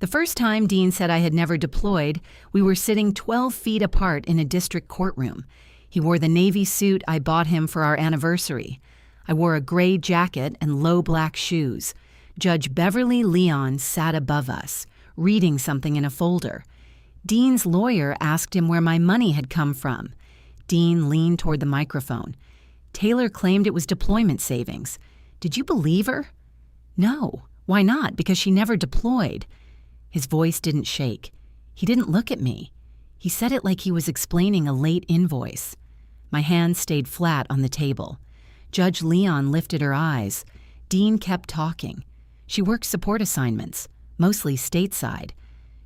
The first time Dean said I had never deployed, we were sitting 12 feet apart in a district courtroom. He wore the Navy suit I bought him for our anniversary. I wore a gray jacket and low black shoes. Judge Beverly Leon sat above us, reading something in a folder. Dean's lawyer asked him where my money had come from. Dean leaned toward the microphone. Taylor claimed it was deployment savings. Did you believe her? No. Why not? Because she never deployed. His voice didn't shake. He didn't look at me. He said it like he was explaining a late invoice. My hands stayed flat on the table. Judge Leon lifted her eyes. Dean kept talking. She worked support assignments, mostly stateside.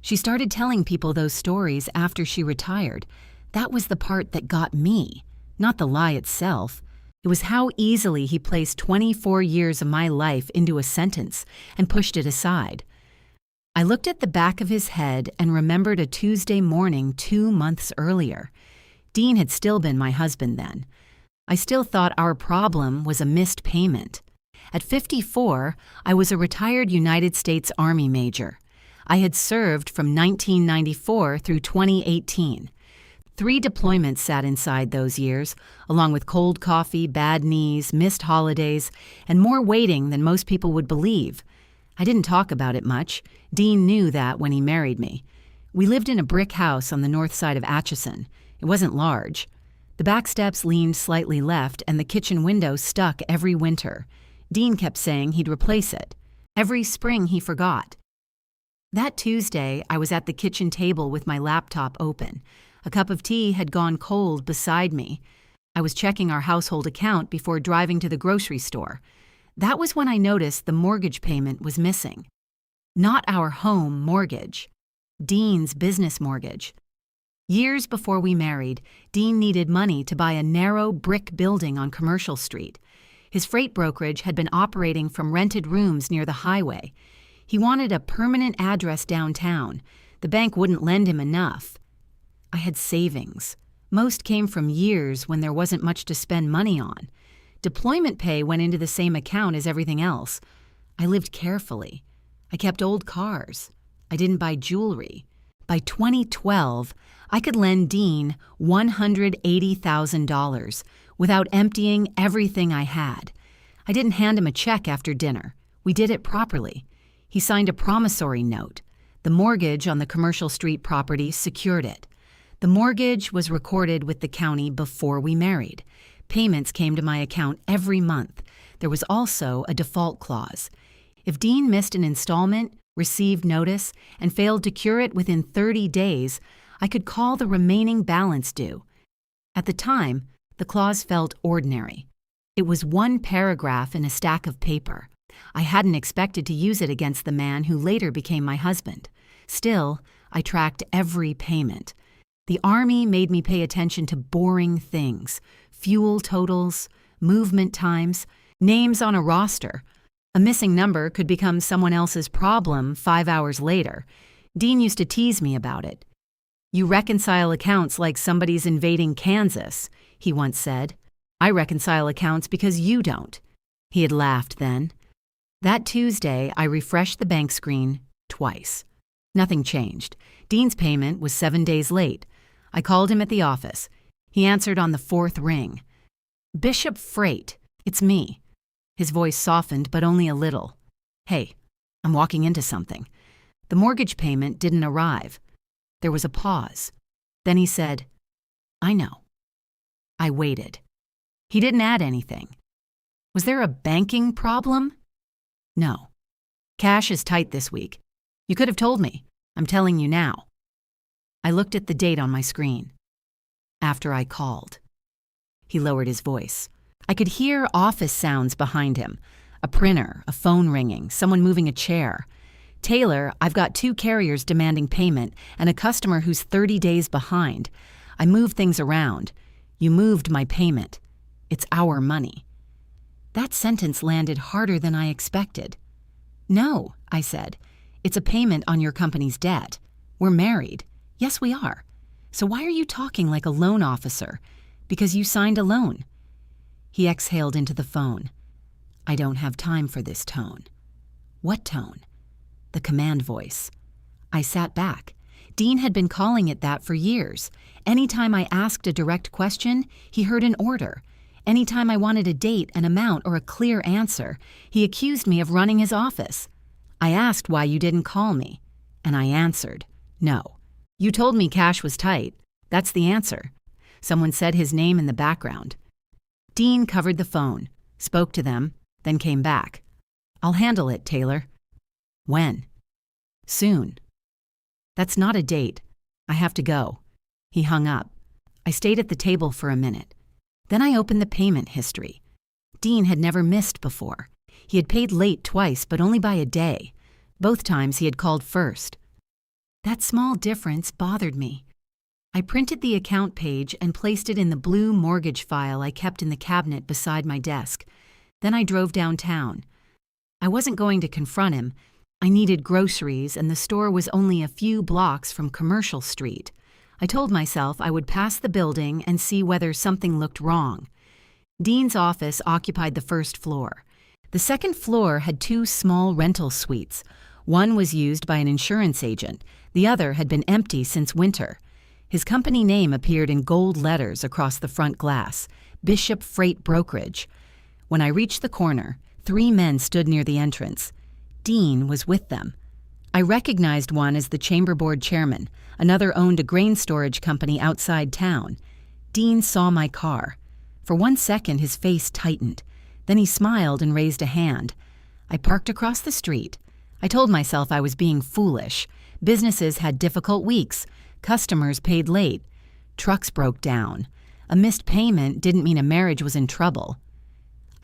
She started telling people those stories after she retired. That was the part that got me, not the lie itself. It was how easily he placed 24 years of my life into a sentence and pushed it aside. I looked at the back of his head and remembered a Tuesday morning 2 months earlier. Dean had still been my husband then. I still thought our problem was a missed payment. At 54, I was a retired United States Army major. I had served from 1994 through 2018. 3 deployments sat inside those years, along with cold coffee, bad knees, missed holidays, and more waiting than most people would believe. I didn't talk about it much. Dean knew that when he married me. We lived in a brick house on the north side of Atchison. It wasn't large. The back steps leaned slightly left, and the kitchen window stuck every winter. Dean kept saying he'd replace it. Every spring he forgot. That Tuesday, I was at the kitchen table with my laptop open. A cup of tea had gone cold beside me. I was checking our household account before driving to the grocery store. That was when I noticed the mortgage payment was missing. Not our home mortgage. Dean's business mortgage. Years before we married, Dean needed money to buy a narrow brick building on Commercial Street. His freight brokerage had been operating from rented rooms near the highway. He wanted a permanent address downtown. The bank wouldn't lend him enough. I had savings. Most came from years when there wasn't much to spend money on. Deployment pay went into the same account as everything else. I lived carefully. I kept old cars. I didn't buy jewelry. By 2012, I could lend Dean $180,000 without emptying everything I had. I didn't hand him a check after dinner. We did it properly. He signed a promissory note. The mortgage on the Commercial Street property secured it. The mortgage was recorded with the county before we married. Payments came to my account every month. There was also a default clause. If Dean missed an installment, received notice, and failed to cure it within 30 days, I could call the remaining balance due. At the time, the clause felt ordinary. It was 1 paragraph in a stack of paper. I hadn't expected to use it against the man who later became my husband. Still, I tracked every payment. The Army made me pay attention to boring things: fuel totals, movement times, names on a roster. A missing number could become someone else's problem 5 hours later. Dean used to tease me about it. "You reconcile accounts like somebody's invading Kansas," he once said. "I reconcile accounts because you don't." He had laughed then. That Tuesday, I refreshed the bank screen twice. Nothing changed. Dean's payment was 7 days late. I called him at the office. He answered on the 4th ring. "Bishop Freight, it's me." His voice softened, but only a little. "Hey, I'm walking into something." The mortgage payment didn't arrive. There was a pause. Then he said, "I know." I waited. He didn't add anything. "Was there a banking problem?" "No. Cash is tight this week. You could have told me. I'm telling you now." I looked at the date on my screen. After I called. He lowered his voice. I could hear office sounds behind him. A printer, a phone ringing, someone moving a chair. "Taylor, I've got 2 carriers demanding payment and a customer who's 30 days behind. I moved things around. You moved my payment. It's our money." That sentence landed harder than I expected. "No," I said. "It's a payment on your company's debt. We're married. Yes, we are. So why are you talking like a loan officer? Because you signed a loan." He exhaled into the phone. "I don't have time for this tone." What tone? The command voice. I sat back. Dean had been calling it that for years. Anytime I asked a direct question, he heard an order. Anytime I wanted a date, an amount, or a clear answer, he accused me of running his office. I asked why you didn't call me, and I answered, no. You told me cash was tight. That's the answer. Someone said his name in the background. Dean covered the phone, spoke to them, then came back. I'll handle it, Taylor. When? Soon. That's not a date. I have to go. He hung up. I stayed at the table for a minute. Then I opened the payment history. Dean had never missed before. He had paid late twice, but only by a day. Both times he had called first. That small difference bothered me. I printed the account page and placed it in the blue mortgage file I kept in the cabinet beside my desk. Then I drove downtown. I wasn't going to confront him. I needed groceries, and the store was only a few blocks from Commercial Street. I told myself I would pass the building and see whether something looked wrong. Dean's office occupied the first floor. The second floor had 2 small rental suites. One was used by an insurance agent. The other had been empty since winter. His company name appeared in gold letters across the front glass, Bishop Freight Brokerage. When I reached the corner, 3 men stood near the entrance. Dean was with them. I recognized one as the chamber board chairman. Another owned a grain storage company outside town. Dean saw my car. For 1 second, his face tightened. Then he smiled and raised a hand. I parked across the street. I told myself I was being foolish. Businesses had difficult weeks. Customers paid late. Trucks broke down. A missed payment didn't mean a marriage was in trouble.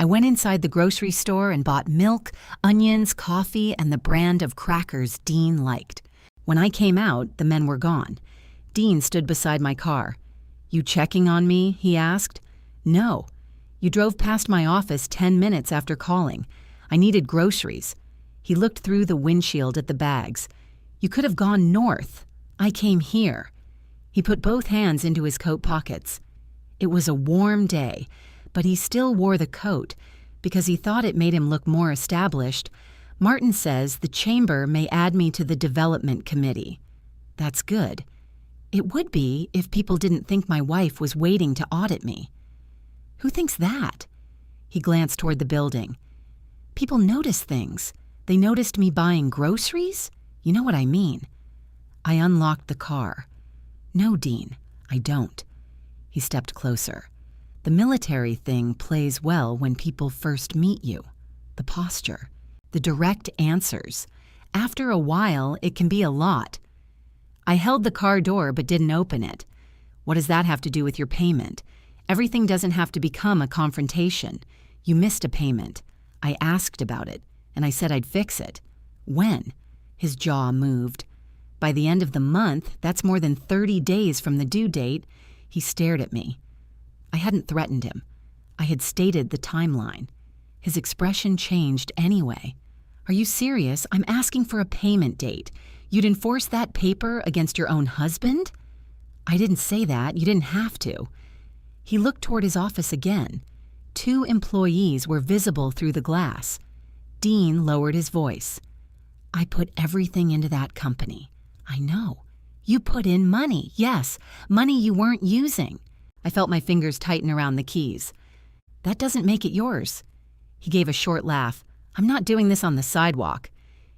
I went inside the grocery store and bought milk, onions, coffee, and the brand of crackers Dean liked. When I came out, the men were gone. Dean stood beside my car. You checking on me? He asked. No. You drove past my office 10 minutes after calling. I needed groceries. He looked through the windshield at the bags. You could have gone north. I came here. He put both hands into his coat pockets. It was a warm day, but he still wore the coat because he thought it made him look more established. Martin says the chamber may add me to the development committee. That's good. It would be if people didn't think my wife was waiting to audit me. Who thinks that? He glanced toward the building. People notice things. They noticed me buying groceries? You know what I mean. I unlocked the car. No, Dean, I don't. He stepped closer. The military thing plays well when people first meet you. The posture. The direct answers. After a while, it can be a lot. I held the car door but didn't open it. What does that have to do with your payment? Everything doesn't have to become a confrontation. You missed a payment. I asked about it, and I said I'd fix it. When? His jaw moved. By the end of the month, that's more than 30 days from the due date. He stared at me. I hadn't threatened him. I had stated the timeline. His expression changed anyway. Are you serious? I'm asking for a payment date. You'd enforce that paper against your own husband? I didn't say that. You didn't have to. He looked toward his office again. 2 employees were visible through the glass. Dean lowered his voice. I put everything into that company. I know. You put in money, yes, money you weren't using. I felt my fingers tighten around the keys. That doesn't make it yours. He gave a short laugh. I'm not doing this on the sidewalk.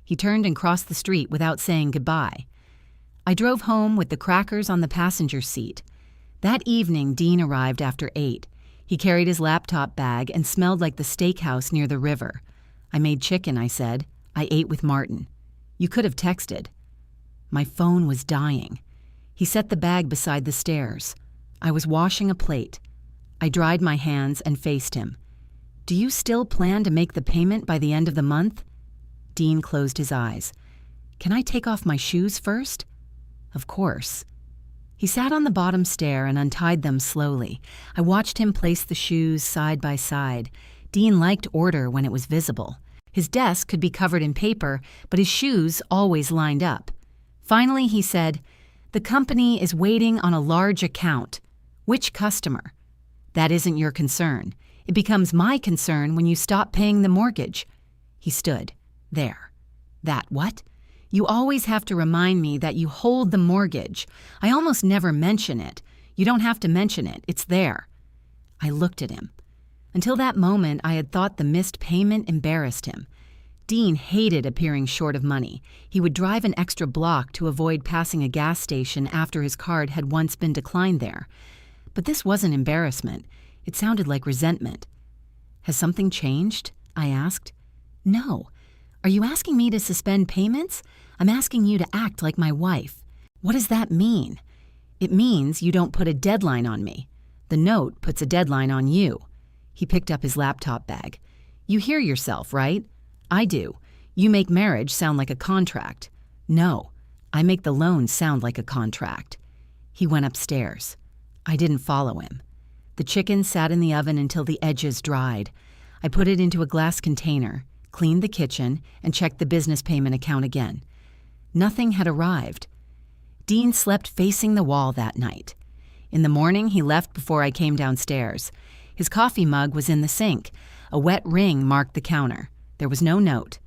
He turned and crossed the street without saying goodbye. I drove home with the crackers on the passenger seat. That evening, Dean arrived after 8. He carried his laptop bag and smelled like the steakhouse near the river. I made chicken, I said. I ate with Martin. You could have texted. My phone was dying. He set the bag beside the stairs. I was washing a plate. I dried my hands and faced him. Do you still plan to make the payment by the end of the month? Dean closed his eyes. Can I take off my shoes first? Of course. He sat on the bottom stair and untied them slowly. I watched him place the shoes side by side. Dean liked order when it was visible. His desk could be covered in paper, but his shoes always lined up. Finally, he said, The company is waiting on a large account. Which customer? That isn't your concern. It becomes my concern when you stop paying the mortgage. He stood. There. That what? You always have to remind me that you hold the mortgage. I almost never mention it. You don't have to mention it. It's there." I looked at him. Until that moment, I had thought the missed payment embarrassed him. Dean hated appearing short of money. He would drive an extra block to avoid passing a gas station after his card had once been declined there. But this wasn't embarrassment. It sounded like resentment. "Has something changed?" I asked. "No. Are you asking me to suspend payments? I'm asking you to act like my wife." "What does that mean?" "It means you don't put a deadline on me. The note puts a deadline on you." He picked up his laptop bag. "You hear yourself, right?" "I do. You make marriage sound like a contract." "No, I make the loan sound like a contract." He went upstairs. I didn't follow him. The chicken sat in the oven until the edges dried. I put it into a glass container, cleaned the kitchen, and checked the business payment account again. Nothing had arrived. Dean slept facing the wall that night. In the morning, he left before I came downstairs. His coffee mug was in the sink. A wet ring marked the counter. There was no note.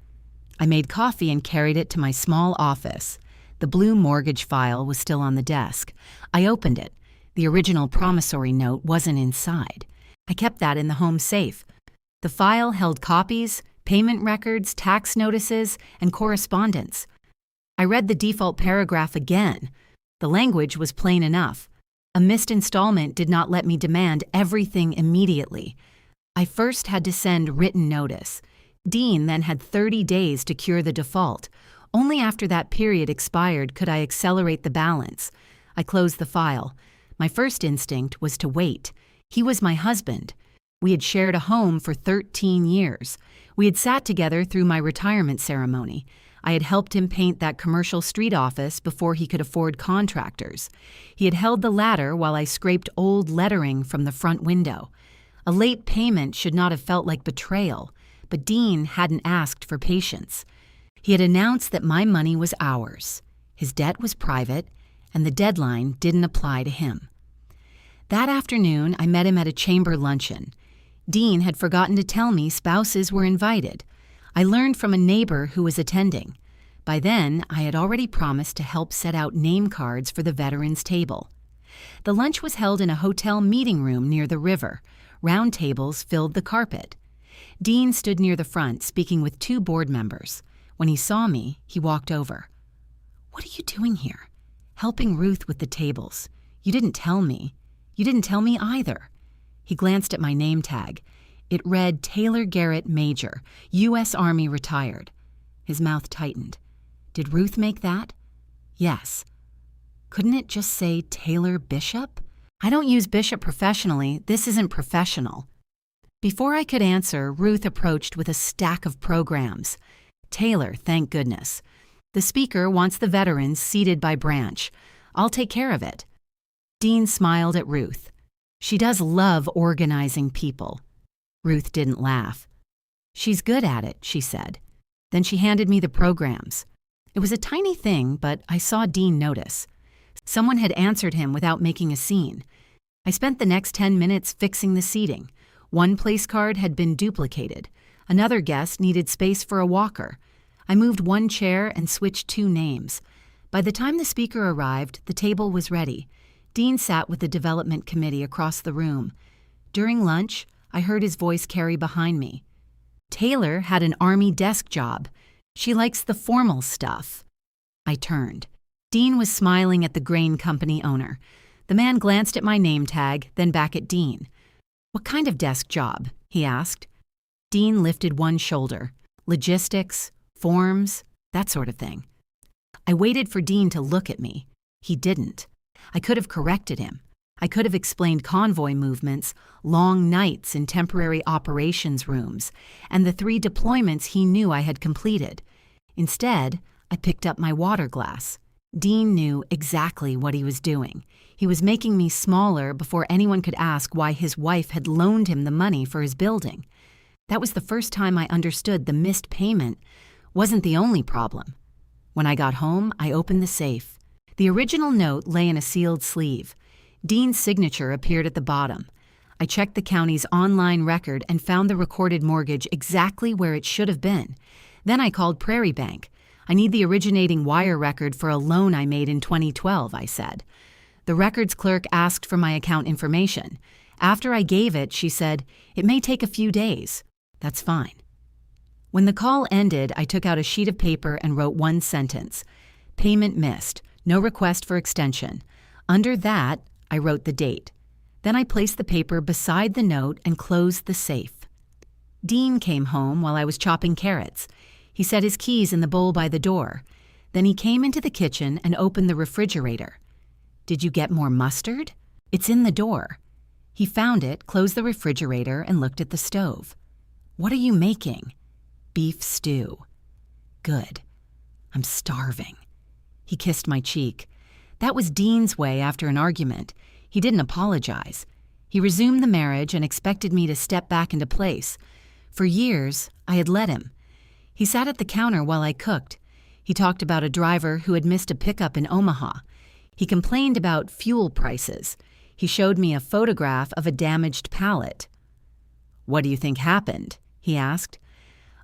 I made coffee and carried it to my small office. The blue mortgage file was still on the desk. I opened it. The original promissory note wasn't inside. I kept that in the home safe. The file held copies, payment records, tax notices, and correspondence. I read the default paragraph again. The language was plain enough. A missed installment did not let me demand everything immediately. I first had to send written notice. Dean then had 30 days to cure the default. Only after that period expired could I accelerate the balance. I closed the file. My first instinct was to wait. He was my husband. We had shared a home for 13 years. We had sat together through my retirement ceremony. I had helped him paint that commercial street office before he could afford contractors. He had held the ladder while I scraped old lettering from the front window. A late payment should not have felt like betrayal, but Dean hadn't asked for patience. He had announced that my money was ours. His debt was private, and the deadline didn't apply to him. That afternoon, I met him at a chamber luncheon. Dean had forgotten to tell me spouses were invited. I learned from a neighbor who was attending. By then, I had already promised to help set out name cards for the veterans' table. The lunch was held in a hotel meeting room near the river. Round tables filled the carpet. Dean stood near the front, speaking with 2 board members. When he saw me, he walked over. "What are you doing here?" "Helping Ruth with the tables. You didn't tell me. You didn't tell me either." He glanced at my name tag. It read Taylor Garrett Major, U.S. Army retired. His mouth tightened. "Did Ruth make that?" "Yes." "Couldn't it just say Taylor Bishop?" "I don't use Bishop professionally. This isn't professional." Before I could answer, Ruth approached with a stack of programs. "Taylor, thank goodness. The speaker wants the veterans seated by branch. I'll take care of it." Dean smiled at Ruth. "She does love organizing people." Ruth didn't laugh. "She's good at it," she said. Then she handed me the programs. It was a tiny thing, but I saw Dean notice. Someone had answered him without making a scene. I spent the next 10 minutes fixing the seating. One place card had been duplicated. Another guest needed space for a walker. I moved one chair and switched 2 names. By the time the speaker arrived, the table was ready. Dean sat with the development committee across the room. During lunch, I heard his voice carry behind me. "Taylor had an Army desk job. She likes the formal stuff." I turned. Dean was smiling at the grain company owner. The man glanced at my name tag, then back at Dean. "What kind of desk job?" he asked. Dean lifted one shoulder. "Logistics, forms, that sort of thing." I waited for Dean to look at me. He didn't. I could have corrected him. I could have explained convoy movements, long nights in temporary operations rooms, and the 3 deployments he knew I had completed. Instead, I picked up my water glass. Dean knew exactly what he was doing. He was making me smaller before anyone could ask why his wife had loaned him the money for his building. That was the first time I understood the missed payment wasn't the only problem. When I got home, I opened the safe. The original note lay in a sealed sleeve. Dean's signature appeared at the bottom. I checked the county's online record and found the recorded mortgage exactly where it should have been. Then I called Prairie Bank. I need the originating wire record for a loan I made in 2012, I said. The records clerk asked for my account information. After I gave it, she said, "It may take a few days." That's fine. When the call ended, I took out a sheet of paper and wrote one sentence. Payment missed. No request for extension. Under that, I wrote the date. Then I placed the paper beside the note and closed the safe. Dean came home while I was chopping carrots. He set his keys in the bowl by the door. Then he came into the kitchen and opened the refrigerator. "Did you get more mustard? It's in the door." He found it, closed the refrigerator, and looked at the stove. "What are you making?" "Beef stew." "Good. I'm starving." He kissed my cheek. That was Dean's way after an argument. He didn't apologize. He resumed the marriage and expected me to step back into place. For years, I had let him. He sat at the counter while I cooked. He talked about a driver who had missed a pickup in Omaha. He complained about fuel prices. He showed me a photograph of a damaged pallet. "What do you think happened?" he asked.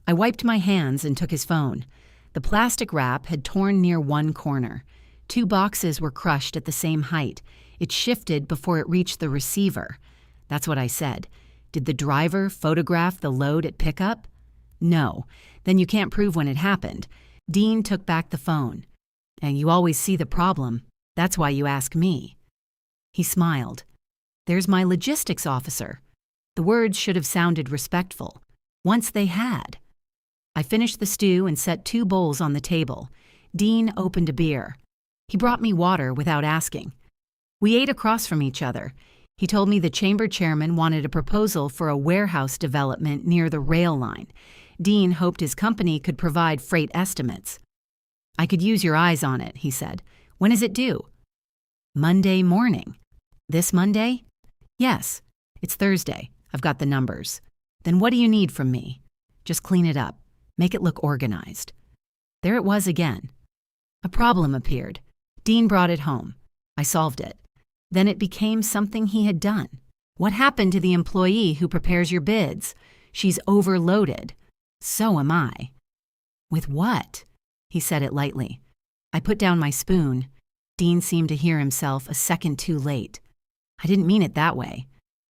I wiped my hands and took his phone. The plastic wrap had torn near one corner. 2 boxes were crushed at the same height. It shifted before it reached the receiver. That's what I said. Did the driver photograph the load at pickup? No. Then you can't prove when it happened. Dean took back the phone. And you always see the problem. That's why you ask me. He smiled. There's my logistics officer. The words should have sounded respectful. Once they had. I finished the stew and set 2 bowls on the table. Dean opened a beer. He brought me water without asking. We ate across from each other. He told me the chamber chairman wanted a proposal for a warehouse development near the rail line. Dean hoped his company could provide freight estimates. "I could use your eyes on it," he said. "When is it due?" "Monday morning." "This Monday?" "Yes. It's Thursday. I've got the numbers." "Then what do you need from me?" "Just clean it up. Make it look organized." There it was again. A problem appeared. Dean brought it home. I solved it. Then it became something he had done. What happened to the employee who prepares your bids? She's overloaded. So am I. With what? He said it lightly. I put down my spoon. Dean seemed to hear himself a second too late. I didn't mean it that way.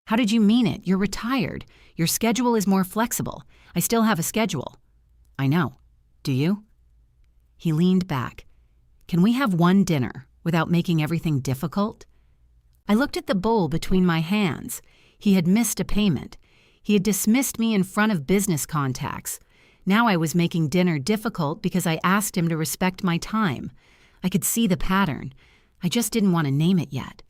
How did you mean it? You're retired. Your schedule is more flexible. I still have a schedule. I know. Do you? He leaned back. Can we have one dinner without making everything difficult? I looked at the bowl between my hands. He had missed a payment. He had dismissed me in front of business contacts. Now I was making dinner difficult because I asked him to respect my time. I could see the pattern. I just didn't want to name it yet.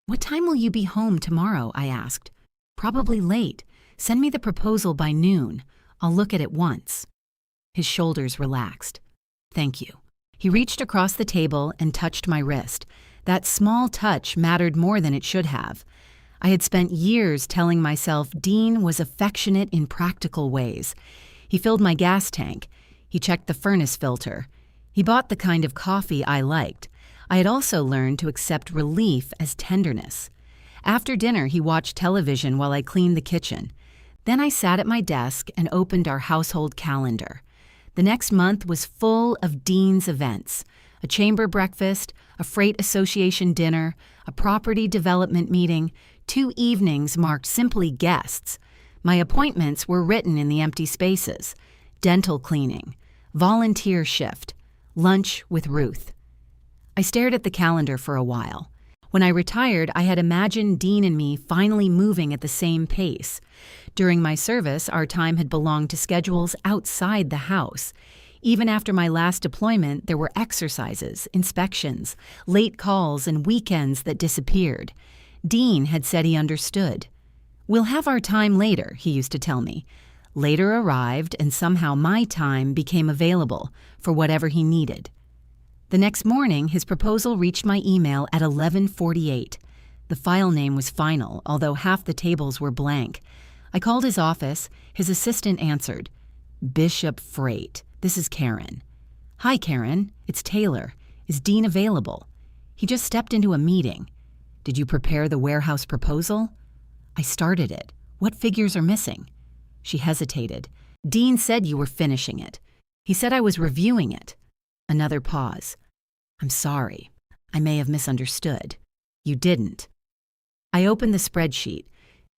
What time will you be home tomorrow? I asked. Probably late. Send me the proposal by noon. I'll look at it once. His shoulders relaxed. Thank you. He reached across the table and touched my wrist. That small touch mattered more than it should have. I had spent years telling myself Dean was affectionate in practical ways. He filled my gas tank. He checked the furnace filter. He bought the kind of coffee I liked. I had also learned to accept relief as tenderness. After dinner, he watched television while I cleaned the kitchen. Then I sat at my desk and opened our household calendar. The next month was full of Dean's events. A chamber breakfast, a freight association dinner, a property development meeting, 2 evenings marked simply guests. My appointments were written in the empty spaces. Dental cleaning, volunteer shift, lunch with Ruth. I stared at the calendar for a while. When I retired, I had imagined Dean and me finally moving at the same pace. During my service, our time had belonged to schedules outside the house. Even after my last deployment, there were exercises, inspections, late calls, and weekends that disappeared. Dean had said he understood. We'll have our time later, he used to tell me. Later arrived, and somehow my time became available for whatever he needed. The next morning, his proposal reached my email at 11:48. The file name was final, although half the tables were blank. I called his office. His assistant answered. Bishop Freight. This is Karen. Hi, Karen. It's Taylor. Is Dean available? He just stepped into a meeting. Did you prepare the warehouse proposal? I started it. What figures are missing? She hesitated. Dean said you were finishing it. He said I was reviewing it. Another pause. I'm sorry. I may have misunderstood. You didn't. I opened the spreadsheet.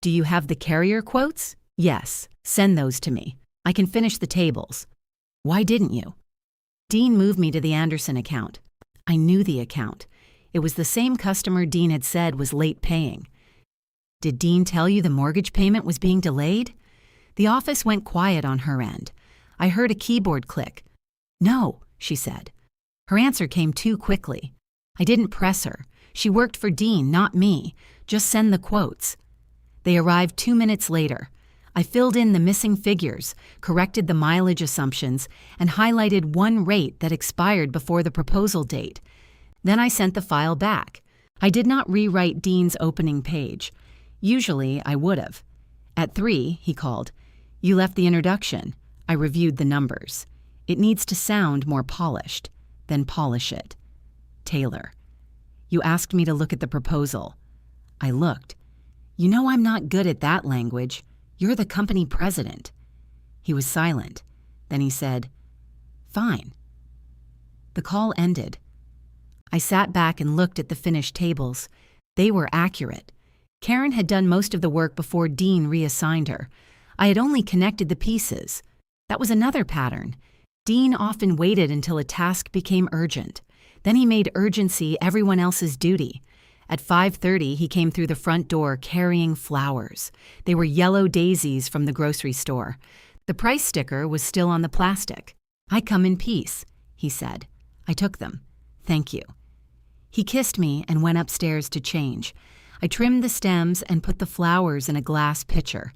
Do you have the carrier quotes? Yes. Send those to me. I can finish the tables. Why didn't you? Dean moved me to the Anderson account. I knew the account. It was the same customer Dean had said was late paying. Did Dean tell you the mortgage payment was being delayed? The office went quiet on her end. I heard a keyboard click. No, she said. Her answer came too quickly. I didn't press her. She worked for Dean, not me. Just send the quotes. They arrived 2 minutes later. I filled in the missing figures, corrected the mileage assumptions, and highlighted one rate that expired before the proposal date. Then I sent the file back. I did not rewrite Dean's opening page. Usually, I would have. At 3, he called. You left the introduction. I reviewed the numbers. It needs to sound more polished. Then polish it. Taylor. You asked me to look at the proposal. I looked. You know I'm not good at that language. You're the company president. He was silent. Then he said, Fine. The call ended. I sat back and looked at the finished tables. They were accurate. Karen had done most of the work before Dean reassigned her. I had only connected the pieces. That was another pattern. Dean often waited until a task became urgent. Then he made urgency everyone else's duty. At 5:30, he came through the front door carrying flowers. They were yellow daisies from the grocery store. The price sticker was still on the plastic. I come in peace, he said. I took them. Thank you. He kissed me and went upstairs to change. I trimmed the stems and put the flowers in a glass pitcher.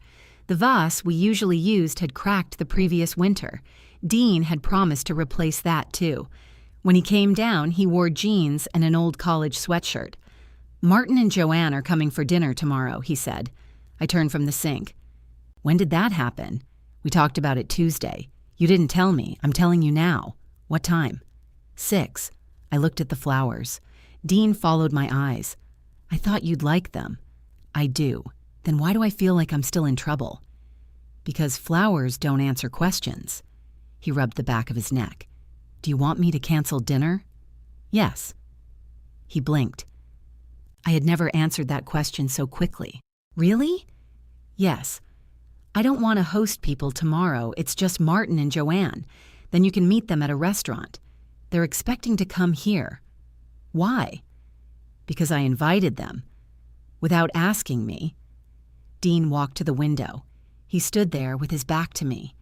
The vase we usually used had cracked the previous winter. Dean had promised to replace that too. When he came down, he wore jeans and an old college sweatshirt. Martin and Joanne are coming for dinner tomorrow, he said. I turned from the sink. When did that happen? We talked about it Tuesday. You didn't tell me. I'm telling you now. What time? 6. I looked at the flowers. Dean followed my eyes. I thought you'd like them. I do. Then why do I feel like I'm still in trouble? Because flowers don't answer questions. He rubbed the back of his neck. Do you want me to cancel dinner? Yes. He blinked. I had never answered that question so quickly. Really? Yes. I don't want to host people tomorrow. It's just Martin and Joanne. Then you can meet them at a restaurant. They're expecting to come here. Why? Because I invited them. Without asking me. Dean walked to the window. He stood there with his back to me.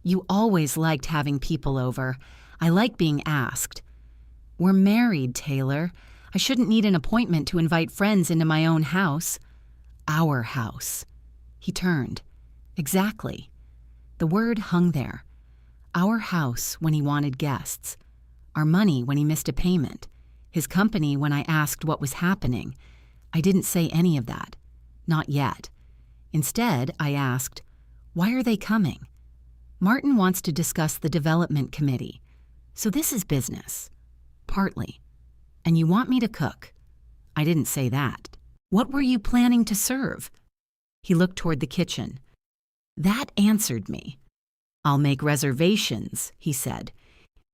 You always liked having people over. I like being asked. We're married, Taylor. I shouldn't need an appointment to invite friends into my own house. Our house. He turned. Exactly. The word hung there. Our house when he wanted guests. Our money when he missed a payment. His company when I asked what was happening. I didn't say any of that. Not yet. Instead, I asked, why are they coming? Martin wants to discuss the development committee. So this is business. Partly. And you want me to cook. I didn't say that. What were you planning to serve? He looked toward the kitchen. That answered me. I'll make reservations, he said.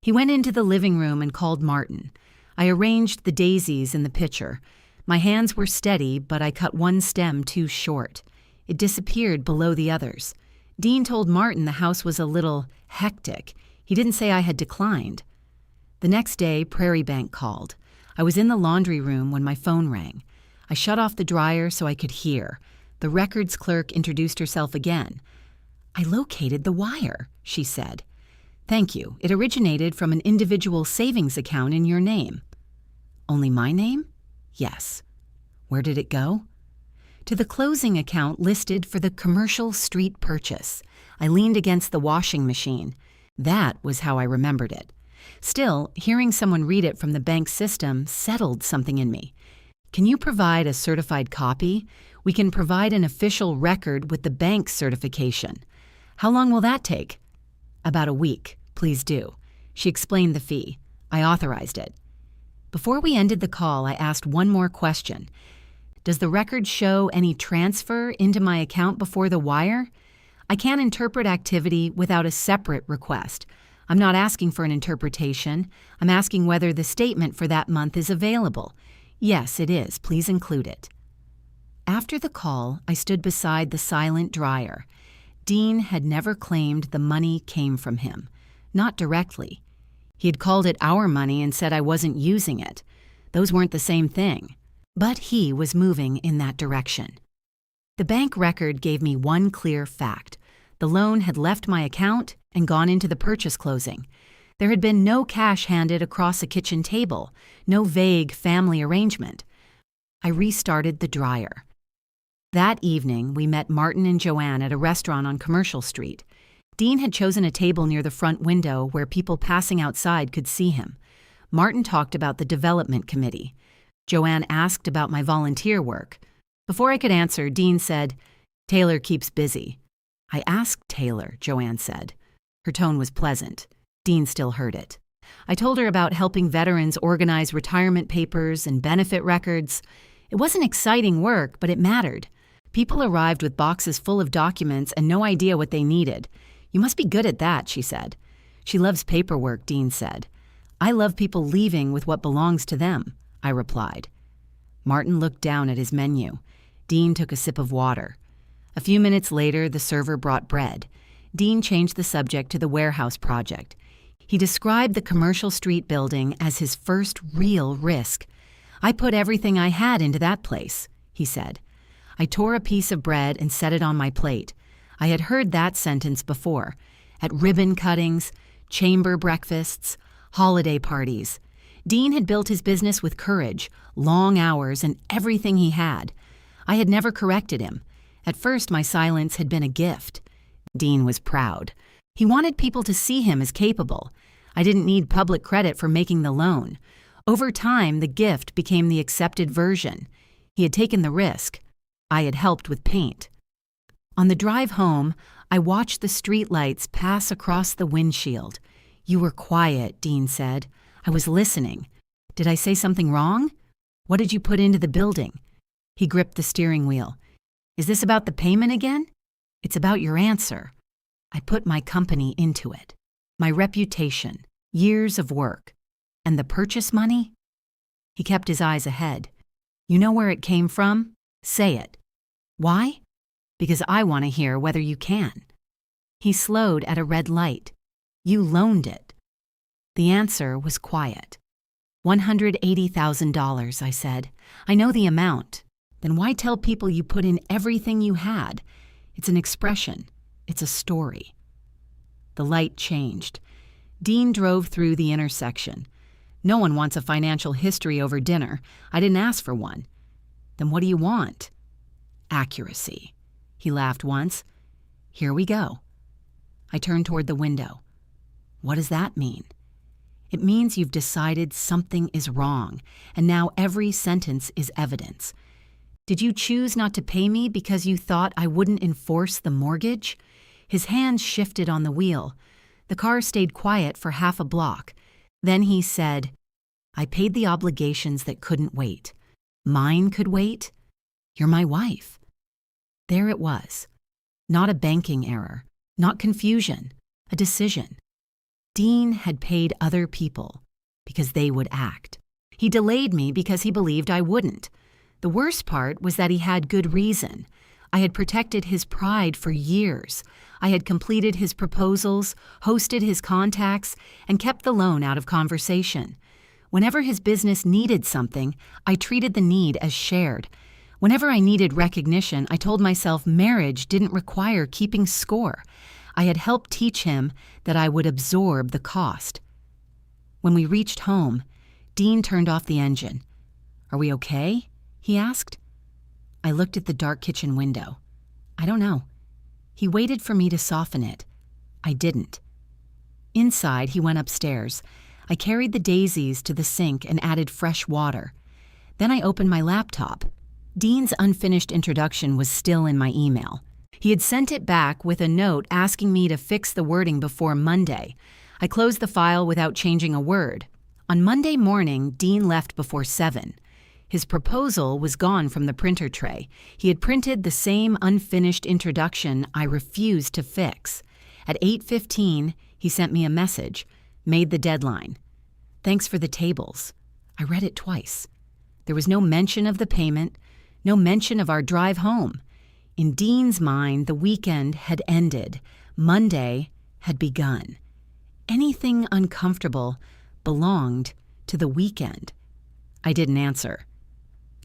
He went into the living room and called Martin. I arranged the daisies in the pitcher. My hands were steady, but I cut one stem too short. It disappeared below the others. Dean told Martin the house was a little hectic. He didn't say I had declined. The next day, Prairie Bank called. I was in the laundry room when my phone rang. I shut off the dryer so I could hear. The records clerk introduced herself again. I located the wire, she said. Thank you. It originated from an individual savings account in your name. Only my name? Yes. Where did it go? To the closing account listed for the commercial street purchase. I leaned against the washing machine. That was how I remembered it. Still, hearing someone read it from the bank system settled something in me. Can you provide a certified copy? We can provide an official record with the bank's certification. How long will that take? About a week. Please do. She explained the fee. I authorized it. Before we ended the call, I asked one more question. Does the record show any transfer into my account before the wire? I can't interpret activity without a separate request. I'm not asking for an interpretation. I'm asking whether the statement for that month is available. Yes, it is. Please include it. After the call, I stood beside the silent dryer. Dean had never claimed the money came from him. Not directly. He had called it our money and said I wasn't using it. Those weren't the same thing. But he was moving in that direction. The bank record gave me one clear fact. The loan had left my account and gone into the purchase closing. There had been no cash handed across a kitchen table, no vague family arrangement. I restarted the dryer. That evening, we met Martin and Joanne at a restaurant on Commercial Street. Dean had chosen a table near the front window where people passing outside could see him. Martin talked about the development committee. Joanne asked about my volunteer work. Before I could answer, Dean said, "Taylor keeps busy." "I asked Taylor," Joanne said. Her tone was pleasant. Dean still heard it. I told her about helping veterans organize retirement papers and benefit records. It wasn't exciting work, but it mattered. People arrived with boxes full of documents and no idea what they needed. "You must be good at that," she said. "She loves paperwork," Dean said. "I love people leaving with what belongs to them," I replied. Martin looked down at his menu. Dean took a sip of water. A few minutes later, the server brought bread. Dean changed the subject to the warehouse project. He described the Commercial Street building as his first real risk. "I put everything I had into that place," he said. I tore a piece of bread and set it on my plate. I had heard that sentence before, at ribbon cuttings, chamber breakfasts, holiday parties. Dean had built his business with courage, long hours, and everything he had. I had never corrected him. At first, my silence had been a gift. Dean was proud. He wanted people to see him as capable. I didn't need public credit for making the loan. Over time, the gift became the accepted version. He had taken the risk. I had helped with paint. On the drive home, I watched the streetlights pass across the windshield. "You were quiet," Dean said. "I was listening. Did I say something wrong? What did you put into the building?" He gripped the steering wheel. "Is this about the payment again?" "It's about your answer." I put my company into it. My reputation, years of work. And the purchase money? He kept his eyes ahead. "You know where it came from? Say it." "Why?" "Because I want to hear whether you can." He slowed at a red light. "You loaned it." The answer was quiet. $180,000, I said. "I know the amount. Then why tell people you put in everything you had? It's an expression. It's a story." The light changed. Dean drove through the intersection. "No one wants a financial history over dinner. I didn't ask for one." "Then what do you want?" "Accuracy." He laughed once. "Here we go." I turned toward the window. "What does that mean?" "It means you've decided something is wrong, and now every sentence is evidence. Did you choose not to pay me because you thought I wouldn't enforce the mortgage?" His hands shifted on the wheel. The car stayed quiet for half a block. Then he said, "I paid the obligations that couldn't wait. Mine could wait. You're my wife." There it was. Not a banking error, not confusion, a decision. Dean had paid other people because they would act. He delayed me because he believed I wouldn't. The worst part was that he had good reason. I had protected his pride for years. I had completed his proposals, hosted his contacts, and kept the loan out of conversation. Whenever his business needed something, I treated the need as shared. Whenever I needed recognition, I told myself marriage didn't require keeping score. I had helped teach him that I would absorb the cost. When we reached home, Dean turned off the engine. "Are we okay?" he asked. I looked at the dark kitchen window. "I don't know." He waited for me to soften it. I didn't. Inside, he went upstairs. I carried the daisies to the sink and added fresh water. Then I opened my laptop. Dean's unfinished introduction was still in my email. He had sent it back with a note asking me to fix the wording before Monday. I closed the file without changing a word. On Monday morning, Dean left before 7. His proposal was gone from the printer tray. He had printed the same unfinished introduction I refused to fix. At 8:15, He sent me a message, made the deadline. Thanks for the tables. I read it twice. There was no mention of the payment, no mention of our drive home. In Dean's mind, the weekend had ended. Monday had begun. Anything uncomfortable belonged to the weekend. I didn't answer.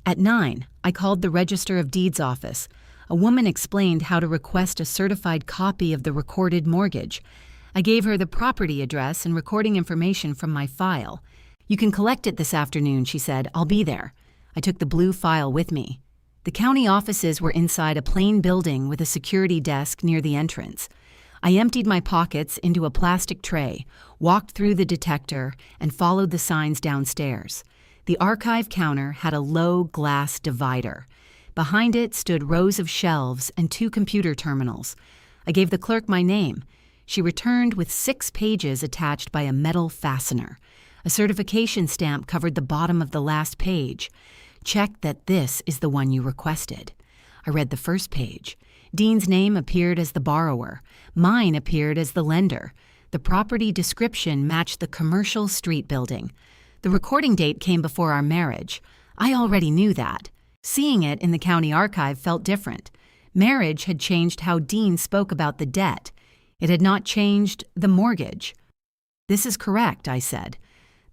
At 9, I called the Register of Deeds office. A woman explained how to request a certified copy of the recorded mortgage. I gave her the property address and recording information from my file. You can collect it this afternoon, she said. I'll be there. I took the blue file with me. The county offices were inside a plain building with a security desk near the entrance. I emptied my pockets into a plastic tray, walked through the detector, and followed the signs downstairs. The archive counter had a low glass divider. Behind it stood rows of shelves and 2 computer terminals. I gave the clerk my name. She returned with 6 pages attached by a metal fastener. A certification stamp covered the bottom of the last page. Check that this is the one you requested. I read the first page. Dean's name appeared as the borrower. Mine appeared as the lender. The property description matched the commercial street building. The recording date came before our marriage. I already knew that. Seeing it in the county archive felt different. Marriage had changed how Dean spoke about the debt. It had not changed the mortgage. This is correct, I said.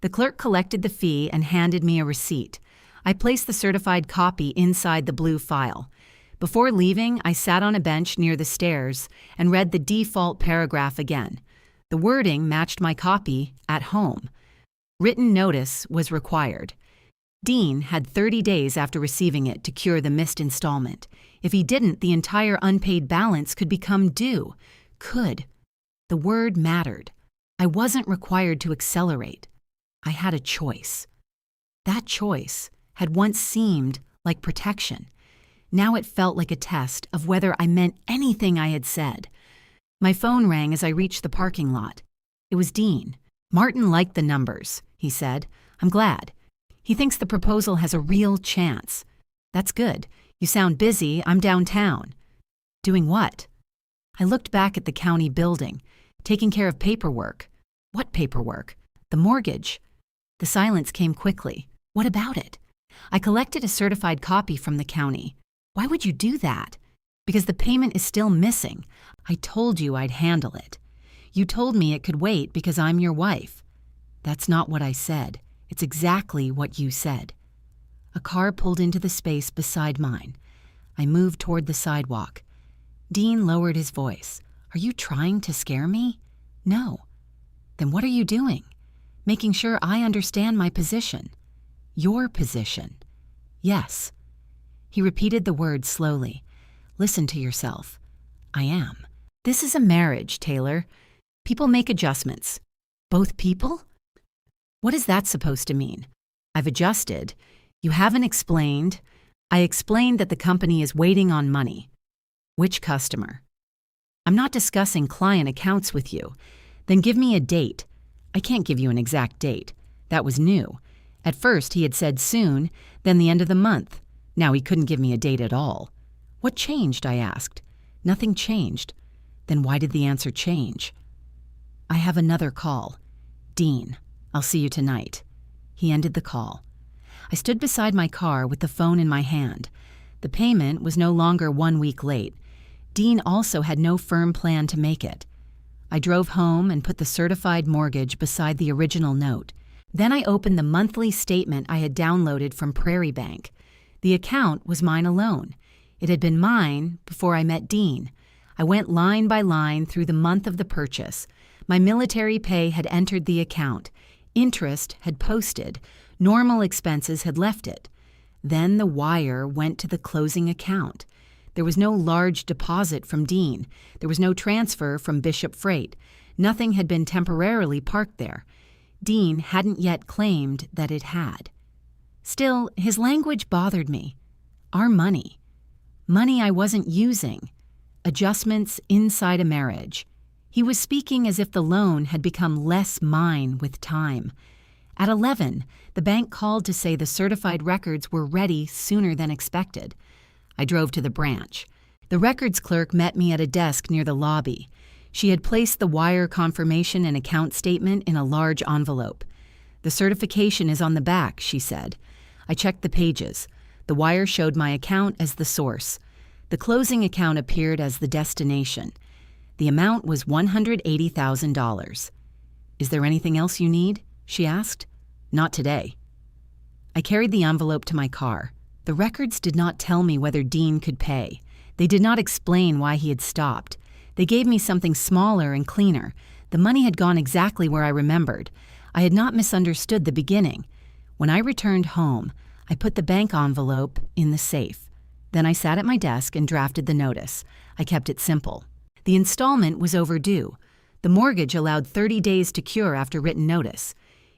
The clerk collected the fee and handed me a receipt. I placed the certified copy inside the blue file. Before leaving, I sat on a bench near the stairs and read the default paragraph again. The wording matched my copy at home. Written notice was required. Dean had 30 days after receiving it to cure the missed installment. If he didn't, the entire unpaid balance could become due. Could. The word mattered. I wasn't required to accelerate. I had a choice. That choice had once seemed like protection. Now it felt like a test of whether I meant anything I had said. My phone rang as I reached the parking lot. It was Dean. Martin liked the numbers, he said. I'm glad. He thinks the proposal has a real chance. That's good. You sound busy. I'm downtown. Doing what? I looked back at the county building, taking care of paperwork. What paperwork? The mortgage. The silence came quickly. What about it? I collected a certified copy from the county. Why would you do that? Because the payment is still missing. I told you I'd handle it. You told me it could wait because I'm your wife. That's not what I said. It's exactly what you said. A car pulled into the space beside mine. I moved toward the sidewalk. Dean lowered his voice. Are you trying to scare me? No. Then what are you doing? Making sure I understand my position. Your position. Yes. He repeated the words slowly. Listen to yourself. I am. This is a marriage, Taylor. People make adjustments. Both people? What is that supposed to mean? I've adjusted. You haven't explained. I explained that the company is waiting on money. Which customer? I'm not discussing client accounts with you. Then give me a date. I can't give you an exact date. That was new. At first, he had said soon, then the end of the month. Now he couldn't give me a date at all. What changed? I asked. Nothing changed. Then why did the answer change? I have another call. Dean, I'll see you tonight. He ended the call. I stood beside my car with the phone in my hand. The payment was no longer 1 week late. Dean also had no firm plan to make it. I drove home and put the certified mortgage beside the original note. Then I opened the monthly statement I had downloaded from Prairie Bank. The account was mine alone. It had been mine before I met Dean. I went line by line through the month of the purchase. My military pay had entered the account. Interest had posted. Normal expenses had left it. Then the wire went to the closing account. There was no large deposit from Dean. There was no transfer from Bishop Freight. Nothing had been temporarily parked there. Dean hadn't yet claimed that it had. Still, his language bothered me. Our money. Money I wasn't using. Adjustments inside a marriage. He was speaking as if the loan had become less mine with time. At 11, the bank called to say the certified records were ready sooner than expected. I drove to the branch. The records clerk met me at a desk near the lobby. She had placed the wire confirmation and account statement in a large envelope. "The certification is on the back," she said. I checked the pages. The wire showed my account as the source. The closing account appeared as the destination. The amount was $180,000. "Is there anything else you need?" she asked. "Not today." I carried the envelope to my car. The records did not tell me whether Dean could pay. They did not explain why he had stopped. They gave me something smaller and cleaner. The money had gone exactly where I remembered. I had not misunderstood the beginning. When I returned home, I put the bank envelope in the safe. Then I sat at my desk and drafted the notice. I kept it simple. The installment was overdue. The mortgage allowed 30 days to cure after written notice.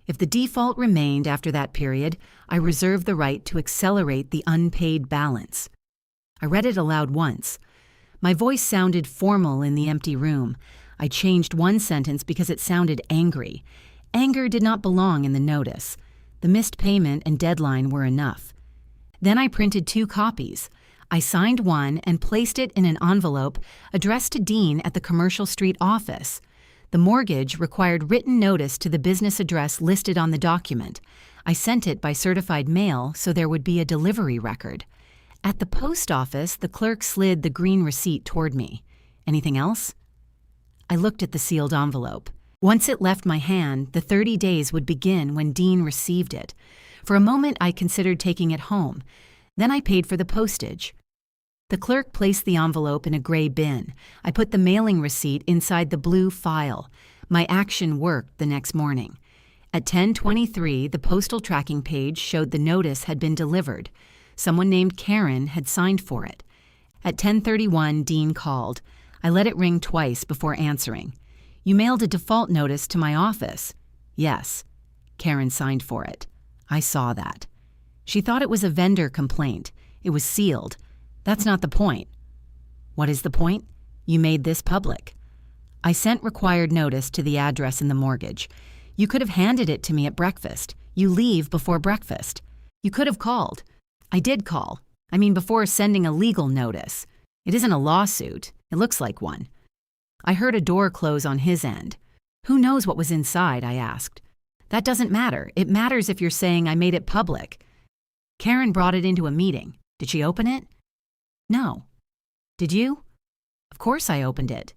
If the default remained after that period, I reserved the right to accelerate the unpaid balance. I read it aloud once. My voice sounded formal in the empty room. I changed one sentence because it sounded angry. Anger did not belong in the notice. The missed payment and deadline were enough. Then I printed 2 copies. I signed one and placed it in an envelope addressed to Dean at the Commercial Street office. The mortgage required written notice to the business address listed on the document. I sent it by certified mail so there would be a delivery record. At the post office, the clerk slid the green receipt toward me. "Anything else?" I looked at the sealed envelope. Once it left my hand, the 30 days would begin when Dean received it. For a moment, I considered taking it home. Then I paid for the postage. The clerk placed the envelope in a gray bin. I put the mailing receipt inside the blue file. My action worked the next morning. At 10:23, the postal tracking page showed the notice had been delivered. Someone named Karen had signed for it. At 10:31, Dean called. I let it ring twice before answering. "You mailed a default notice to my office." "Yes." Karen signed for it. I saw that. She thought it was a vendor complaint. It was sealed. "That's not the point." "What is the point?" "You made this public." I sent required notice to the address in the mortgage. You could have handed it to me at breakfast. You leave before breakfast. You could have called. I did call. I mean, before sending a legal notice. It isn't a lawsuit. It looks like one. I heard a door close on his end. "Who knows what was inside?" I asked. "That doesn't matter. It matters if you're saying I made it public." "Karen brought it into a meeting. Did she open it?" "No." "Did you?" "Of course I opened it."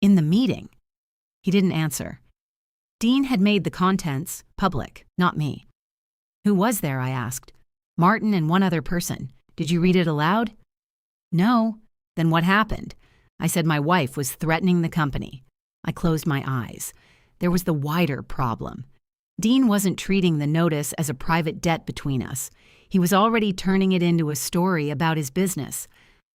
"In the meeting?" He didn't answer. Dean had made the contents public, not me. "Who was there?" I asked. "Martin and one other person. Did you read it aloud?" "No." "Then what happened?" I said my wife was threatening the company. I closed my eyes. There was the wider problem. Dean wasn't treating the notice as a private debt between us. He was already turning it into a story about his business.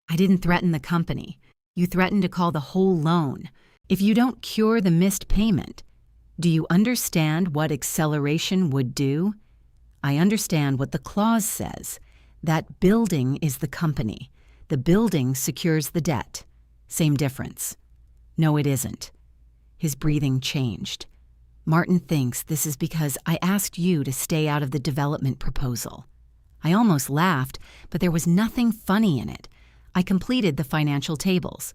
"I didn't threaten the company. You threatened to call the whole loan. If you don't cure the missed payment, do you understand what acceleration would do?" "I understand what the clause says. That building is the company. The building secures the debt. Same difference." "No, it isn't." His breathing changed. "Martin thinks this is because I asked you to stay out of the development proposal." I almost laughed, but there was nothing funny in it. I completed the financial tables.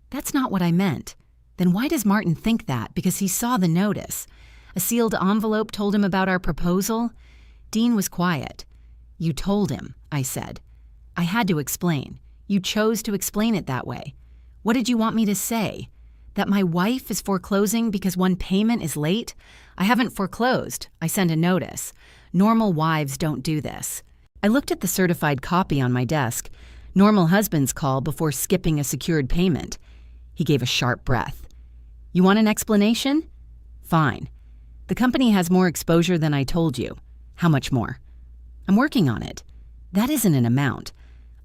"That's not what I meant." "Then why does Martin think that? Because he saw the notice. A sealed envelope told him about our proposal?" Dean was quiet. "You told him," I said. "I had to explain. You chose to explain it that way. What did you want me to say? That my wife is foreclosing because one payment is late? I haven't foreclosed. I sent a notice. Normal wives don't do this." I looked at the certified copy on my desk. Normal husbands call before skipping a secured payment. He gave a sharp breath. "You want an explanation?" "Fine. The company has more exposure than I told you." "How much more?" "I'm working on it." "That isn't an amount.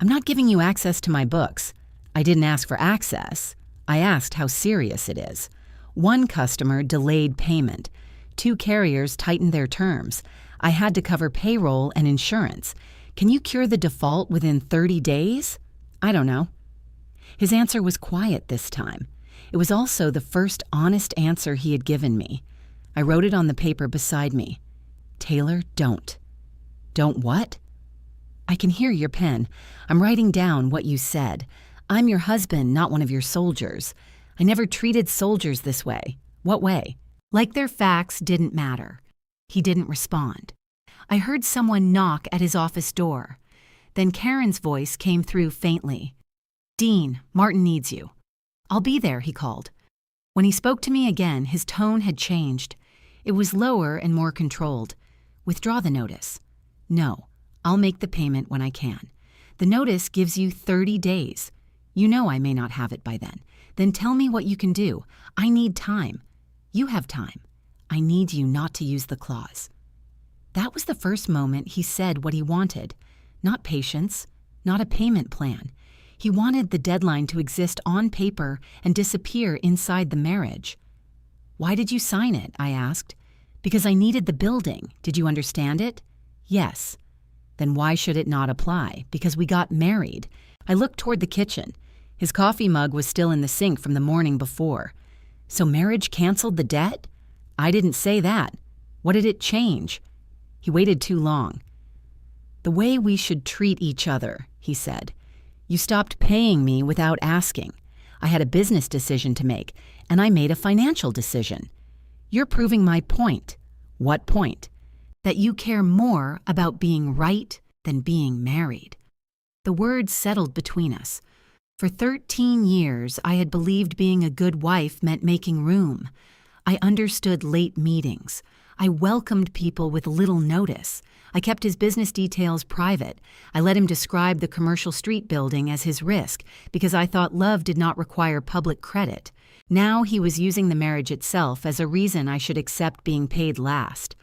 I'm not giving you access to my books." "I didn't ask for access. I asked how serious it is." One customer delayed payment. 2 carriers tightened their terms. I had to cover payroll and insurance. Can you cure the default within 30 days? "I don't know." His answer was quiet this time. It was also the first honest answer he had given me. I wrote it on the paper beside me. "Taylor, don't." "Don't what?" "I can hear your pen. I'm writing down what you said. I'm your husband, not one of your soldiers. I never treated soldiers this way. What way? Like their facts didn't matter. He didn't respond. I heard someone knock at his office door. Then Karen's voice came through faintly. "Dean, Martin needs you." "I'll be there," he called. When he spoke to me again, his tone had changed. It was lower and more controlled. "Withdraw the notice." "No, I'll make the payment when I can. The notice gives you 30 days. You know I may not have it by then. Then tell me what you can do. I need time. You have time. I need you not to use the clause." That was the first moment he said what he wanted. Not patience, not a payment plan. He wanted the deadline to exist on paper and disappear inside the marriage. "Why did you sign it?" I asked. "Because I needed the building. Did you understand it?" "Yes." "Then why should it not apply? Because we got married." I looked toward the kitchen. His coffee mug was still in the sink from the morning before. "So marriage canceled the debt?" "I didn't say that. What did it change?" He waited too long. "The way we should treat each other," he said. "You stopped paying me without asking. I had a business decision to make, and I made a financial decision. You're proving my point." "What point?" "That you care more about being right than being married." The words settled between us. For 13 years, I had believed being a good wife meant making room. I understood late meetings. I welcomed people with little notice. I kept his business details private. I let him describe the commercial street building as his risk because I thought love did not require public credit. Now he was using the marriage itself as a reason I should accept being paid last.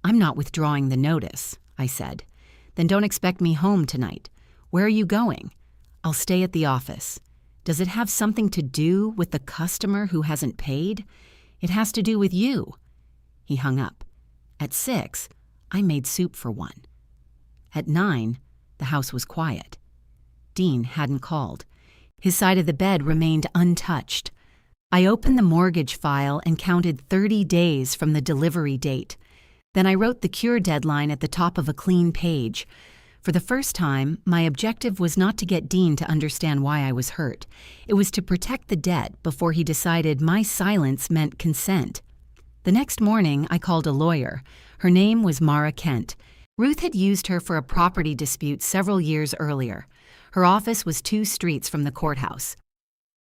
"I'm not withdrawing the notice," I said. "Then don't expect me home tonight. Where are you going?" "I'll stay at the office." "Does it have something to do with the customer who hasn't paid?" "It has to do with you." He hung up. At 6, I made soup for 1. At 9, the house was quiet. Dean hadn't called. His side of the bed remained untouched. I opened the mortgage file and counted 30 days from the delivery date. Then I wrote the cure deadline at the top of a clean page. For the first time, my objective was not to get Dean to understand why I was hurt. It was to protect the debt before he decided my silence meant consent. The next morning, I called a lawyer. Her name was Mara Kent. Ruth had used her for a property dispute several years earlier. Her office was 2 streets from the courthouse.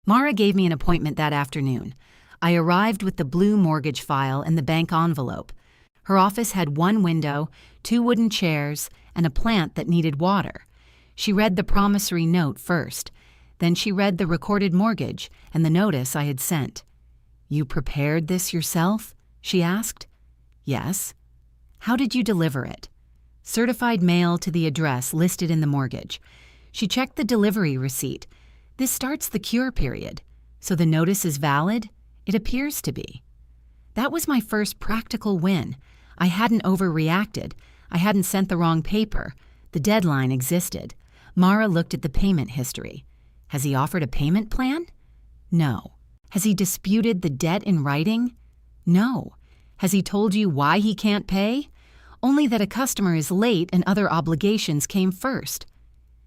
Mara gave me an appointment that afternoon. I arrived with the blue mortgage file and the bank envelope. Her office had 1 window, 2 wooden chairs, and a plant that needed water. She read the promissory note first. Then she read the recorded mortgage and the notice I had sent. "You prepared this yourself?" she asked. "Yes." "How did you deliver it?" "Certified mail to the address listed in the mortgage." She checked the delivery receipt. "This starts the cure period. So the notice is valid?" "It appears to be." That was my first practical win. I hadn't overreacted. I hadn't sent the wrong paper. The deadline existed. Mara looked at the payment history. "Has he offered a payment plan?" "No." "Has he disputed the debt in writing?" "No." "Has he told you why he can't pay?" "Only that a customer is late and other obligations came first."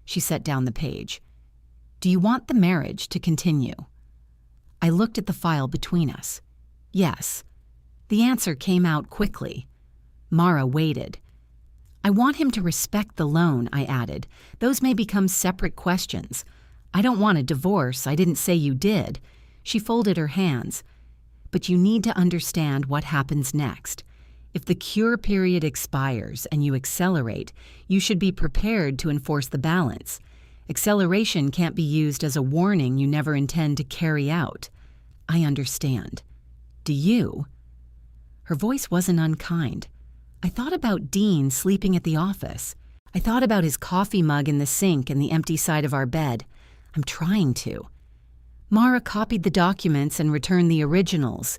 She set down the page. "Do you want the marriage to continue?" I looked at the file between us. "Yes." The answer came out quickly. Mara waited. "I want him to respect the loan," I added. "Those may become separate questions. I don't want a divorce. I didn't say you did." She folded her hands. "But you need to understand what happens next. If the cure period expires and you accelerate, you should be prepared to enforce the balance. Acceleration can't be used as a warning you never intend to carry out." "I understand. Do you?" Her voice wasn't unkind. I thought about Dean sleeping at the office. I thought about his coffee mug in the sink and the empty side of our bed. I'm trying to. Mara copied the documents and returned the originals.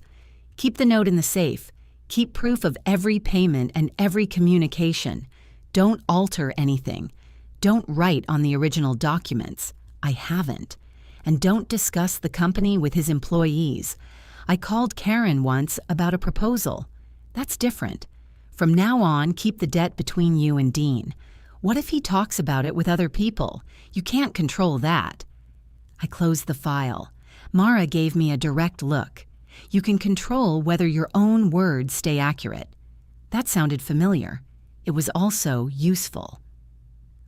"Keep the note in the safe. Keep proof of every payment and every communication. Don't alter anything. Don't write on the original documents. I haven't. And don't discuss the company with his employees. I called Karen once about a proposal. That's different. From now on, keep the debt between you and Dean. What if he talks about it with other people? You can't control that." I closed the file. Mara gave me a direct look. You can control whether your own words stay accurate. That sounded familiar. It was also useful.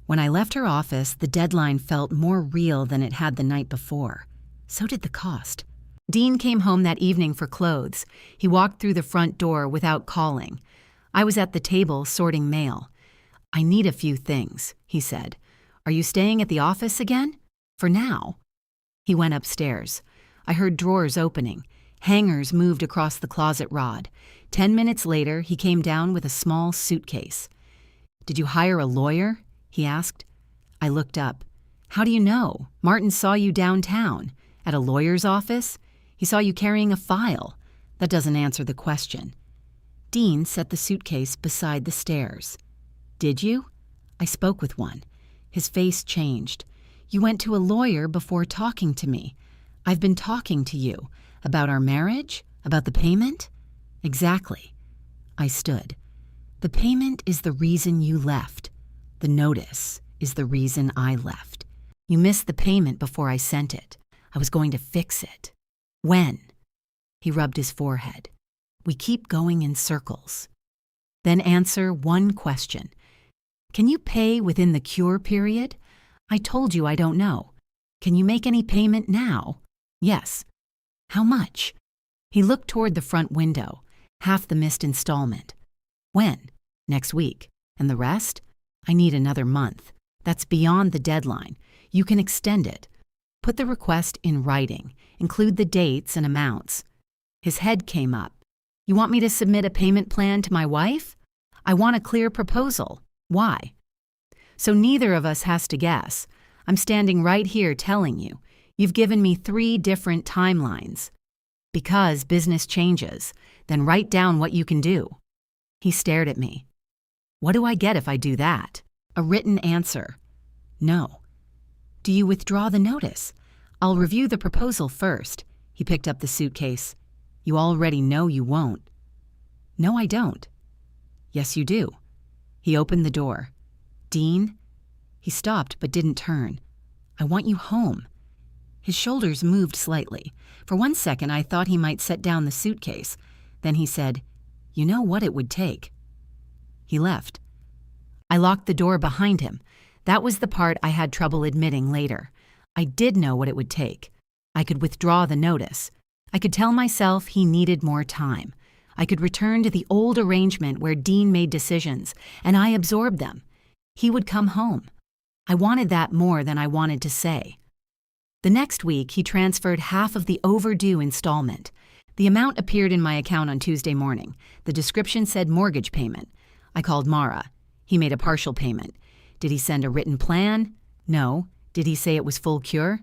When I left her office, the deadline felt more real than it had the night before. So did the cost. Dean came home that evening for clothes. He walked through the front door without calling. I was at the table sorting mail. "I need a few things," he said. "Are you staying at the office again?" "For now." He went upstairs. I heard drawers opening. Hangers moved across the closet rod. 10 minutes later, he came down with a small suitcase. "Did you hire a lawyer?" he asked. I looked up. "How do you know? Martin saw you downtown. At a lawyer's office? He saw you carrying a file. That doesn't answer the question." Dean set the suitcase beside the stairs. "Did you?" I spoke with one. His face changed. "You went to a lawyer before talking to me. I've been talking to you. About our marriage? About the payment?" "Exactly." I stood. "The payment is the reason you left. The notice is the reason I left. You missed the payment before I sent it. I was going to fix it." "When?" He rubbed his forehead. "We keep going in circles." "Then answer one question. Can you pay within the cure period?" "I told you I don't know." "Can you make any payment now?" "Yes." "How much?" He looked toward the front window. "Half the missed installment." "When?" "Next week." "And the rest?" "I need another month. That's beyond the deadline. You can extend it. Put the request in writing. Include the dates and amounts." His head came up. "You want me to submit a payment plan to my wife?" "I want a clear proposal." "Why?" "So neither of us has to guess. I'm standing right here telling you. You've given me 3 different timelines." "Because business changes. Then write down what you can do." He stared at me. "What do I get if I do that?" "A written answer." "No." "Do you withdraw the notice?" "I'll review the proposal first." He picked up the suitcase. "You already know you won't." "No, I don't." "Yes, you do." He opened the door. "Dean?" He stopped but didn't turn. "I want you home." His shoulders moved slightly. For one second, I thought he might set down the suitcase. Then he said, "You know what it would take." He left. I locked the door behind him. That was the part I had trouble admitting later. I did know what it would take. I could withdraw the notice. I could tell myself he needed more time. I could return to the old arrangement where Dean made decisions, and I absorbed them. He would come home. I wanted that more than I wanted to say. The next week, he transferred half of the overdue installment. The amount appeared in my account on Tuesday morning. The description said mortgage payment. I called Mara. He made a partial payment. Did he send a written plan? No. Did he say it was full cure?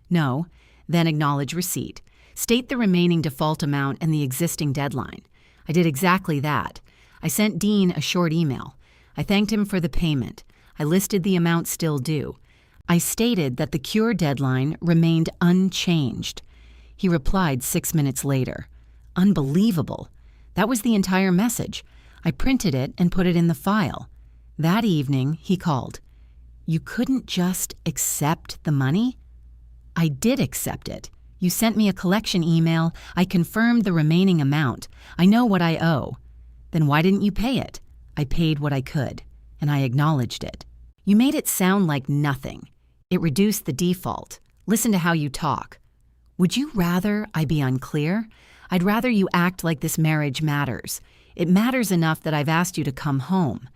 No. Then acknowledge receipt. State the remaining default amount and the existing deadline. I did exactly that. I sent Dean a short email. I thanked him for the payment. I listed the amount still due. I stated that the cure deadline remained unchanged. He replied 6 minutes later. Unbelievable. That was the entire message. I printed it and put it in the file. That evening, he called. "You couldn't just accept the money?" "I did accept it. You sent me a collection email. I confirmed the remaining amount. I know what I owe." "Then why didn't you pay it?" "I paid what I could, and I acknowledged it." "You made it sound like nothing. It reduced the default. Listen to how you talk." "Would you rather I be unclear? I'd rather you act like this marriage matters. It matters enough that I've asked you to come home.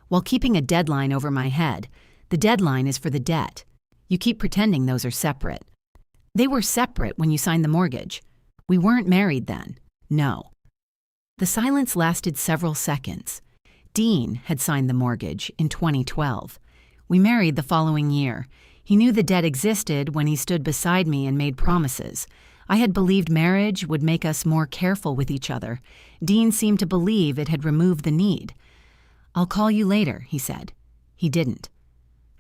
While keeping a deadline over my head, the deadline is for the debt. You keep pretending those are separate." "They were separate when you signed the mortgage." "We weren't married then." "No." The silence lasted several seconds. Dean had signed the mortgage in 2012. We married the following year. He knew the debt existed when he stood beside me and made promises. I had believed marriage would make us more careful with each other. Dean seemed to believe it had removed the need. "I'll call you later," he said. He didn't.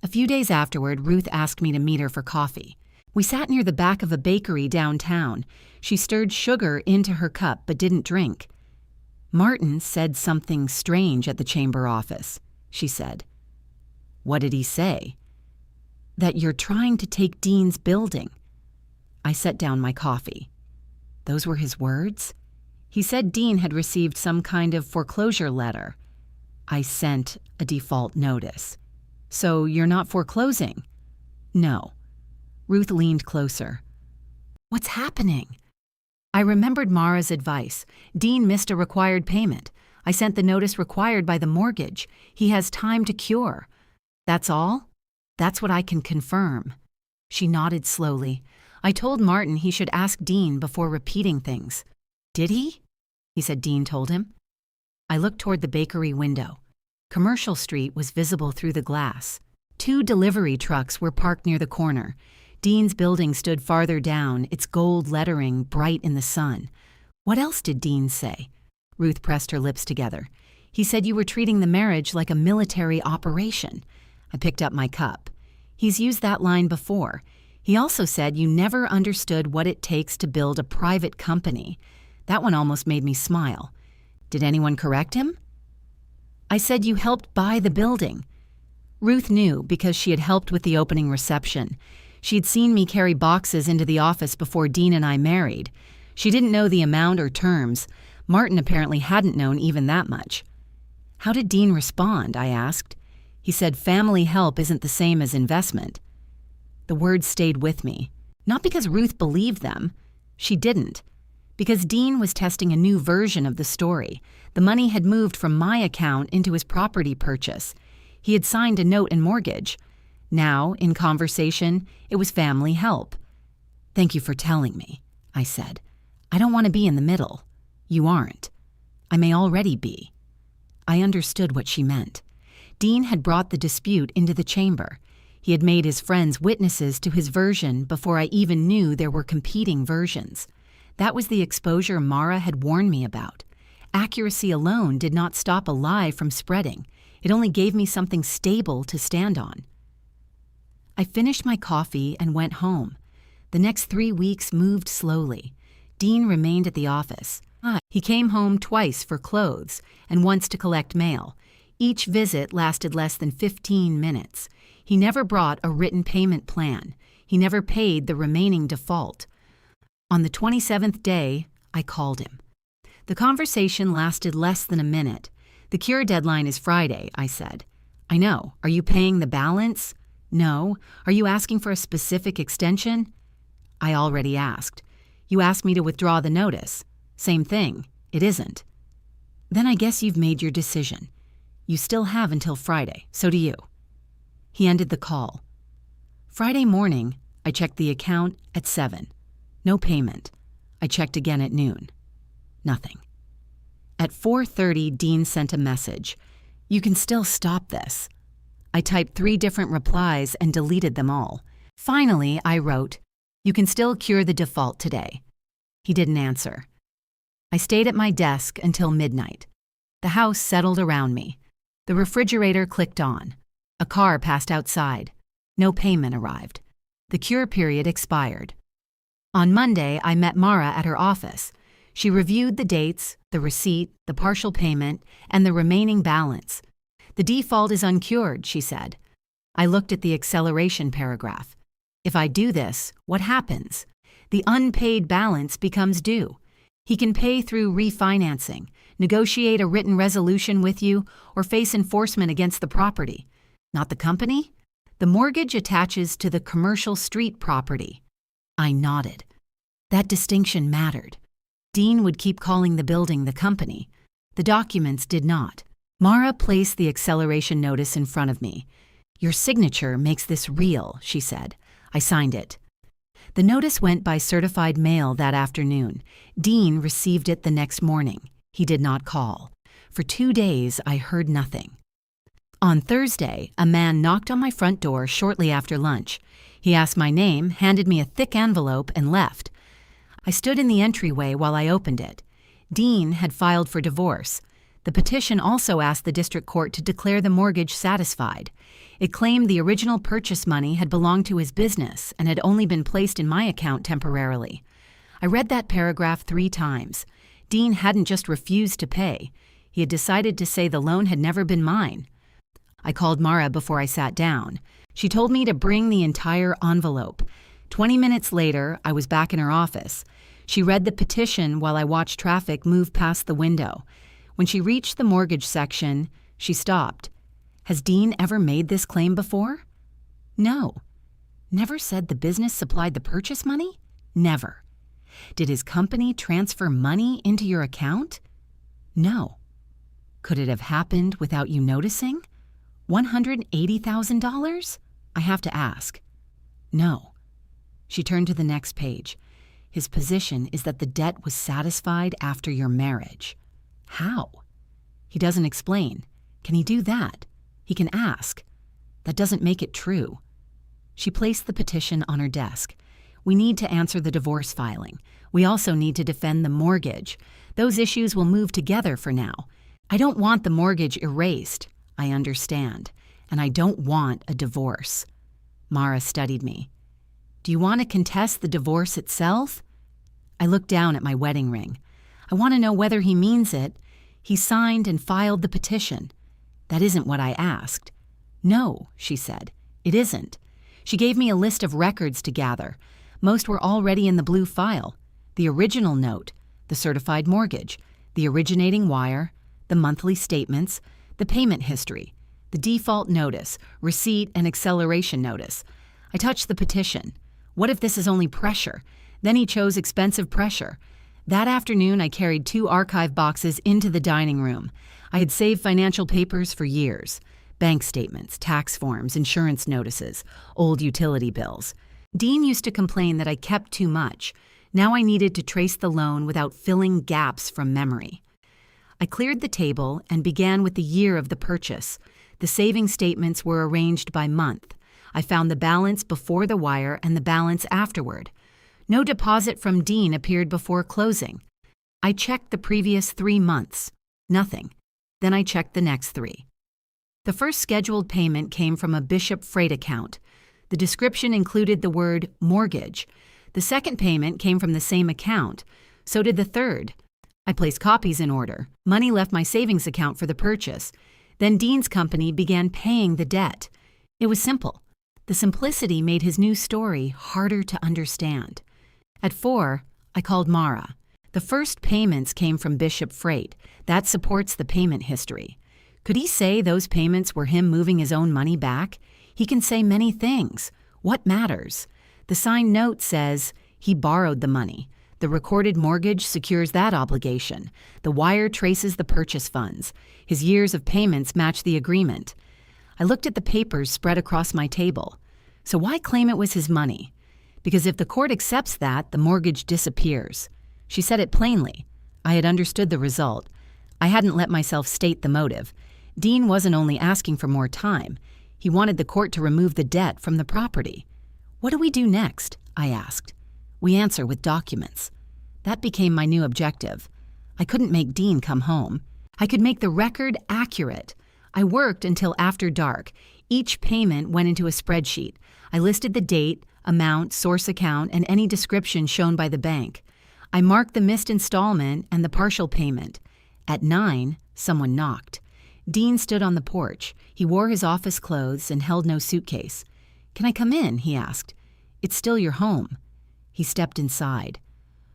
A few days afterward, Ruth asked me to meet her for coffee. We sat near the back of a bakery downtown. She stirred sugar into her cup but didn't drink. "Martin said something strange at the chamber office," she said. "What did he say?" "That you're trying to take Dean's building." I set down my coffee. Those were his words? He said Dean had received some kind of foreclosure letter. I sent a default notice. So you're not foreclosing? No. Ruth leaned closer. What's happening? I remembered Mara's advice. Dean missed a required payment. I sent the notice required by the mortgage. He has time to cure. That's all? That's what I can confirm. She nodded slowly. I told Martin he should ask Dean before repeating things. Did he? He said Dean told him. I looked toward the bakery window. Commercial Street was visible through the glass. 2 delivery trucks were parked near the corner. Dean's building stood farther down, its gold lettering bright in the sun. What else did Dean say? Ruth pressed her lips together. He said you were treating the marriage like a military operation. I picked up my cup. He's used that line before. He also said you never understood what it takes to build a private company. That one almost made me smile. Did anyone correct him? I said you helped buy the building. Ruth knew because she had helped with the opening reception. She'd seen me carry boxes into the office before Dean and I married. She didn't know the amount or terms. Martin apparently hadn't known even that much. How did Dean respond? I asked. He said family help isn't the same as investment. The words stayed with me. Not because Ruth believed them. She didn't. Because Dean was testing a new version of the story. The money had moved from my account into his property purchase. He had signed a note and mortgage. Now, in conversation, it was family help. Thank you for telling me, I said. I don't want to be in the middle. You aren't. I may already be. I understood what she meant. Dean had brought the dispute into the chamber. He had made his friends witnesses to his version before I even knew there were competing versions. That was the exposure Mara had warned me about. Accuracy alone did not stop a lie from spreading. It only gave me something stable to stand on. I finished my coffee and went home. The next 3 weeks moved slowly. Dean remained at the office. He came home twice for clothes and once to collect mail. Each visit lasted less than 15 minutes. He never brought a written payment plan. He never paid the remaining default. On the 27th day, I called him. The conversation lasted less than a minute. The cure deadline is Friday, I said. I know. Are you paying the balance? No. Are you asking for a specific extension? I already asked. You asked me to withdraw the notice. Same thing. It isn't. Then I guess you've made your decision. You still have until Friday. So do you. He ended the call. Friday morning, I checked the account at 7. No payment. I checked again at noon. Nothing. At 4:30, Dean sent a message. You can still stop this. I typed 3 different replies and deleted them all. Finally, I wrote, you can still cure the default today. He didn't answer. I stayed at my desk until midnight. The house settled around me. The refrigerator clicked on. A car passed outside. No payment arrived. The cure period expired. On Monday, I met Mara at her office. She reviewed the dates, the receipt, the partial payment, and the remaining balance. The default is uncured, she said. I looked at the acceleration paragraph. If I do this, what happens? The unpaid balance becomes due. He can pay through refinancing, negotiate a written resolution with you, or face enforcement against the property. Not the company? The mortgage attaches to the Commercial Street property. I nodded. That distinction mattered. Dean would keep calling the building the company. The documents did not. Mara placed the acceleration notice in front of me. Your signature makes this real, she said. I signed it. The notice went by certified mail that afternoon. Dean received it the next morning. He did not call. For 2 days, I heard nothing. On Thursday, a man knocked on my front door shortly after lunch. He asked my name, handed me a thick envelope, and left. I stood in the entryway while I opened it. Dean had filed for divorce. The petition also asked the district court to declare the mortgage satisfied. It claimed the original purchase money had belonged to his business and had only been placed in my account temporarily. I read that paragraph 3 times. Dean hadn't just refused to pay. He had decided to say the loan had never been mine. I called Mara before I sat down. She told me to bring the entire envelope. 20 minutes later, I was back in her office. She read the petition while I watched traffic move past the window. When she reached the mortgage section, she stopped. Has Dean ever made this claim before? No. Never said the business supplied the purchase money? Never. Did his company transfer money into your account? No. Could it have happened without you noticing? $180,000? I have to ask. No. She turned to the next page. His position is that the debt was satisfied after your marriage. How? He doesn't explain. Can he do that? He can ask. That doesn't make it true. She placed the petition on her desk. We need to answer the divorce filing. We also need to defend the mortgage. Those issues will move together for now. I don't want the mortgage erased. I understand. And I don't want a divorce. Mara studied me. Do you want to contest the divorce itself? I looked down at my wedding ring. I want to know whether he means it. He signed and filed the petition. That isn't what I asked. No, she said. It isn't. She gave me a list of records to gather. Most were already in the blue file. The original note, the certified mortgage, the originating wire, the monthly statements, the payment history, the default notice, receipt, and acceleration notice. I touched the petition. What if this is only pressure? Then he chose expensive pressure. That afternoon, I carried 2 archive boxes into the dining room. I had saved financial papers for years. Bank statements, tax forms, insurance notices, old utility bills. Dean used to complain that I kept too much. Now I needed to trace the loan without filling gaps from memory. I cleared the table and began with the year of the purchase. The saving statements were arranged by month. I found the balance before the wire and the balance afterward. No deposit from Dean appeared before closing. I checked the previous 3 months. Nothing. Then I checked the next 3. The first scheduled payment came from a Bishop Freight account. The description included the word mortgage. The second payment came from the same account. So did the third. I placed copies in order. Money left my savings account for the purchase. Then Dean's company began paying the debt. It was simple. The simplicity made his new story harder to understand. At 4, I called Mara. The first payments came from Bishop Freight. That supports the payment history. Could he say those payments were him moving his own money back? He can say many things. What matters? The signed note says he borrowed the money. The recorded mortgage secures that obligation. The wire traces the purchase funds. His years of payments match the agreement. I looked at the papers spread across my table. So why claim it was his money? Because if the court accepts that, the mortgage disappears. She said it plainly. I had understood the result. I hadn't let myself state the motive. Dean wasn't only asking for more time. He wanted the court to remove the debt from the property. What do we do next? I asked. We answer with documents. That became my new objective. I couldn't make Dean come home. I could make the record accurate. I worked until after dark. Each payment went into a spreadsheet. I listed the date, amount, source account, and any description shown by the bank. I marked the missed installment and the partial payment. At 9, someone knocked. Dean stood on the porch. He wore his office clothes and held no suitcase. "Can I come in?" he asked. "It's still your home." He stepped inside.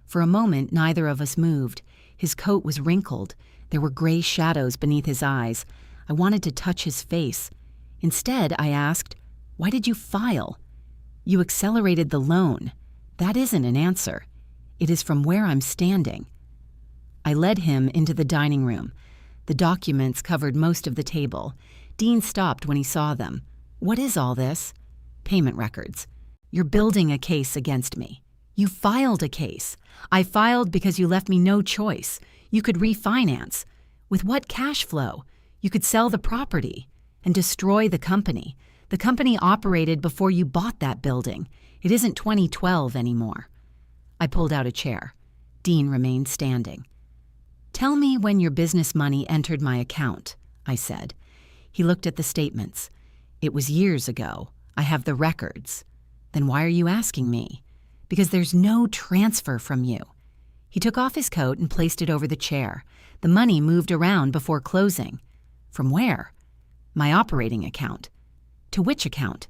For a moment, neither of us moved. His coat was wrinkled. There were gray shadows beneath his eyes. I wanted to touch his face. Instead, I asked, "Why did you file?" "You accelerated the loan." "That isn't an answer. It is from where I'm standing." I led him into the dining room. The documents covered most of the table. Dean stopped when he saw them. "What is all this?" "Payment records." "You're building a case against me." "You filed a case." "I filed because you left me no choice. You could refinance. With what cash flow? You could sell the property and destroy the company. The company operated before you bought that building. It isn't 2012 anymore." I pulled out a chair. Dean remained standing. "Tell me when your business money entered my account," I said. He looked at the statements. "It was years ago. I have the records." "Then why are you asking me?" "Because there's no transfer from you." He took off his coat and placed it over the chair. The money moved around before closing. "From where?" "My operating account." "To which account?"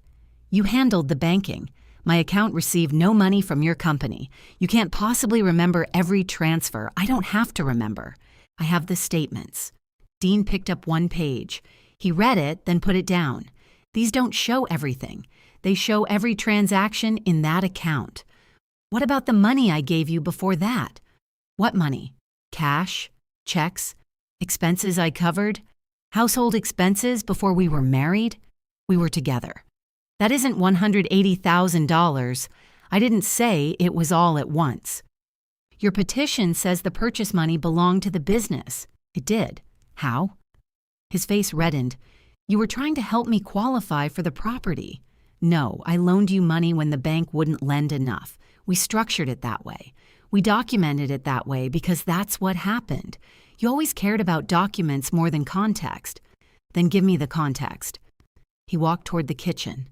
"You handled the banking. My account received no money from your company. You can't possibly remember every transfer. I don't have to remember. I have the statements. Dean picked up one page. He read it, then put it down. These don't show everything. They show every transaction in that account. What about the money I gave you before that? What money? Cash? Checks? Expenses I covered? Household expenses before we were married? We were together. That isn't $180,000. I didn't say it was all at once. Your petition says the purchase money belonged to the business. It did. How? His face reddened. You were trying to help me qualify for the property. No, I loaned you money when the bank wouldn't lend enough. We structured it that way. We documented it that way because that's what happened. You always cared about documents more than context. Then give me the context. He walked toward the kitchen.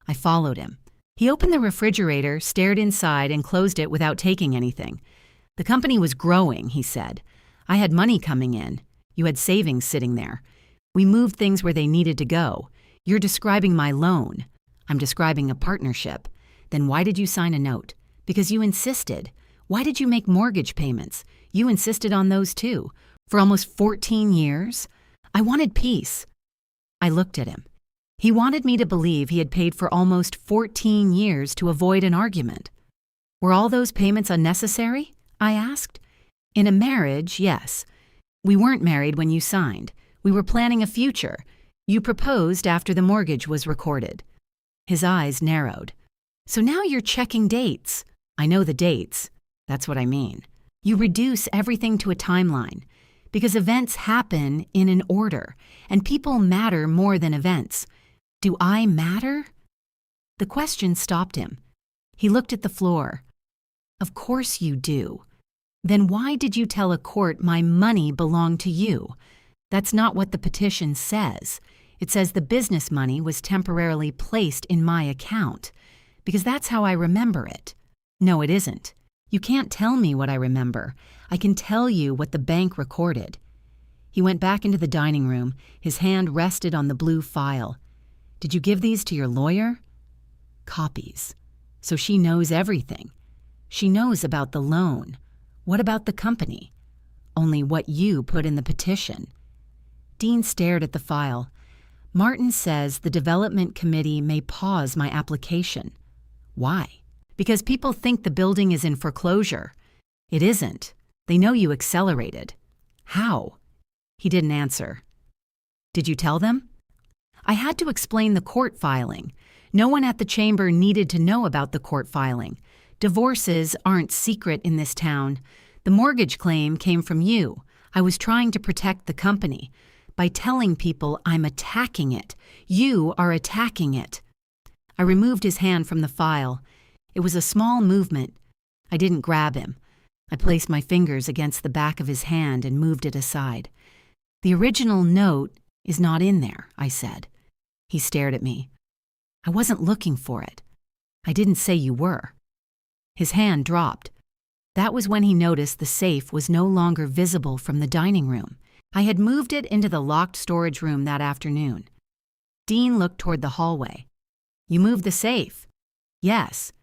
I followed him. He opened the refrigerator, stared inside, and closed it without taking anything. The company was growing, he said. I had money coming in. You had savings sitting there. We moved things where they needed to go. You're describing my loan. I'm describing a partnership. Then why did you sign a note? Because you insisted. Why did you make mortgage payments? You insisted on those too. For almost 14 years? I wanted peace. I looked at him. He wanted me to believe he had paid for almost 14 years to avoid an argument. Were all those payments unnecessary? I asked. In a marriage, yes. We weren't married when you signed. We were planning a future. You proposed after the mortgage was recorded. His eyes narrowed. So now you're checking dates. I know the dates. That's what I mean. You reduce everything to a timeline. Because events happen in an order, and people matter more than events. Do I matter? The question stopped him. He looked at the floor. Of course you do. Then why did you tell a court my money belonged to you? That's not what the petition says. It says the business money was temporarily placed in my account, because that's how I remember it. No, it isn't. You can't tell me what I remember. I can tell you what the bank recorded. He went back into the dining room. His hand rested on the blue file. Did you give these to your lawyer? Copies. So she knows everything. She knows about the loan. What about the company? Only what you put in the petition. Dean stared at the file. Martin says the development committee may pause my application. Why? Because people think the building is in foreclosure. It isn't. They know you accelerated. How? He didn't answer. Did you tell them? I had to explain the court filing. No one at the chamber needed to know about the court filing. Divorces aren't secret in this town. The mortgage claim came from you. I was trying to protect the company. By telling people I'm attacking it. You are attacking it. I removed his hand from the file. It was a small movement. I didn't grab him. I placed my fingers against the back of his hand and moved it aside. The original note is not in there, I said. He stared at me. I wasn't looking for it. I didn't say you were. His hand dropped. That was when he noticed the safe was no longer visible from the dining room. I had moved it into the locked storage room that afternoon. Dean looked toward the hallway. You moved the safe? Yes.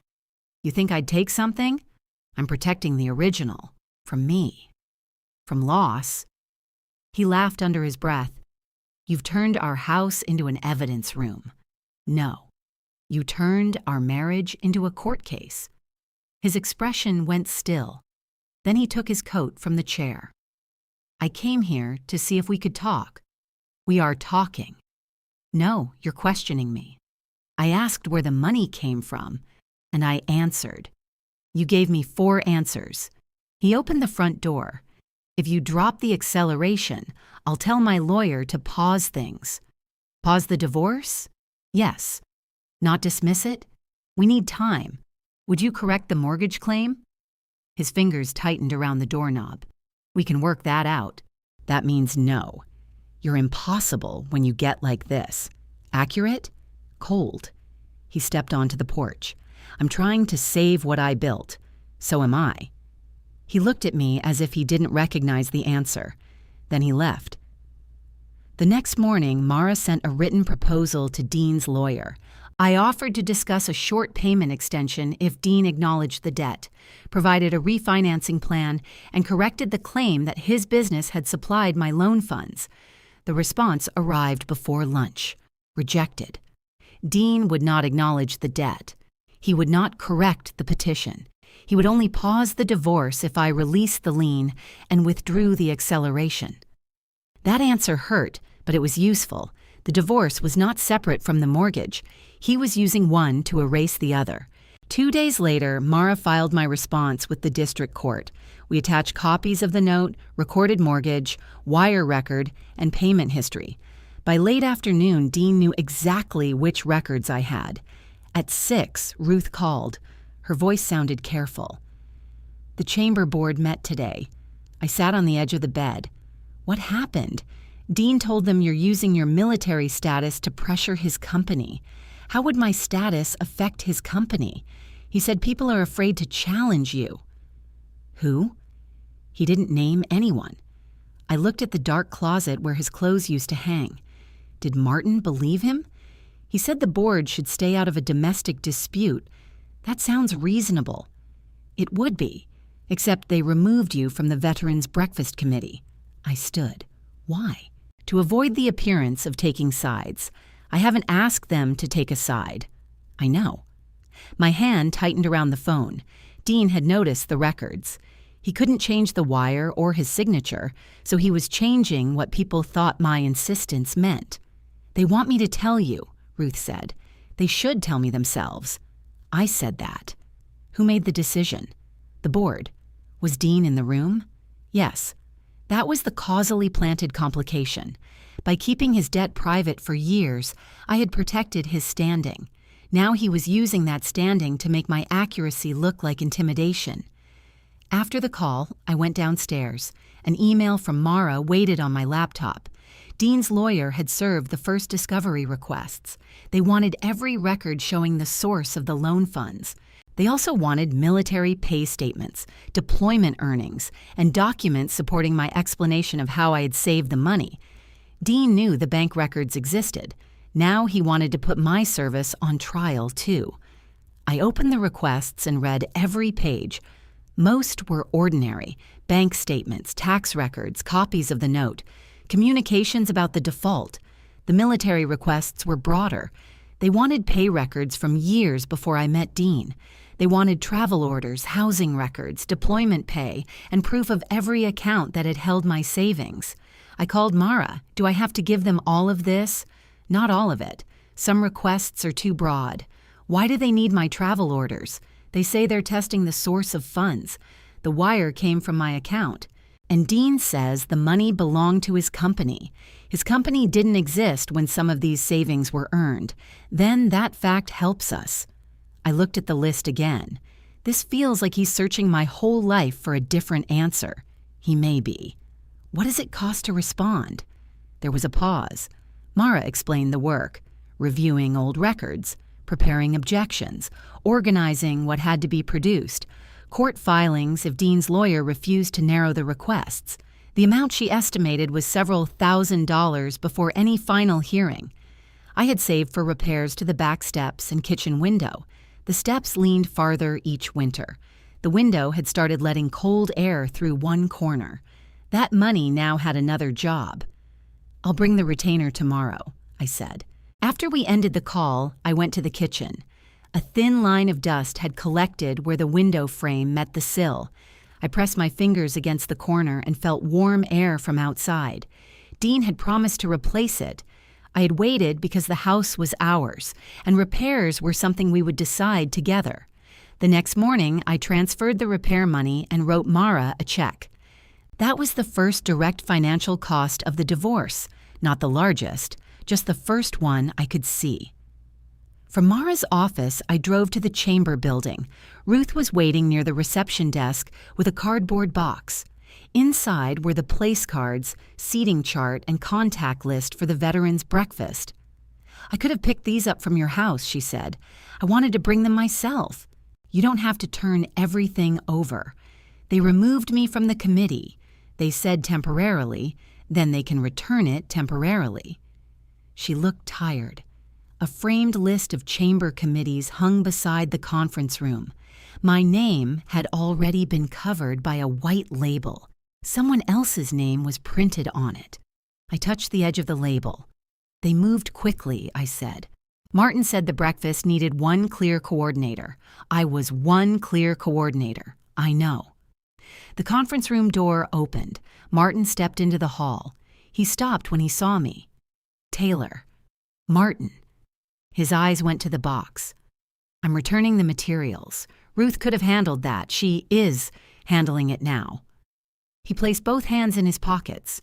You think I'd take something? I'm protecting the original. From me. From loss. He laughed under his breath. You've turned our house into an evidence room. No. You turned our marriage into a court case. His expression went still. Then he took his coat from the chair. I came here to see if we could talk. We are talking. No, you're questioning me. I asked where the money came from, and I answered. You gave me 4 answers. He opened the front door. If you drop the acceleration, I'll tell my lawyer to pause things. Pause the divorce? Yes. Not dismiss it? We need time. Would you correct the mortgage claim? His fingers tightened around the doorknob. We can work that out. That means no. You're impossible when you get like this. Accurate? Cold. He stepped onto the porch. I'm trying to save what I built. So am I. He looked at me as if he didn't recognize the answer. Then he left. The next morning, Mara sent a written proposal to Dean's lawyer. I offered to discuss a short payment extension if Dean acknowledged the debt, provided a refinancing plan, and corrected the claim that his business had supplied my loan funds. The response arrived before lunch. Rejected. Dean would not acknowledge the debt. He would not correct the petition. He would only pause the divorce if I released the lien and withdrew the acceleration. That answer hurt, but it was useful. The divorce was not separate from the mortgage. He was using one to erase the other. 2 days later, Mara filed my response with the district court. We attached copies of the note, recorded mortgage, wire record, and payment history. By late afternoon, Dean knew exactly which records I had. At 6, Ruth called. Her voice sounded careful. The chamber board met today. I sat on the edge of the bed. What happened? Dean told them you're using your military status to pressure his company. How would my status affect his company? He said people are afraid to challenge you. Who? He didn't name anyone. I looked at the dark closet where his clothes used to hang. Did Martin believe him? He said the board should stay out of a domestic dispute. That sounds reasonable. It would be, except they removed you from the Veterans Breakfast Committee. I stood. Why? To avoid the appearance of taking sides. I haven't asked them to take a side. I know. My hand tightened around the phone. Dean had noticed the records. He couldn't change the wire or his signature, so he was changing what people thought my insistence meant. They want me to tell you, Ruth said. They should tell me themselves. I said that. Who made the decision? The board. Was Dean in the room? Yes. That was the causally planted complication. By keeping his debt private for years, I had protected his standing. Now he was using that standing to make my accuracy look like intimidation. After the call, I went downstairs. An email from Mara waited on my laptop. Dean's lawyer had served the first discovery requests. They wanted every record showing the source of the loan funds. They also wanted military pay statements, deployment earnings, and documents supporting my explanation of how I had saved the money. Dean knew the bank records existed. Now he wanted to put my service on trial, too. I opened the requests and read every page. Most were ordinary: bank statements, tax records, copies of the note, communications about the default. The military requests were broader. They wanted pay records from years before I met Dean. They wanted travel orders, housing records, deployment pay, and proof of every account that had held my savings. I called Mara. Do I have to give them all of this? Not all of it. Some requests are too broad. Why do they need my travel orders? They say they're testing the source of funds. The wire came from my account. And Dean says the money belonged to his company. His company didn't exist when some of these savings were earned. Then that fact helps us. I looked at the list again. This feels like he's searching my whole life for a different answer. He may be. What does it cost to respond? There was a pause. Mara explained the work: reviewing old records, preparing objections, organizing what had to be produced, court filings if Dean's lawyer refused to narrow the requests. The amount she estimated was several $1,000s before any final hearing. I had saved for repairs to the back steps and kitchen window. The steps leaned farther each winter. The window had started letting cold air through one corner. That money now had another job. I'll bring the retainer tomorrow, I said. After we ended the call, I went to the kitchen. A thin line of dust had collected where the window frame met the sill. I pressed my fingers against the corner and felt warm air from outside. Dean had promised to replace it. I had waited because the house was ours, and repairs were something we would decide together. The next morning, I transferred the repair money and wrote Mara a check. That was the first direct financial cost of the divorce, not the largest, just the first one I could see. From Mara's office, I drove to the chamber building. Ruth was waiting near the reception desk with a cardboard box. Inside were the place cards, seating chart, and contact list for the veterans' breakfast. I could have picked these up from your house, she said. I wanted to bring them myself. You don't have to turn everything over. They removed me from the committee. They said temporarily, then they can return it temporarily. She looked tired. A framed list of chamber committees hung beside the conference room. My name had already been covered by a white label. Someone else's name was printed on it. I touched the edge of the label. They moved quickly, I said. Martin said the breakfast needed one clear coordinator. I was one clear coordinator. I know. The conference room door opened. Martin stepped into the hall. He stopped when he saw me. Taylor. Martin. His eyes went to the box. I'm returning the materials. Ruth could have handled that. She is handling it now. He placed both hands in his pockets.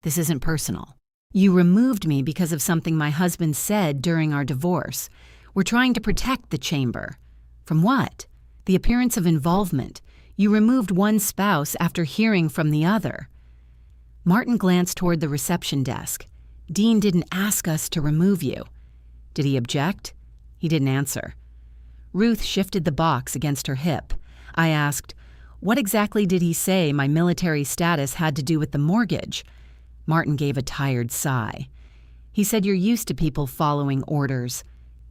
This isn't personal. You removed me because of something my husband said during our divorce. We're trying to protect the chamber. From what? The appearance of involvement. You removed one spouse after hearing from the other. Martin glanced toward the reception desk. Dean didn't ask us to remove you. Did he object? He didn't answer. Ruth shifted the box against her hip. I asked, what exactly did he say my military status had to do with the mortgage? Martin gave a tired sigh. He said you're used to people following orders.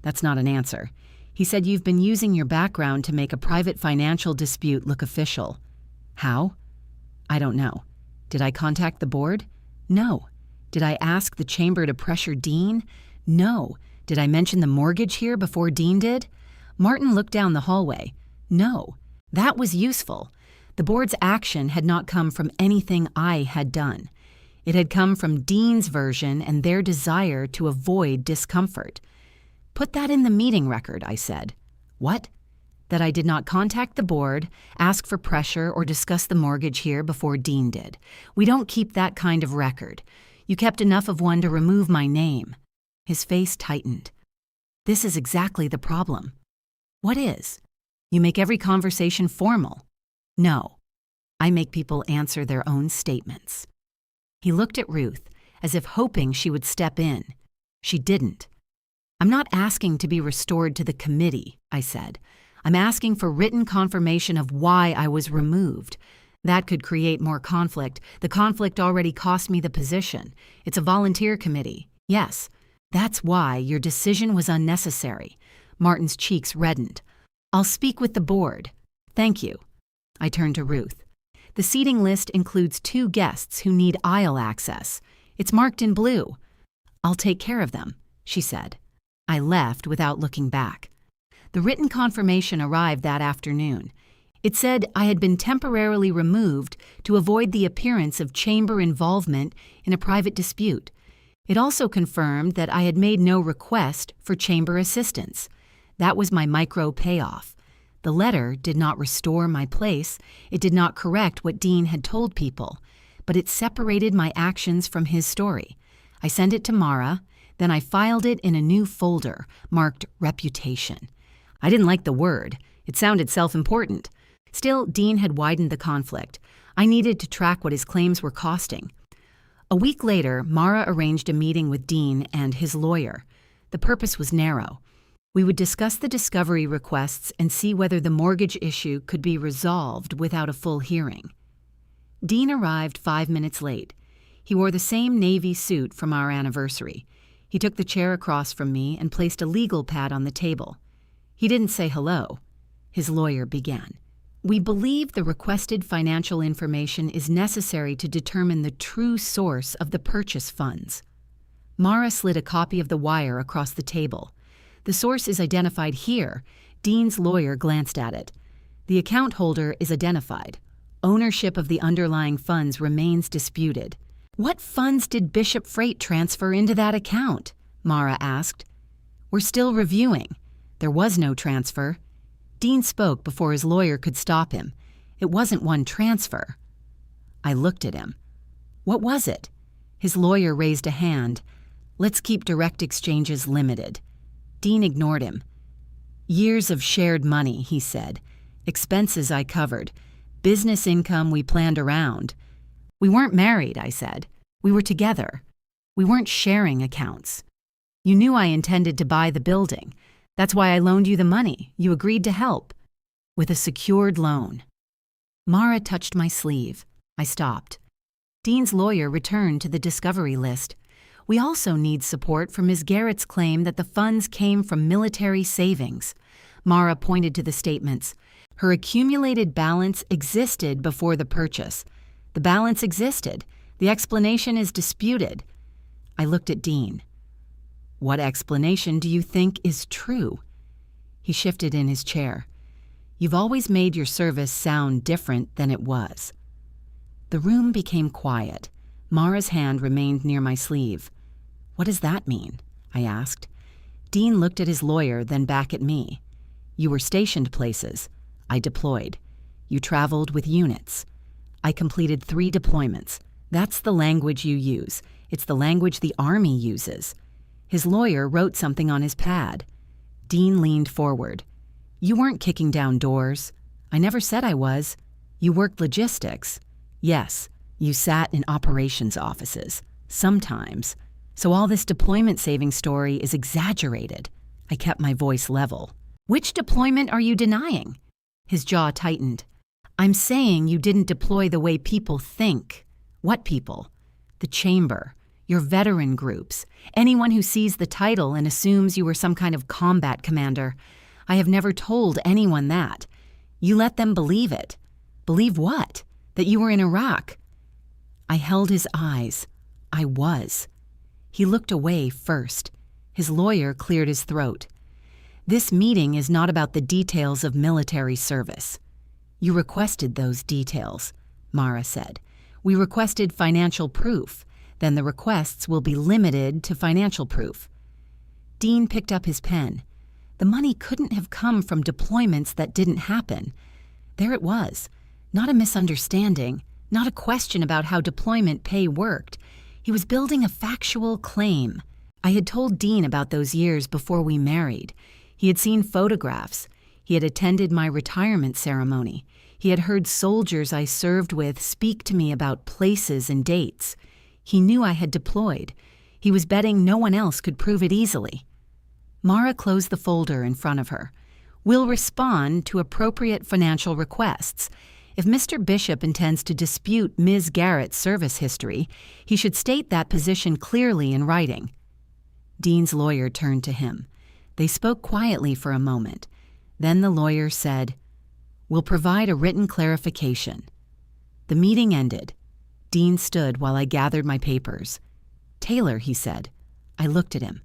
That's not an answer. He said you've been using your background to make a private financial dispute look official. How? I don't know. Did I contact the board? No. Did I ask the chamber to pressure Dean? No. Did I mention the mortgage here before Dean did? Martin looked down the hallway. No. That was useful. The board's action had not come from anything I had done. It had come from Dean's version and their desire to avoid discomfort. Put that in the meeting record, I said. What? That I did not contact the board, ask for pressure, or discuss the mortgage here before Dean did. We don't keep that kind of record. You kept enough of one to remove my name. His face tightened. This is exactly the problem. What is? You make every conversation formal. No. I make people answer their own statements. He looked at Ruth, as if hoping she would step in. She didn't. I'm not asking to be restored to the committee, I said. I'm asking for written confirmation of why I was removed. That could create more conflict. The conflict already cost me the position. It's a volunteer committee. Yes, that's why your decision was unnecessary. Martin's cheeks reddened. I'll speak with the board. Thank you. I turned to Ruth. The seating list includes 2 guests who need aisle access. It's marked in blue. I'll take care of them, she said. I left without looking back. The written confirmation arrived that afternoon. It said I had been temporarily removed to avoid the appearance of chamber involvement in a private dispute. It also confirmed that I had made no request for chamber assistance. That was my micro payoff. The letter did not restore my place. It did not correct what Dean had told people, but it separated my actions from his story. I sent it to Mara, then I filed it in a new folder marked Reputation. I didn't like the word. It sounded self-important. Still, Dean had widened the conflict. I needed to track what his claims were costing. A week later, Mara arranged a meeting with Dean and his lawyer. The purpose was narrow. We would discuss the discovery requests and see whether the mortgage issue could be resolved without a full hearing. Dean arrived 5 minutes late. He wore the same navy suit from our anniversary. He took the chair across from me and placed a legal pad on the table. He didn't say hello. His lawyer began. We believe the requested financial information is necessary to determine the true source of the purchase funds. Mara slid a copy of the wire across the table. The source is identified here. Dean's lawyer glanced at it. The account holder is identified. Ownership of the underlying funds remains disputed. What funds did Bishop Freight transfer into that account? Mara asked. We're still reviewing. There was no transfer. Dean spoke before his lawyer could stop him. It wasn't one transfer. I looked at him. What was it? His lawyer raised a hand. Let's keep direct exchanges limited. Dean ignored him. Years of shared money, he said. Expenses I covered. Business income we planned around. We weren't married, I said. We were together. We weren't sharing accounts. You knew I intended to buy the building. That's why I loaned you the money. You agreed to help. With a secured loan. Mara touched my sleeve. I stopped. Dean's lawyer returned to the discovery list. We also need support for Ms. Garrett's claim that the funds came from military savings. Mara pointed to the statements. Her accumulated balance existed before the purchase. The balance existed. The explanation is disputed. I looked at Dean. What explanation do you think is true? He shifted in his chair. You've always made your service sound different than it was. The room became quiet. Mara's hand remained near my sleeve. What does that mean? I asked. Dean looked at his lawyer, then back at me. You were stationed places. I deployed. You traveled with units. I completed 3 deployments. That's the language you use. It's the language the Army uses. His lawyer wrote something on his pad. Dean leaned forward. You weren't kicking down doors. I never said I was. You worked logistics. Yes, you sat in operations offices. Sometimes. So all this deployment saving story is exaggerated. I kept my voice level. Which deployment are you denying? His jaw tightened. I'm saying you didn't deploy the way people think. What people? The chamber, your veteran groups, anyone who sees the title and assumes you were some kind of combat commander. I have never told anyone that. You let them believe it. Believe what? That you were in Iraq. I held his eyes. I was. He looked away first. His lawyer cleared his throat. This meeting is not about the details of military service. You requested those details, Mara said. We requested financial proof. Then the requests will be limited to financial proof. Dean picked up his pen. The money couldn't have come from deployments that didn't happen. There it was. Not a misunderstanding, not a question about how deployment pay worked. He was building a factual claim. I had told Dean about those years before we married. He had seen photographs. He had attended my retirement ceremony. He had heard soldiers I served with speak to me about places and dates. He knew I had deployed. He was betting no one else could prove it easily. Mara closed the folder in front of her. We'll respond to appropriate financial requests. If Mr. Bishop intends to dispute Ms. Garrett's service history, he should state that position clearly in writing. Dean's lawyer turned to him. They spoke quietly for a moment. Then the lawyer said, We'll provide a written clarification. The meeting ended. Dean stood while I gathered my papers. Taylor, he said. I looked at him.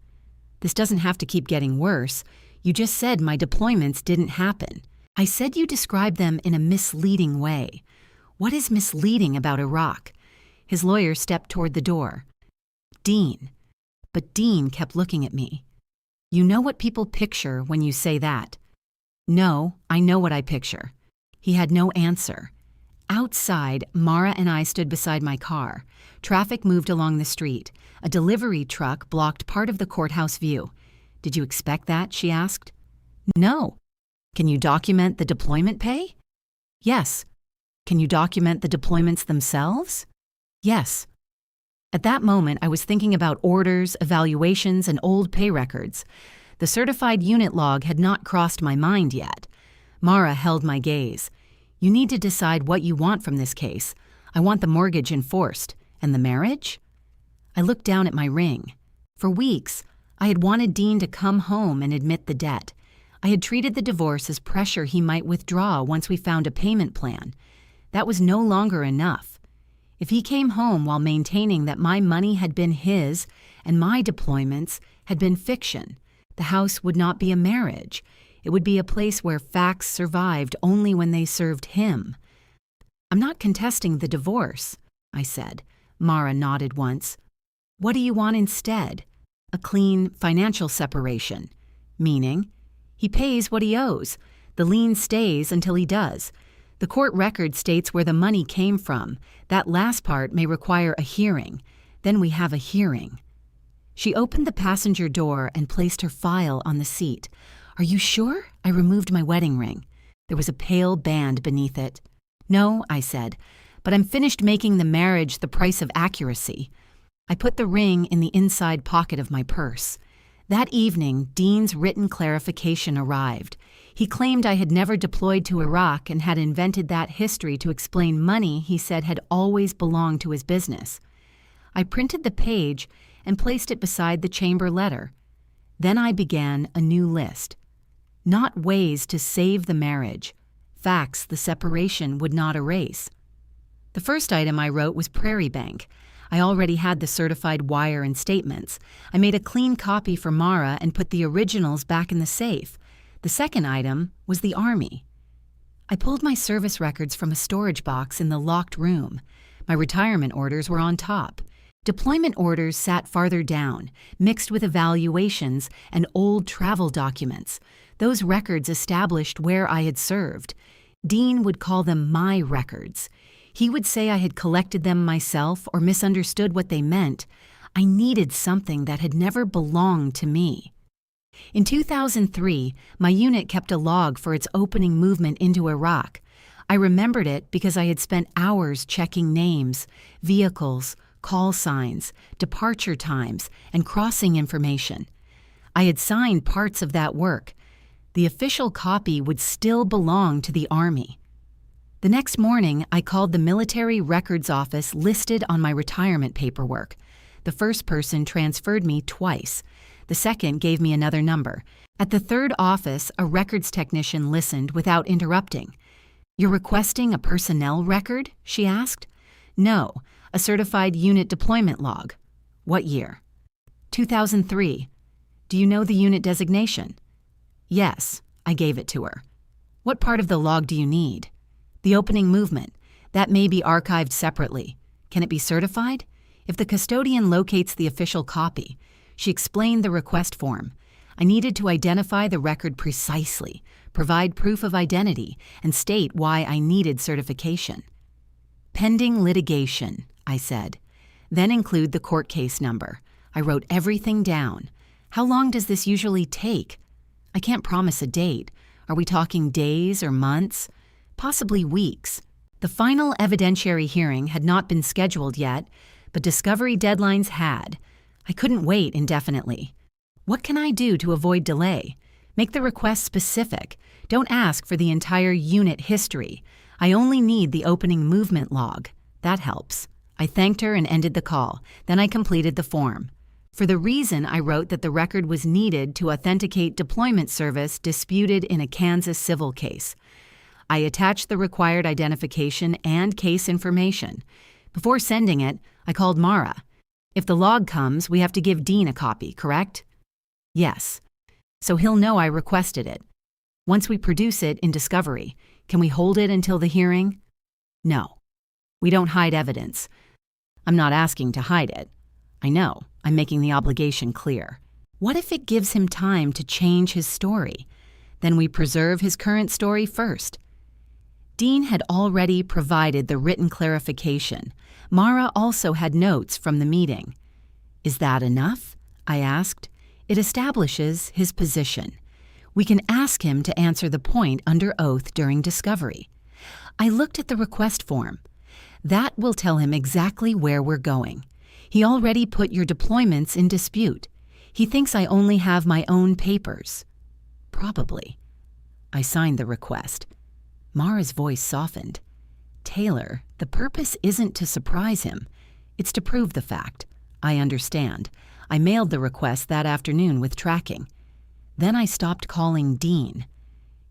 This doesn't have to keep getting worse. You just said my deployments didn't happen. I said you described them in a misleading way. What is misleading about Iraq? His lawyer stepped toward the door. Dean. But Dean kept looking at me. You know what people picture when you say that. No, I know what I picture. He had no answer. Outside, Mara and I stood beside my car. Traffic moved along the street. A delivery truck blocked part of the courthouse view. Did you expect that? She asked. No. Can you document the deployment pay? Yes. Can you document the deployments themselves? Yes. At that moment, I was thinking about orders, evaluations, and old pay records. The certified unit log had not crossed my mind yet. Mara held my gaze. You need to decide what you want from this case. I want the mortgage enforced. And the marriage? I looked down at my ring. For weeks, I had wanted Dean to come home and admit the debt. I had treated the divorce as pressure he might withdraw once we found a payment plan. That was no longer enough. If he came home while maintaining that my money had been his and my deployments had been fiction, the house would not be a marriage. It would be a place where facts survived only when they served him. I'm not contesting the divorce, I said. Mara nodded once. What do you want instead? A clean financial separation. Meaning, he pays what he owes. The lien stays until he does. The court record states where the money came from. That last part may require a hearing. Then we have a hearing. She opened the passenger door and placed her file on the seat. Are you sure? I removed my wedding ring. There was a pale band beneath it. No, I said, but I'm finished making the marriage the price of accuracy. I put the ring in the inside pocket of my purse. That evening, Dean's written clarification arrived. He claimed I had never deployed to Iraq and had invented that history to explain money he said had always belonged to his business. I printed the page and placed it beside the chamber letter. Then I began a new list. Not ways to save the marriage, facts the separation would not erase. The first item I wrote was Prairie Bank. I already had the certified wire and statements. I made a clean copy for Mara and put the originals back in the safe. The second item was the Army. I pulled my service records from a storage box in the locked room. My retirement orders were on top. Deployment orders sat farther down, mixed with evaluations and old travel documents. Those records established where I had served. Dean would call them my records. He would say I had collected them myself or misunderstood what they meant. I needed something that had never belonged to me. In 2003, my unit kept a log for its opening movement into Iraq. I remembered it because I had spent hours checking names, vehicles, call signs, departure times, and crossing information. I had signed parts of that work. The official copy would still belong to the Army. The next morning, I called the military records office listed on my retirement paperwork. The first person transferred me twice. The second gave me another number. At the third office, a records technician listened without interrupting. "You're requesting a personnel record?" she asked. "No, a certified unit deployment log." "What year?" 2003. "Do you know the unit designation?" "Yes," I gave it to her. "What part of the log do you need?" "The opening movement. That may be archived separately. Can it be certified?" "If the custodian locates the official copy." She explained the request form. I needed to identify the record precisely, provide proof of identity, and state why I needed certification. "Pending litigation," I said. "Then include the court case number." I wrote everything down. "How long does this usually take?" "I can't promise a date. Are we talking days or months?" "Possibly weeks." The final evidentiary hearing had not been scheduled yet, but discovery deadlines had. I couldn't wait indefinitely. What can I do to avoid delay? Make the request specific. Don't ask for the entire unit history. I only need the opening movement log. That helps. I thanked her and ended the call. Then I completed the form. For the reason I wrote that the record was needed to authenticate deployment service disputed in a Kansas civil case. I attached the required identification and case information. Before sending it, I called Mara. "If the log comes, we have to give Dean a copy, correct?" "Yes. So he'll know I requested it. Once we produce it in discovery, can we hold it until the hearing?" "No. We don't hide evidence. I'm not asking to hide it. I know. I'm making the obligation clear. What if it gives him time to change his story? Then we preserve his current story first." Dean had already provided the written clarification. Mara also had notes from the meeting. "Is that enough?" I asked. "It establishes his position. We can ask him to answer the point under oath during discovery." I looked at the request form. "That will tell him exactly where we're going. He already put your deployments in dispute. He thinks I only have my own papers." "Probably." I signed the request. Mara's voice softened. "Taylor, the purpose isn't to surprise him. It's to prove the fact. I understand. I mailed the request that afternoon with tracking. Then I stopped calling Dean.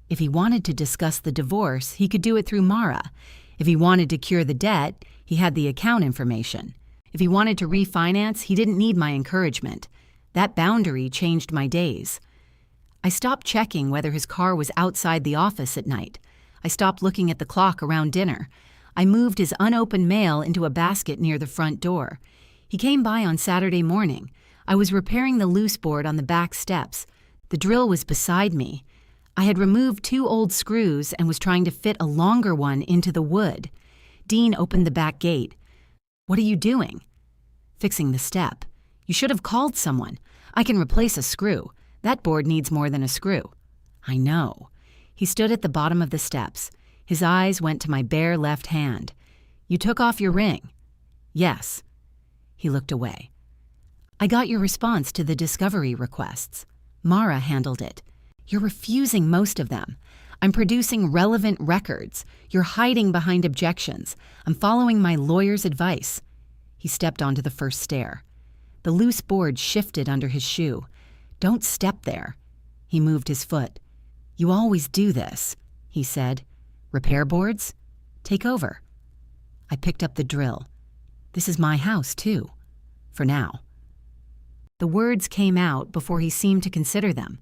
If he wanted to discuss the divorce, he could do it through Mara. If he wanted to cure the debt, he had the account information. If he wanted to refinance, he didn't need my encouragement. That boundary changed my days. I stopped checking whether his car was outside the office at night. I stopped looking at the clock around dinner. I moved his unopened mail into a basket near the front door. He came by on Saturday morning. I was repairing the loose board on the back steps. The drill was beside me. I had removed 2 old screws and was trying to fit a longer one into the wood. Dean opened the back gate. "What are you doing?" "Fixing the step." "You should have called someone. I can replace a screw. That board needs more than a screw." "I know." He stood at the bottom of the steps. His eyes went to my bare left hand. "You took off your ring." "Yes." He looked away. "I got your response to the discovery requests. Mara handled it. You're refusing most of them. I'm producing relevant records. You're hiding behind objections. I'm following my lawyer's advice." He stepped onto the first stair. The loose board shifted under his shoe. "Don't step there." He moved his foot. "You always do this," he said. "Repair boards? Take over." I picked up the drill. "This is my house, too. For now." The words came out before he seemed to consider them.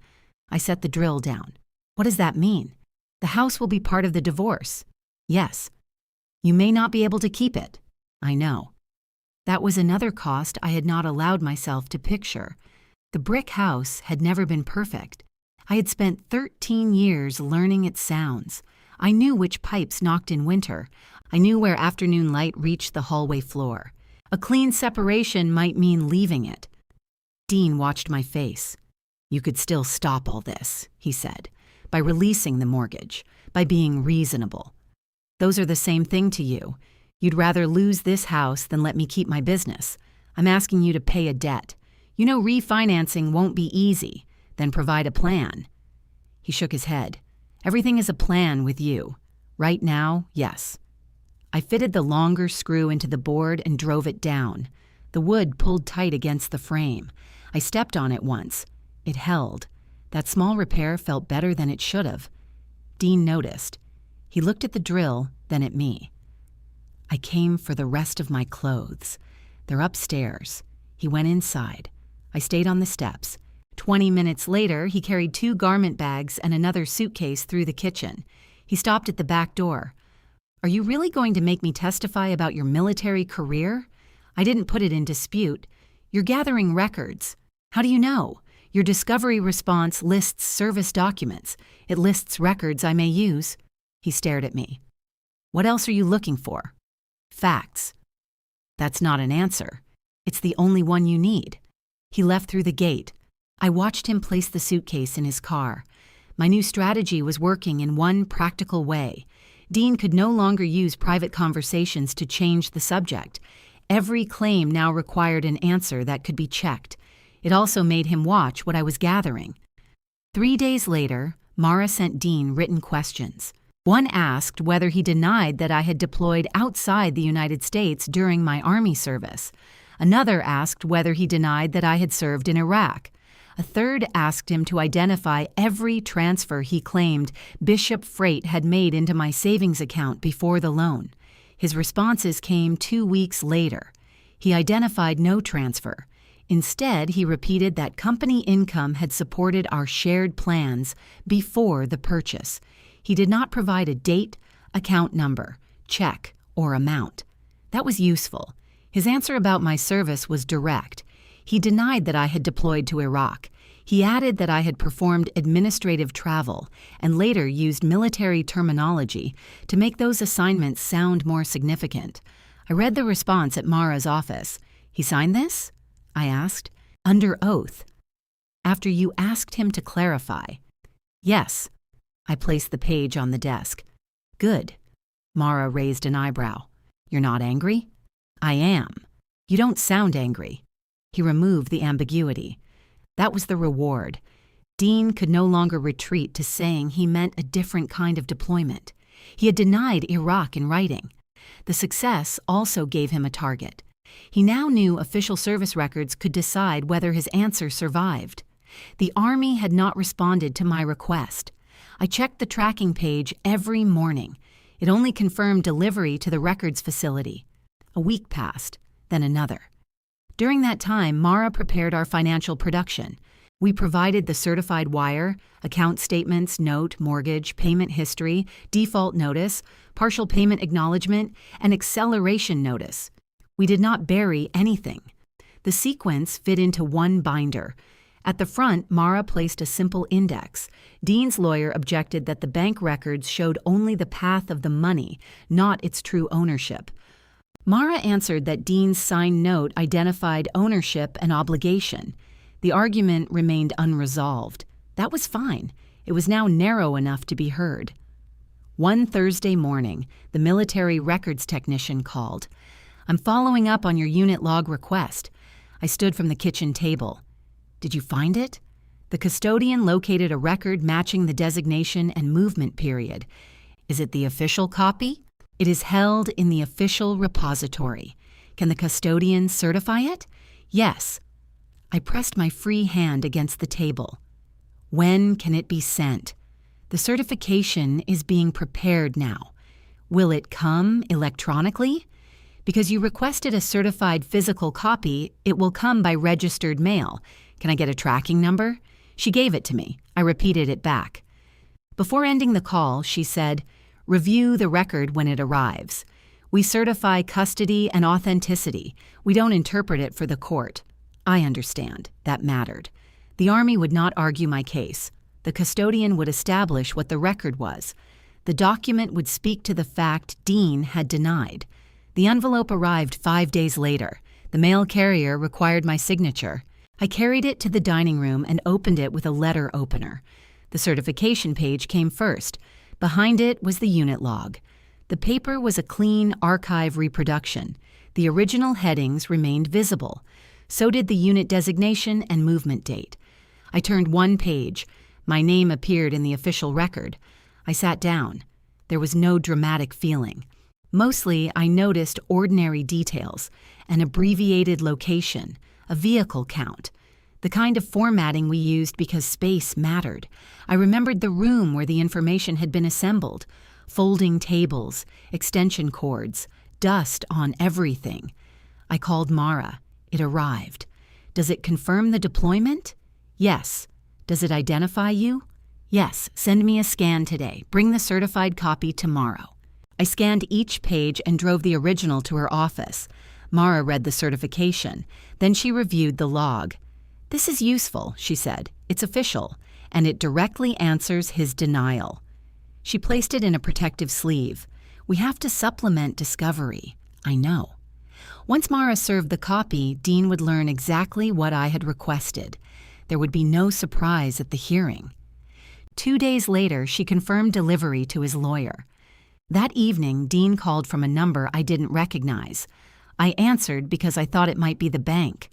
I set the drill down. "What does that mean?" "The house will be part of the divorce." "Yes." "You may not be able to keep it." "I know." That was another cost I had not allowed myself to picture. The brick house had never been perfect. I had spent 13 years learning its sounds. I knew which pipes knocked in winter. I knew where afternoon light reached the hallway floor. A clean separation might mean leaving it. Dean watched my face. "You could still stop all this," he said, "by releasing the mortgage, by being reasonable. Those are the same thing to you. You'd rather lose this house than let me keep my business. I'm asking you to pay a debt. You know refinancing won't be easy. Then provide a plan." He shook his head. "Everything is a plan with you. Right now, yes." I fitted the longer screw into the board and drove it down. The wood pulled tight against the frame. I stepped on it once. It held. That small repair felt better than it should have. Dean noticed. He looked at the drill, then at me. "I came for the rest of my clothes. They're upstairs." He went inside. I stayed on the steps. 20 minutes later, he carried 2 garment bags and another suitcase through the kitchen. He stopped at the back door. "Are you really going to make me testify about your military career?" I didn't put it in dispute. "You're gathering records. How do you know? Your discovery response lists service documents. It lists records I may use." He stared at me. "What else are you looking for?" "Facts." "That's not an answer. It's the only one you need." He left through the gate. I watched him place the suitcase in his car. My new strategy was working in one practical way. Dean could no longer use private conversations to change the subject. Every claim now required an answer that could be checked. It also made him watch what I was gathering. 3 days later, Mara sent Dean written questions. One asked whether he denied that I had deployed outside the United States during my Army service. Another asked whether he denied that I had served in Iraq. A third asked him to identify every transfer he claimed Bishop Freight had made into my savings account before the loan. His responses came 2 weeks later. He identified no transfer. Instead, he repeated that company income had supported our shared plans before the purchase. He did not provide a date, account number, check, or amount. That was useful. His answer about my service was direct. He denied that I had deployed to Iraq. He added that I had performed administrative travel and later used military terminology to make those assignments sound more significant. I read the response at Mara's office. "He signed this?" I asked. "Under oath." "After you asked him to clarify?" "Yes." I placed the page on the desk. "Good." Mara raised an eyebrow. "You're not angry?" "I am." "You don't sound angry." He removed the ambiguity. That was the reward. Dean could no longer retreat to saying he meant a different kind of deployment. He had denied Iraq in writing. The success also gave him a target. He now knew official service records could decide whether his answer survived. The Army had not responded to my request. I checked the tracking page every morning. It only confirmed delivery to the records facility. A week passed, then another. During that time, Mara prepared our financial production. We provided the certified wire, account statements, note, mortgage, payment history, default notice, partial payment acknowledgement, and acceleration notice. We did not bury anything. The sequence fit into one binder. At the front, Mara placed a simple index. Dean's lawyer objected that the bank records showed only the path of the money, not its true ownership. Mara answered that Dean's signed note identified ownership and obligation. The argument remained unresolved. That was fine. It was now narrow enough to be heard. One Thursday morning, the military records technician called. "I'm following up on your unit log request." I stood from the kitchen table. "Did you find it?" The custodian located a record matching the designation and movement period. "Is it the official copy?" "It is held in the official repository." "Can the custodian certify it?" "Yes." I pressed my free hand against the table. When can it be sent? The certification is being prepared now. Will it come electronically? Because you requested a certified physical copy, it will come by registered mail. Can I get a tracking number? She gave it to me. I repeated it back. Before ending the call, she said, "Review the record when it arrives. We certify custody and authenticity. We don't interpret it for the court." I understand. That mattered. The Army would not argue my case. The custodian would establish what the record was. The document would speak to the fact Dean had denied. The envelope arrived 5 days later. The mail carrier required my signature. I carried it to the dining room and opened it with a letter opener. The certification page came first. Behind it was the unit log. The paper was a clean archive reproduction. The original headings remained visible. So did the unit designation and movement date. I turned one page. My name appeared in the official record. I sat down. There was no dramatic feeling. Mostly, I noticed ordinary details, an abbreviated location, a vehicle count, the kind of formatting we used because space mattered. I remembered the room where the information had been assembled, folding tables, extension cords, dust on everything. I called Mara. It arrived. Does it confirm the deployment? Yes. Does it identify you? Yes. Send me a scan today. Bring the certified copy tomorrow. I scanned each page and drove the original to her office. Mara read the certification. Then she reviewed the log. "This is useful," she said. "It's official, and it directly answers his denial." She placed it in a protective sleeve. "We have to supplement discovery." I know. Once Mara served the copy, Dean would learn exactly what I had requested. There would be no surprise at the hearing. 2 days later, she confirmed delivery to his lawyer. That evening, Dean called from a number I didn't recognize. I answered because I thought it might be the bank.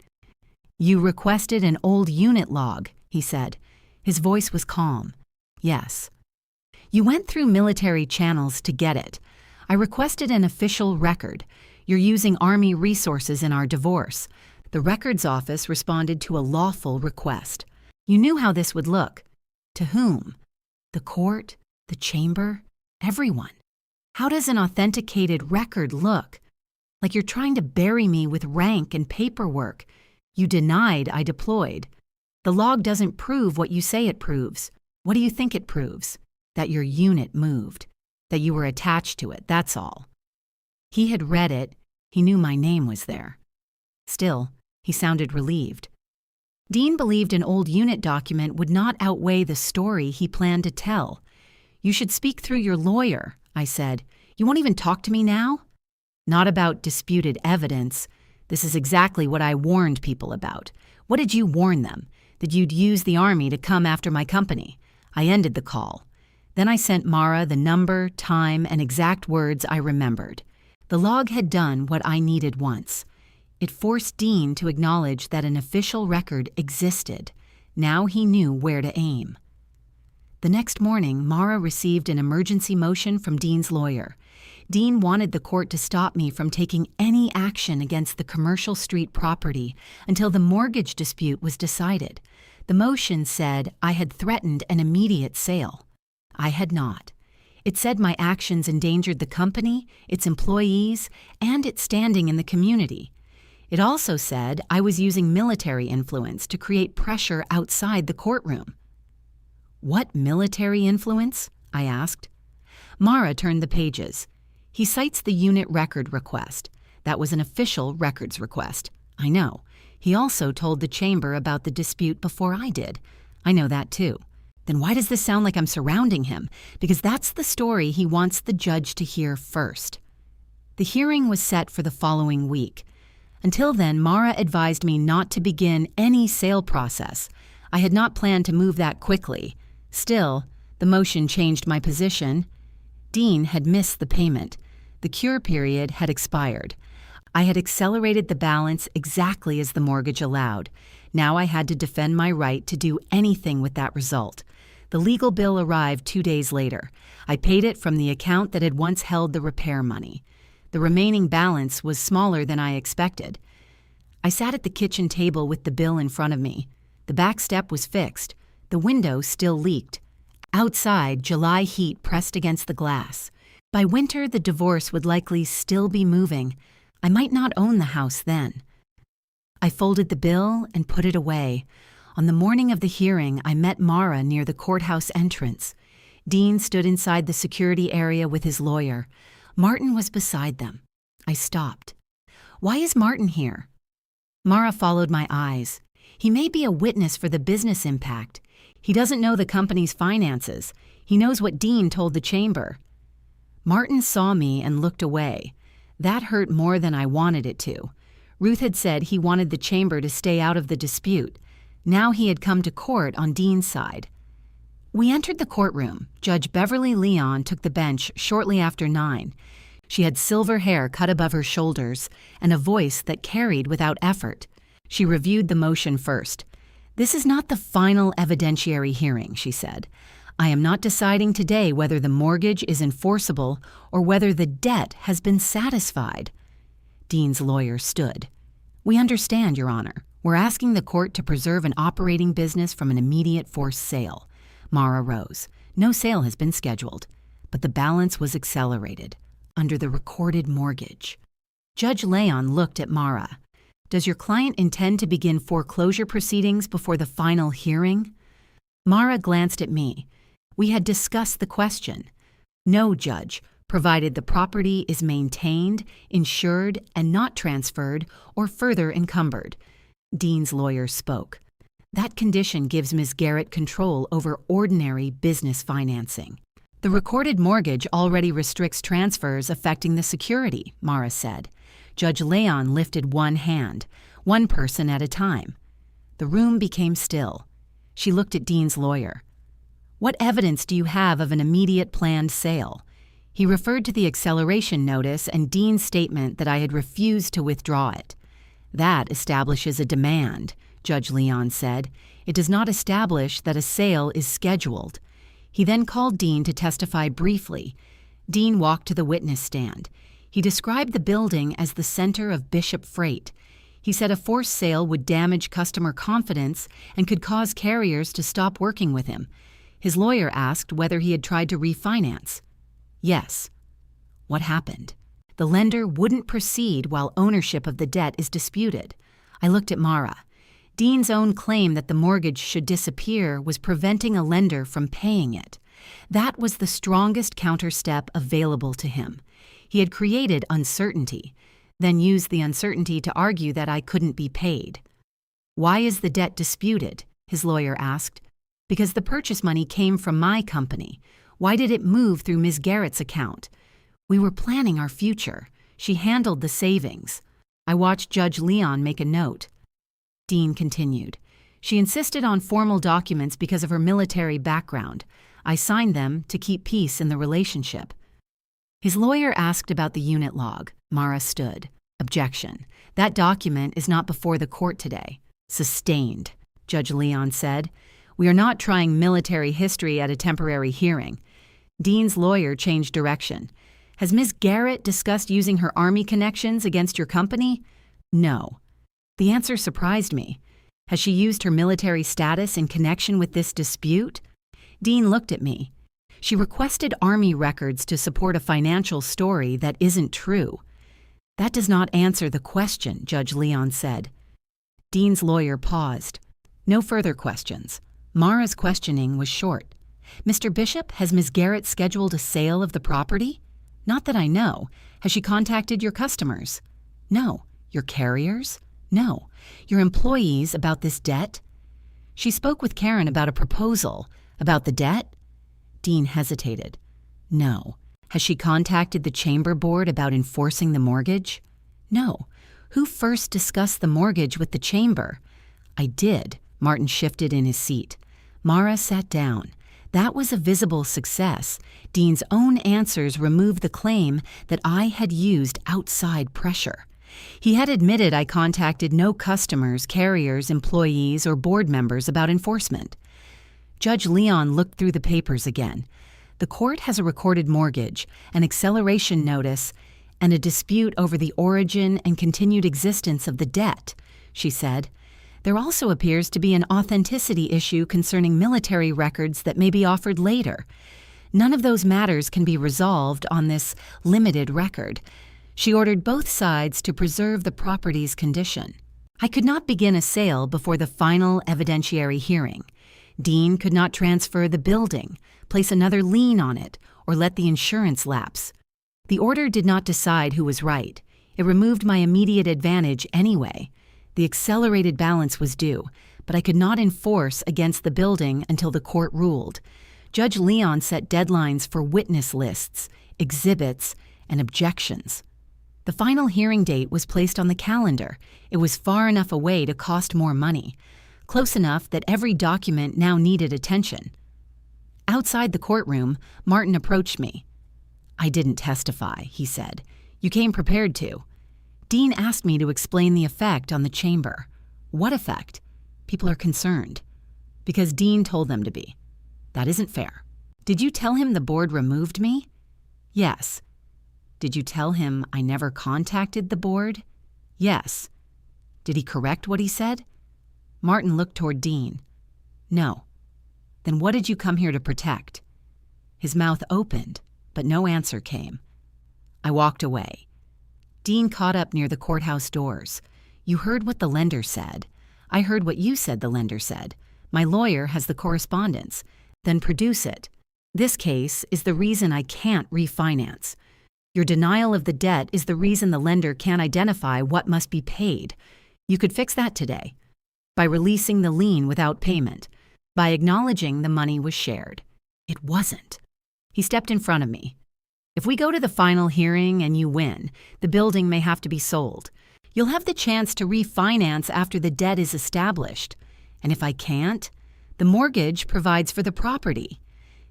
"You requested an old unit log," he said. His voice was calm. "Yes." "You went through military channels to get it. I requested an official record. You're using Army resources in our divorce." The records office responded to a lawful request. "You knew how this would look." To whom? The court? The chamber? Everyone. How does an authenticated record look? Like you're trying to bury me with rank and paperwork. You denied I deployed. The log doesn't prove what you say it proves. What do you think it proves? That your unit moved. That you were attached to it, that's all. He had read it. He knew my name was there. Still, he sounded relieved. Dean believed an old unit document would not outweigh the story he planned to tell. "You should speak through your lawyer," I said. "You won't even talk to me now?" "Not about disputed evidence. This is exactly what I warned people about." "What did you warn them?" "That you'd use the Army to come after my company." I ended the call. Then I sent Mara the number, time, and exact words I remembered. The log had done what I needed once. It forced Dean to acknowledge that an official record existed. Now he knew where to aim. The next morning, Mara received an emergency motion from Dean's lawyer. Dean wanted the court to stop me from taking any action against the Commercial Street property until the mortgage dispute was decided. The motion said I had threatened an immediate sale. I had not. It said my actions endangered the company, its employees, and its standing in the community. It also said I was using military influence to create pressure outside the courtroom. "What military influence?" I asked. Mara turned the pages. "He cites the unit record request. That was an official records request. I know. He also told the chamber about the dispute before I did. I know that too. Then why does this sound like I'm surrounding him? Because that's the story he wants the judge to hear first." The hearing was set for the following week. Until then, Mara advised me not to begin any sale process. I had not planned to move that quickly. Still, the motion changed my position. Dean had missed the payment. The cure period had expired. I had accelerated the balance exactly as the mortgage allowed. Now I had to defend my right to do anything with that result. The legal bill arrived 2 days later. I paid it from the account that had once held the repair money. The remaining balance was smaller than I expected. I sat at the kitchen table with the bill in front of me. The back step was fixed. The window still leaked. Outside, July heat pressed against the glass. By winter, the divorce would likely still be moving. I might not own the house then. I folded the bill and put it away. On the morning of the hearing, I met Mara near the courthouse entrance. Dean stood inside the security area with his lawyer. Martin was beside them. I stopped. "Why is Martin here?" Mara followed my eyes. "He may be a witness for the business impact. He doesn't know the company's finances. He knows what Dean told the chamber." Martin saw me and looked away. That hurt more than I wanted it to. Ruth had said he wanted the chamber to stay out of the dispute. Now he had come to court on Dean's side. We entered the courtroom. Judge Beverly Leon took the bench shortly after 9. She had silver hair cut above her shoulders and a voice that carried without effort. She reviewed the motion first. "This is not the final evidentiary hearing," she said. "I am not deciding today whether the mortgage is enforceable or whether the debt has been satisfied." Dean's lawyer stood. "We understand, Your Honor. We're asking the court to preserve an operating business from an immediate forced sale." Mara rose. "No sale has been scheduled, but the balance was accelerated under the recorded mortgage." Judge Leon looked at Mara. "Does your client intend to begin foreclosure proceedings before the final hearing?" Mara glanced at me. We had discussed the question. "No, Judge, provided the property is maintained, insured, and not transferred or further encumbered." Dean's lawyer spoke. "That condition gives Ms. Garrett control over ordinary business financing." "The recorded mortgage already restricts transfers affecting the security," Mara said. Judge Leon lifted one hand, one person at a time. The room became still. She looked at Dean's lawyer. "What evidence do you have of an immediate planned sale?" He referred to the acceleration notice and Dean's statement that I had refused to withdraw it. "That establishes a demand," Judge Leon said. "It does not establish that a sale is scheduled." He then called Dean to testify briefly. Dean walked to the witness stand. He described the building as the center of Bishop Freight. He said a forced sale would damage customer confidence and could cause carriers to stop working with him. His lawyer asked whether he had tried to refinance. "Yes." "What happened?" "The lender wouldn't proceed while ownership of the debt is disputed." I looked at Mara. Dean's own claim that the mortgage should disappear was preventing a lender from paying it. That was the strongest counterstep available to him. He had created uncertainty, then used the uncertainty to argue that I couldn't be paid. "Why is the debt disputed?" his lawyer asked. "Because the purchase money came from my company. Why did it move through Ms. Garrett's account?" "We were planning our future. She handled the savings." I watched Judge Leon make a note. Dean continued. "She insisted on formal documents because of her military background. I signed them to keep peace in the relationship." His lawyer asked about the unit log. Mara stood. "Objection. That document is not before the court today." "Sustained," Judge Leon said. "We are not trying military history at a temporary hearing." Dean's lawyer changed direction. "Has Ms. Garrett discussed using her Army connections against your company?" "No." The answer surprised me. "Has she used her military status in connection with this dispute?" Dean looked at me. "She requested Army records to support a financial story that isn't true." "That does not answer the question," Judge Leon said. Dean's lawyer paused. "No further questions." Mara's questioning was short. "Mr. Bishop, has Ms. Garrett scheduled a sale of the property?" "Not that I know. Has she contacted your customers?" "No." "Your carriers?" "No." "Your employees about this debt?" "She spoke with Karen about a proposal. About the debt?" Dean hesitated. "No." "Has she contacted the chamber board about enforcing the mortgage?" "No." "Who first discussed the mortgage with the chamber?" "I did." Martin shifted in his seat. Mara sat down. That was a visible success. Dean's own answers removed the claim that I had used outside pressure. He had admitted I contacted no customers, carriers, employees, or board members about enforcement. Judge Leon looked through the papers again. The court has a recorded mortgage, an acceleration notice, and a dispute over the origin and continued existence of the debt. she said. "There also appears to be an authenticity issue concerning military records that may be offered later. None of those matters can be resolved on this limited record." She ordered both sides to preserve the property's condition. I could not begin a sale before the final evidentiary hearing. Dean could not transfer the building, place another lien on it, or let the insurance lapse. The order did not decide who was right. It removed my immediate advantage anyway. The accelerated balance was due, but I could not enforce against the building until the court ruled. Judge Leon set deadlines for witness lists, exhibits, and objections. The final hearing date was placed on the calendar. It was far enough away to cost more money, close enough that every document now needed attention. Outside the courtroom, Martin approached me. "I didn't testify," he said. "You came prepared to." Dean asked me to explain the effect on the chamber. "What effect?" "People are concerned." "Because Dean told them to be." "That isn't fair." "Did you tell him the board removed me?" "Yes." "Did you tell him I never contacted the board?" "Yes." "Did he correct what he said?" Martin looked toward Dean. "No." "Then what did you come here to protect?" His mouth opened, but no answer came. I walked away. Dean caught up near the courthouse doors. "You heard what the lender said. I heard what you said the lender said. My lawyer has the correspondence. Then produce it. This case is the reason I can't refinance. Your denial of the debt is the reason the lender can't identify what must be paid. You could fix that today. By releasing the lien without payment. By acknowledging the money was shared." It wasn't. He stepped in front of me. "If we go to the final hearing and you win, the building may have to be sold. You'll have the chance to refinance after the debt is established. And if I can't, the mortgage provides for the property.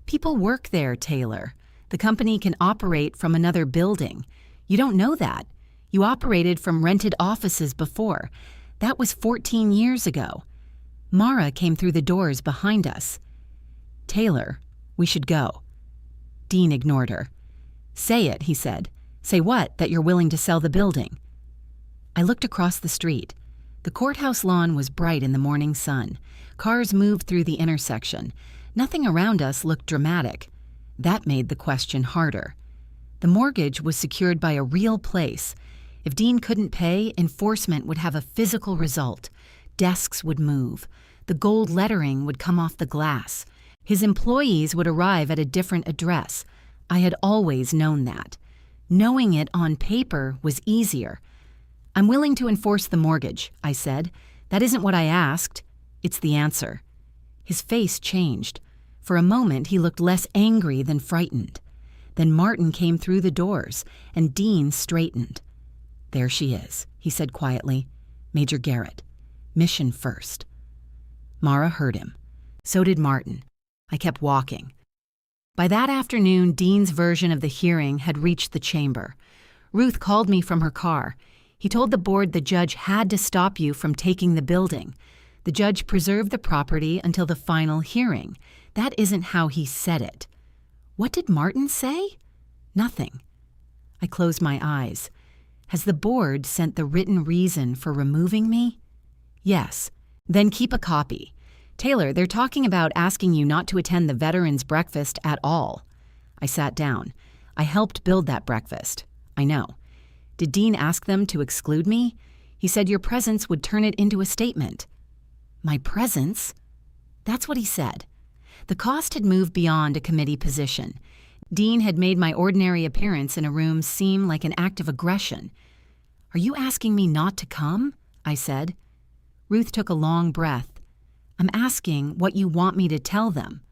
People work there, Taylor. The company can operate from another building. You don't know that. You operated from rented offices before. That was 14 years ago." Mara came through the doors behind us. "Taylor, we should go." Dean ignored her. "Say it," he said. "Say what? That you're willing to sell the building." I looked across the street. The courthouse lawn was bright in the morning sun. Cars moved through the intersection. Nothing around us looked dramatic. That made the question harder. The mortgage was secured by a real place. If Dean couldn't pay, enforcement would have a physical result. Desks would move. The gold lettering would come off the glass. His employees would arrive at a different address. I had always known that. Knowing it on paper was easier. "I'm willing to enforce the mortgage," I said. "That isn't what I asked. It's the answer." His face changed. For a moment, he looked less angry than frightened. Then Martin came through the doors, and Dean straightened. "There she is," he said quietly. "Major Garrett. Mission first." Mara heard him. So did Martin. I kept walking. By that afternoon, Dean's version of the hearing had reached the chamber. Ruth called me from her car. He told the board the judge had to stop you from taking the building. The judge preserved the property until the final hearing. That isn't how he said it. What did Martin say? Nothing. I closed my eyes. Has the board sent the written reason for removing me? Yes. Then keep a copy. Taylor, they're talking about asking you not to attend the veterans' breakfast at all. I sat down. I helped build that breakfast. I know. Did Dean ask them to exclude me? He said your presence would turn it into a statement. My presence? That's what he said. The cost had moved beyond a committee position. Dean had made my ordinary appearance in a room seem like an act of aggression. Are you asking me not to come? I said. Ruth took a long breath. I'm asking what you want me to tell them.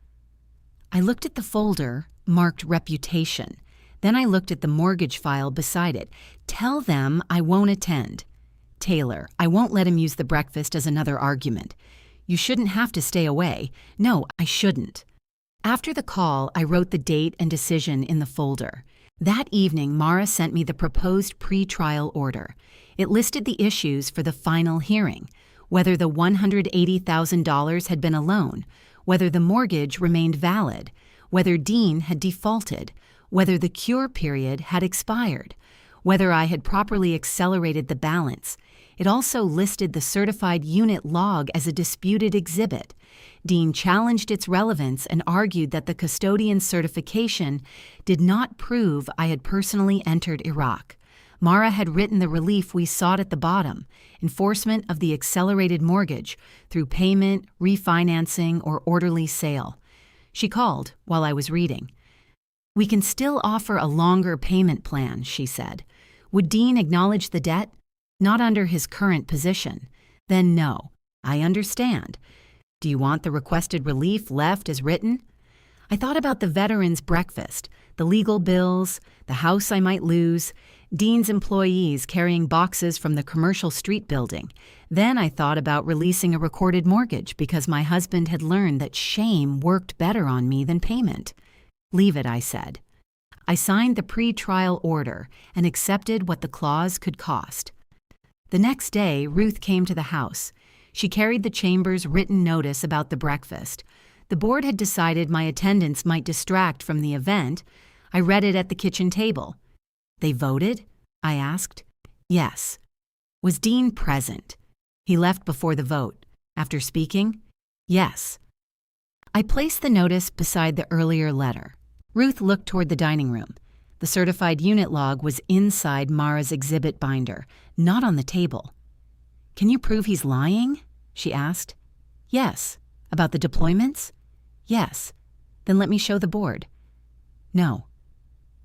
I looked at the folder marked reputation. Then I looked at the mortgage file beside it. Tell them I won't attend. Taylor, I won't let him use the breakfast as another argument. You shouldn't have to stay away. No, I shouldn't. After the call, I wrote the date and decision in the folder. That evening, Mara sent me the proposed pre-trial order. It listed the issues for the final hearing, whether the $180,000 had been a loan, whether the mortgage remained valid, whether Dean had defaulted, whether the cure period had expired, whether I had properly accelerated the balance. It also listed the certified unit log as a disputed exhibit. Dean challenged its relevance and argued that the custodian's certification did not prove I had personally entered Iraq. Mara had written the relief we sought at the bottom, enforcement of the accelerated mortgage through payment, refinancing, or orderly sale. She called while I was reading. "We can still offer a longer payment plan," she said. "Would Dean acknowledge the debt? Not under his current position. Then no. I understand. Do you want the requested relief left as written?" I thought about the veterans' breakfast, the legal bills, the house I might lose, Dean's employees carrying boxes from the commercial street building. Then I thought about releasing a recorded mortgage because my husband had learned that shame worked better on me than payment. "Leave it," I said. I signed the pre-trial order and accepted what the clause could cost. The next day, Ruth came to the house. She carried the chamber's written notice about the breakfast. The board had decided my attendance might distract from the event. I read it at the kitchen table. "They voted?" I asked. "Yes." "Was Dean present?" "He left before the vote." "After speaking?" "Yes." I placed the notice beside the earlier letter. Ruth looked toward the dining room. The certified unit log was inside Mara's exhibit binder, not on the table. "Can you prove he's lying?" she asked. "Yes." "About the deployments?" "Yes." "Then let me show the board." "No."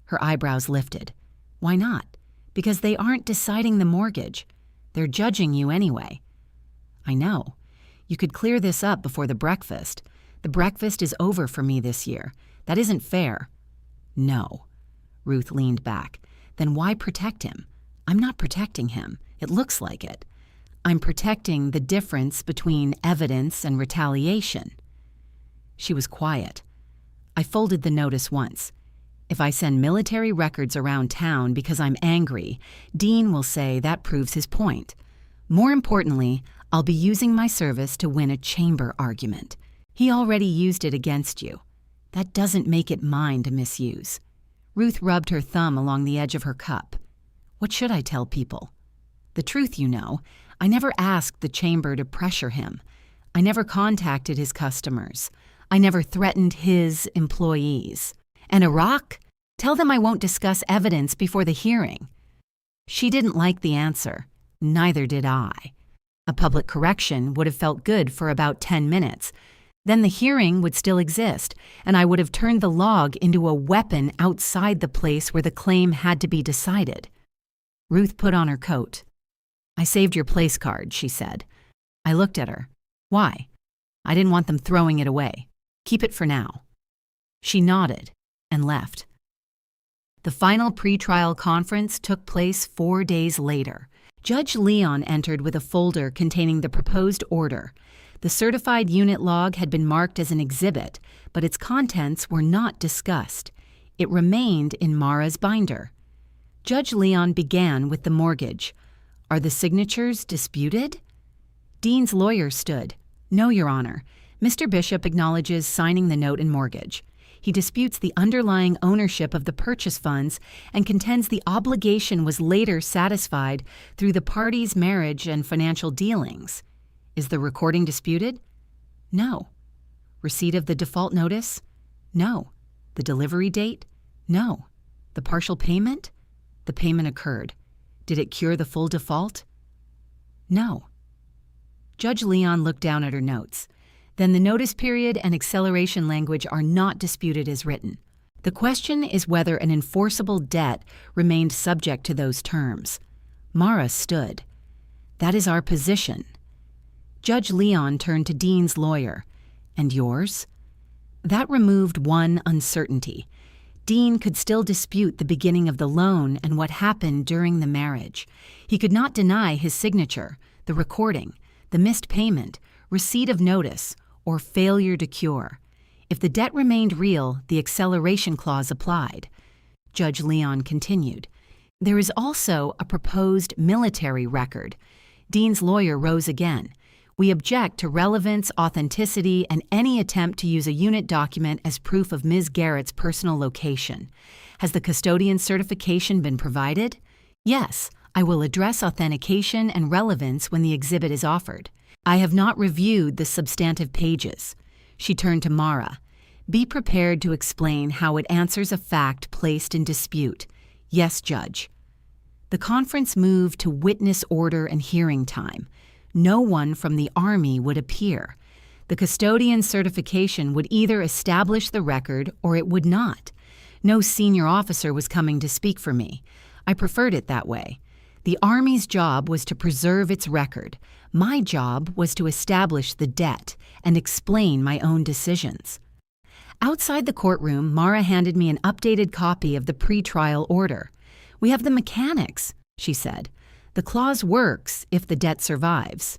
Her eyebrows lifted. "Why not?" "Because they aren't deciding the mortgage. They're judging you anyway." "I know. You could clear this up before the breakfast. The breakfast is over for me this year. That isn't fair." "No." Ruth leaned back. "Then why protect him?" "I'm not protecting him. It looks like it. I'm protecting the difference between evidence and retaliation." She was quiet. I folded the notice once. If I send military records around town because I'm angry, Dean will say that proves his point. More importantly, I'll be using my service to win a chamber argument. He already used it against you. That doesn't make it mine to misuse. Ruth rubbed her thumb along the edge of her cup. "What should I tell people?" "The truth, you know. I never asked the chamber to pressure him. I never contacted his customers. I never threatened his employees. And Iraq? Tell them I won't discuss evidence before the hearing." She didn't like the answer. Neither did I. A public correction would have felt good for about 10 minutes. Then the hearing would still exist, and I would have turned the log into a weapon outside the place where the claim had to be decided. Ruth put on her coat. "I saved your place card," she said. I looked at her. "Why?" "I didn't want them throwing it away. Keep it for now." She nodded and left. The final pretrial conference took place 4 days later. Judge Leon entered with a folder containing the proposed order. The certified unit log had been marked as an exhibit, but its contents were not discussed. It remained in Mara's binder. Judge Leon began with the mortgage. "Are the signatures disputed?" Dean's lawyer stood. "No, Your Honor. Mr. Bishop acknowledges signing the note and mortgage. He disputes the underlying ownership of the purchase funds and contends the obligation was later satisfied through the parties' marriage and financial dealings. Is the recording disputed?" "No." "Receipt of the default notice?" "No." "The delivery date?" "No." "The partial payment?" "The payment occurred. Did it cure the full default?" "No." Judge Leon looked down at her notes. "Then the notice period and acceleration language are not disputed as written. The question is whether an enforceable debt remained subject to those terms." Mara stood. "That is our position." Judge Leon turned to Dean's lawyer. "And yours?" That removed one uncertainty. Dean could still dispute the beginning of the loan and what happened during the marriage. He could not deny his signature, the recording, the missed payment, receipt of notice, or failure to cure. If the debt remained real, the acceleration clause applied. Judge Leon continued. "There is also a proposed military record." Dean's lawyer rose again. "We object to relevance, authenticity, and any attempt to use a unit document as proof of Ms. Garrett's personal location. Has the custodian's certification been provided?" "Yes, I will address authentication and relevance when the exhibit is offered. I have not reviewed the substantive pages. She turned to Mara. Be prepared to explain how it answers a fact placed in dispute. Yes, Judge. The conference moved to witness order and hearing time. No one from the Army would appear. The custodian's certification would either establish the record or it would not. No senior officer was coming to speak for me. I preferred it that way. The Army's job was to preserve its record. My job was to establish the debt and explain my own decisions. Outside the courtroom, Mara handed me an updated copy of the pretrial order. We have the mechanics, she said. The clause works if the debt survives.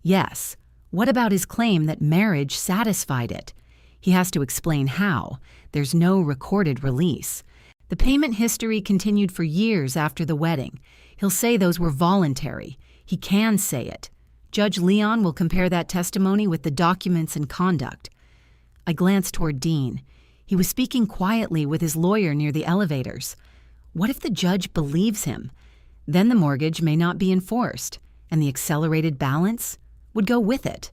Yes. What about his claim that marriage satisfied it? He has to explain how. There's no recorded release. The payment history continued for years after the wedding. He'll say those were voluntary. He can say it. Judge Leon will compare that testimony with the documents and conduct. I glanced toward Dean. He was speaking quietly with his lawyer near the elevators. What if the judge believes him? Then the mortgage may not be enforced, and the accelerated balance would go with it.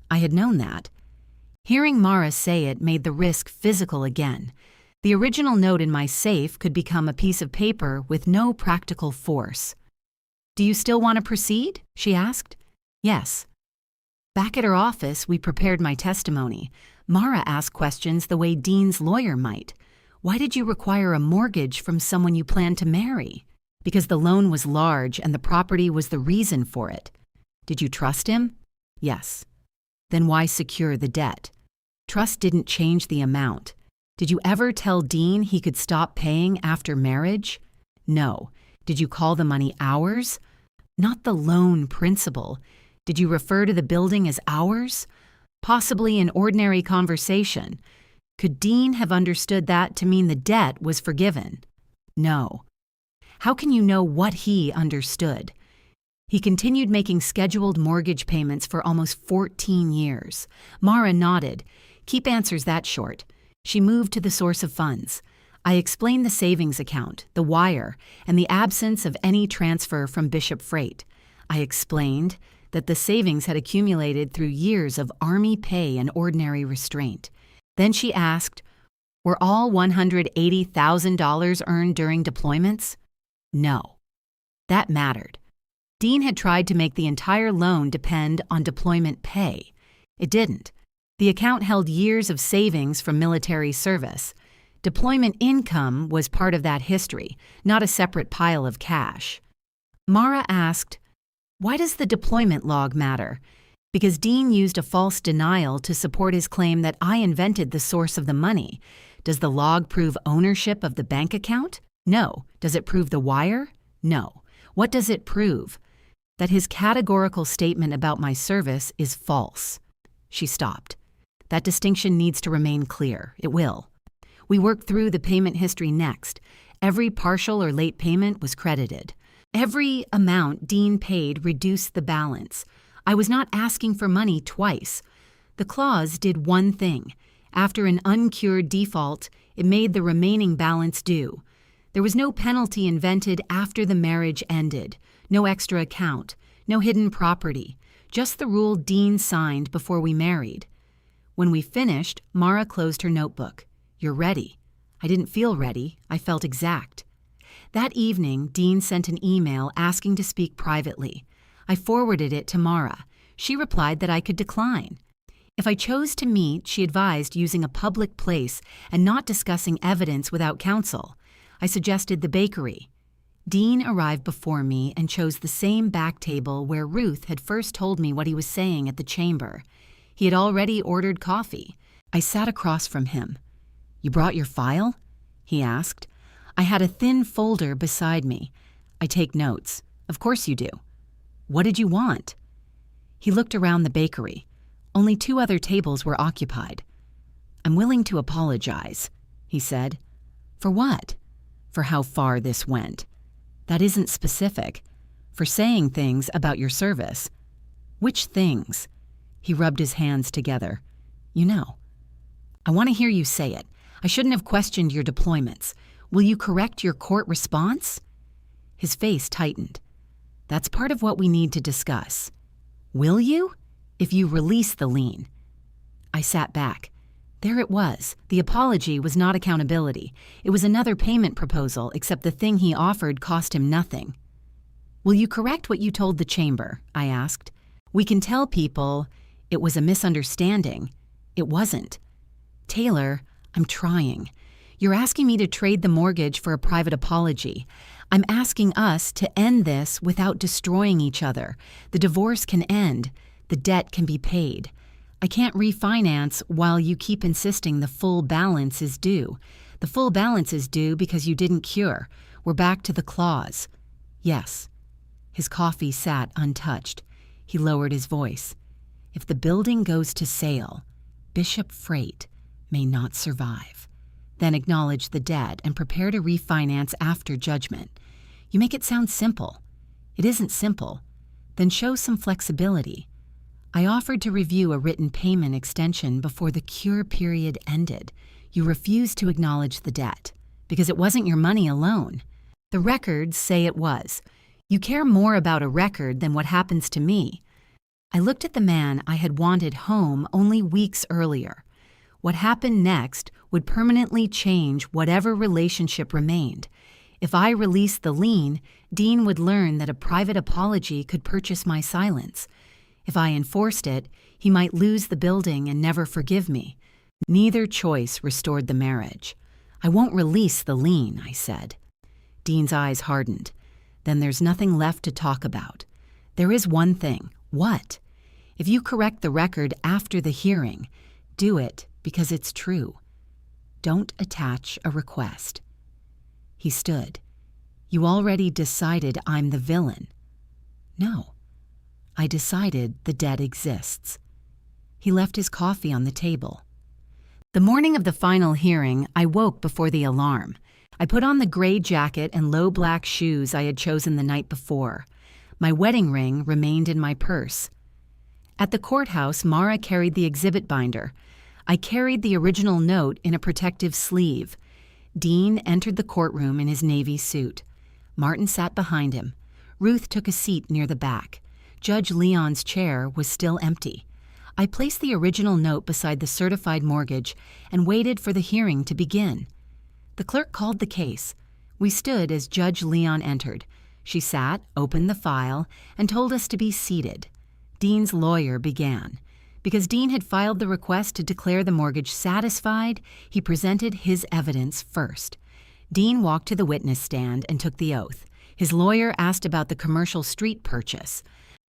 I had known that. Hearing Mara say it made the risk physical again. The original note in my safe could become a piece of paper with no practical force. Do you still want to proceed? She asked. Yes. Back at her office, we prepared my testimony. Mara asked questions the way Dean's lawyer might. Why did you require a mortgage from someone you planned to marry? Because the loan was large and the property was the reason for it. Did you trust him? Yes. Then why secure the debt? Trust didn't change the amount. Did you ever tell Dean he could stop paying after marriage? No. Did you call the money ours? Not the loan principal. Did you refer to the building as ours? Possibly in ordinary conversation. Could Dean have understood that to mean the debt was forgiven? No. How can you know what he understood? He continued making scheduled mortgage payments for almost 14 years. Mara nodded. Keep answers that short. She moved to the source of funds. I explained the savings account, the wire, and the absence of any transfer from Bishop Freight. I explained that the savings had accumulated through years of Army pay and ordinary restraint. Then she asked, were all $180,000 earned during deployments? No. That mattered. Dean had tried to make the entire loan depend on deployment pay. It didn't. The account held years of savings from military service. Deployment income was part of that history, not a separate pile of cash. Mara asked, why does the deployment log matter? Because Dean used a false denial to support his claim that I invented the source of the money. Does the log prove ownership of the bank account? No. Does it prove the wire? No. What does it prove? That his categorical statement about my service is false. She stopped. That distinction needs to remain clear. It will. We worked through the payment history next. Every partial or late payment was credited. Every amount Dean paid reduced the balance. I was not asking for money twice. The clause did one thing. After an uncured default, it made the remaining balance due. There was no penalty invented after the marriage ended, no extra account, no hidden property, just the rule Dean signed before we married. When we finished, Mara closed her notebook. You're ready. I didn't feel ready. I felt exact. That evening, Dean sent an email asking to speak privately. I forwarded it to Mara. She replied that I could decline. If I chose to meet, she advised using a public place and not discussing evidence without counsel. I suggested the bakery. Dean arrived before me and chose the same back table where Ruth had first told me what he was saying at the chamber. He had already ordered coffee. I sat across from him. You brought your file? He asked. I had a thin folder beside me. I take notes. Of course you do. What did you want? He looked around the bakery. Only 2 other tables were occupied. I'm willing to apologize, he said. For what? For how far this went. That isn't specific. For saying things about your service. Which things? He rubbed his hands together. You know. I want to hear you say it. I shouldn't have questioned your deployments. Will you correct your court response? His face tightened. That's part of what we need to discuss. Will you? If you release the lien. I sat back. There it was. The apology was not accountability. It was another payment proposal, except the thing he offered cost him nothing. Will you correct what you told the chamber? I asked. We can tell people it was a misunderstanding. It wasn't. Taylor, I'm trying. You're asking me to trade the mortgage for a private apology. I'm asking us to end this without destroying each other. The divorce can end. The debt can be paid. I can't refinance while you keep insisting the full balance is due. The full balance is due because you didn't cure. We're back to the clause. Yes. His coffee sat untouched. He lowered his voice. If the building goes to sale, Bishop Freight may not survive. Then acknowledge the debt and prepare to refinance after judgment. You make it sound simple. It isn't simple. Then show some flexibility. I offered to review a written payment extension before the cure period ended. You refused to acknowledge the debt because it wasn't your money alone. The records say it was. You care more about a record than what happens to me. I looked at the man I had wanted home only weeks earlier. What happened next would permanently change whatever relationship remained. If I released the lien, Dean would learn that a private apology could purchase my silence. If I enforced it, he might lose the building and never forgive me. Neither choice restored the marriage. I won't release the lien, I said. Dean's eyes hardened. Then there's nothing left to talk about. There is one thing. What? If you correct the record after the hearing, do it because it's true. Don't attach a request. He stood. You already decided I'm the villain. No. I decided the debt exists. He left his coffee on the table. The morning of the final hearing, I woke before the alarm. I put on the gray jacket and low black shoes I had chosen the night before. My wedding ring remained in my purse. At the courthouse, Mara carried the exhibit binder. I carried the original note in a protective sleeve. Dean entered the courtroom in his navy suit. Martin sat behind him. Ruth took a seat near the back. Judge Leon's chair was still empty. I placed the original note beside the certified mortgage and waited for the hearing to begin. The clerk called the case. We stood as Judge Leon entered. She sat, opened the file, and told us to be seated. Dean's lawyer began. Because Dean had filed the request to declare the mortgage satisfied, he presented his evidence first. Dean walked to the witness stand and took the oath. His lawyer asked about the commercial street purchase.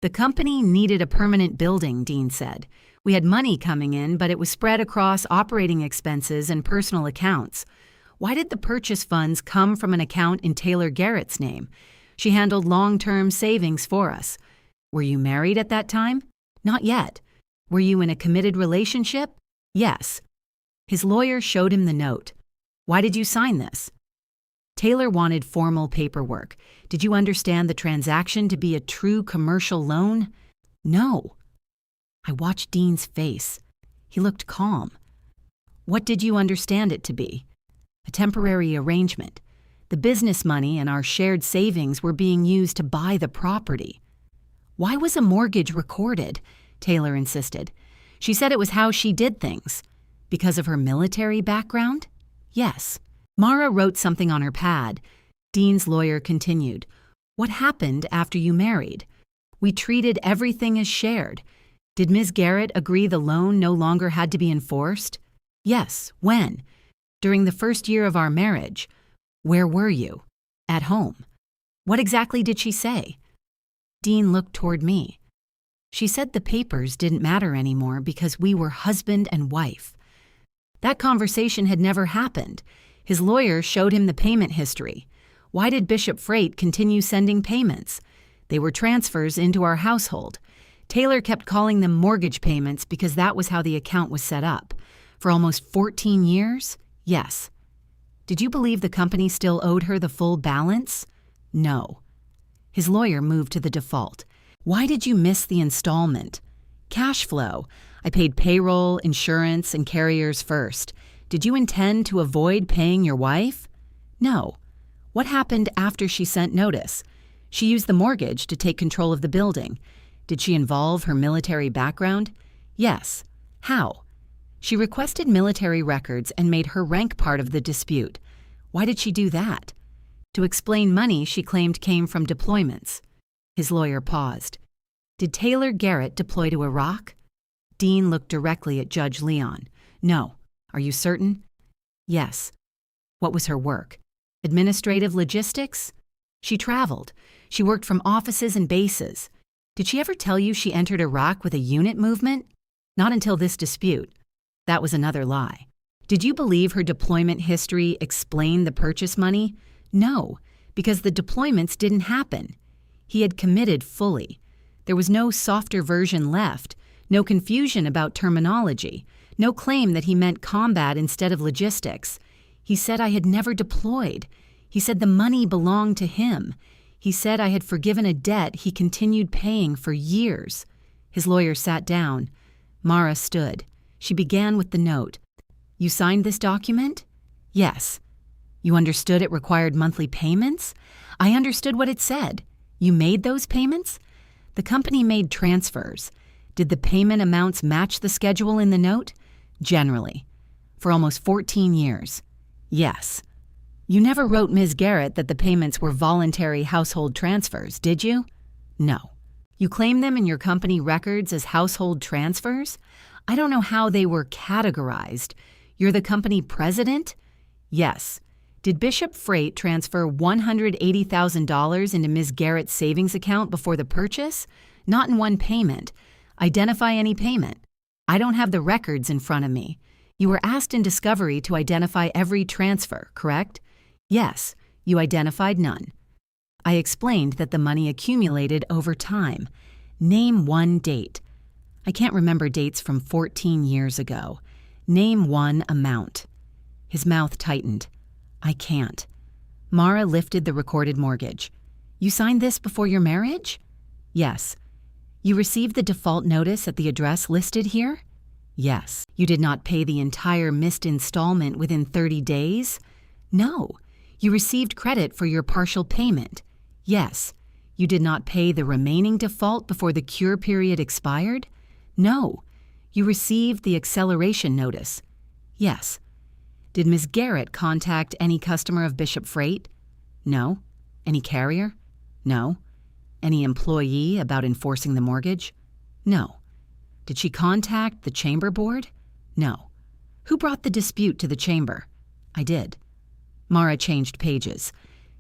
The company needed a permanent building, Dean said. We had money coming in, but it was spread across operating expenses and personal accounts. Why did the purchase funds come from an account in Taylor Garrett's name? She handled long-term savings for us. Were you married at that time? Not yet. Were you in a committed relationship? Yes. His lawyer showed him the note. Why did you sign this? Taylor wanted formal paperwork. Did you understand the transaction to be a true commercial loan? No. I watched Dean's face. He looked calm. What did you understand it to be? A temporary arrangement. The business money and our shared savings were being used to buy the property. Why was a mortgage recorded? Taylor insisted. She said it was how she did things. Because of her military background? Yes. Mara wrote something on her pad. Dean's lawyer continued. What happened after you married? We treated everything as shared. Did Ms. Garrett agree the loan no longer had to be enforced? Yes. When? During the first year of our marriage. Where were you? At home. What exactly did she say? Dean looked toward me. She said the papers didn't matter anymore because we were husband and wife. That conversation had never happened. His lawyer showed him the payment history. Why did Bishop Freight continue sending payments? They were transfers into our household. Taylor kept calling them mortgage payments because that was how the account was set up. For almost 14 years? Yes. Did you believe the company still owed her the full balance? No. His lawyer moved to the default. Why did you miss the installment? Cash flow. I paid payroll, insurance, and carriers first. Did you intend to avoid paying your wife? No. What happened after she sent notice? She used the mortgage to take control of the building. Did she involve her military background? Yes. How? She requested military records and made her rank part of the dispute. Why did she do that? To explain money she claimed came from deployments. His lawyer paused. Did Taylor Garrett deploy to Iraq? Dean looked directly at Judge Leon. No. Are you certain? Yes. What was her work? Administrative logistics? She traveled. She worked from offices and bases. Did she ever tell you she entered Iraq with a unit movement? Not until this dispute. That was another lie. Did you believe her deployment history explained the purchase money? No, because the deployments didn't happen. He had committed fully. There was no softer version left, no confusion about terminology, no claim that he meant combat instead of logistics. He said I had never deployed. He said the money belonged to him. He said I had forgiven a debt he continued paying for years. His lawyer sat down. Mara stood. She began with the note. You signed this document? Yes. You understood it required monthly payments? I understood what it said. You made those payments? The company made transfers. Did the payment amounts match the schedule in the note? Generally. For almost 14 years. Yes. You never wrote Ms. Garrett that the payments were voluntary household transfers, did you? No. You claim them in your company records as household transfers? I don't know how they were categorized. You're the company president? Yes. Did Bishop Freight transfer $180,000 into Ms. Garrett's savings account before the purchase? Not in one payment. Identify any payment. I don't have the records in front of me. You were asked in discovery to identify every transfer, correct? Yes. You identified none. I explained that the money accumulated over time. Name one date. I can't remember dates from 14 years ago. Name one amount. His mouth tightened. I can't. Mara lifted the recorded mortgage. You signed this before your marriage? Yes. You received the default notice at the address listed here? Yes. You did not pay the entire missed installment within 30 days? No. You received credit for your partial payment? Yes. You did not pay the remaining default before the cure period expired? No. You received the acceleration notice? Yes. Did Ms. Garrett contact any customer of Bishop Freight? No. Any carrier? No. Any employee about enforcing the mortgage? No. Did she contact the chamber board? No. Who brought the dispute to the chamber? I did. Mara changed pages.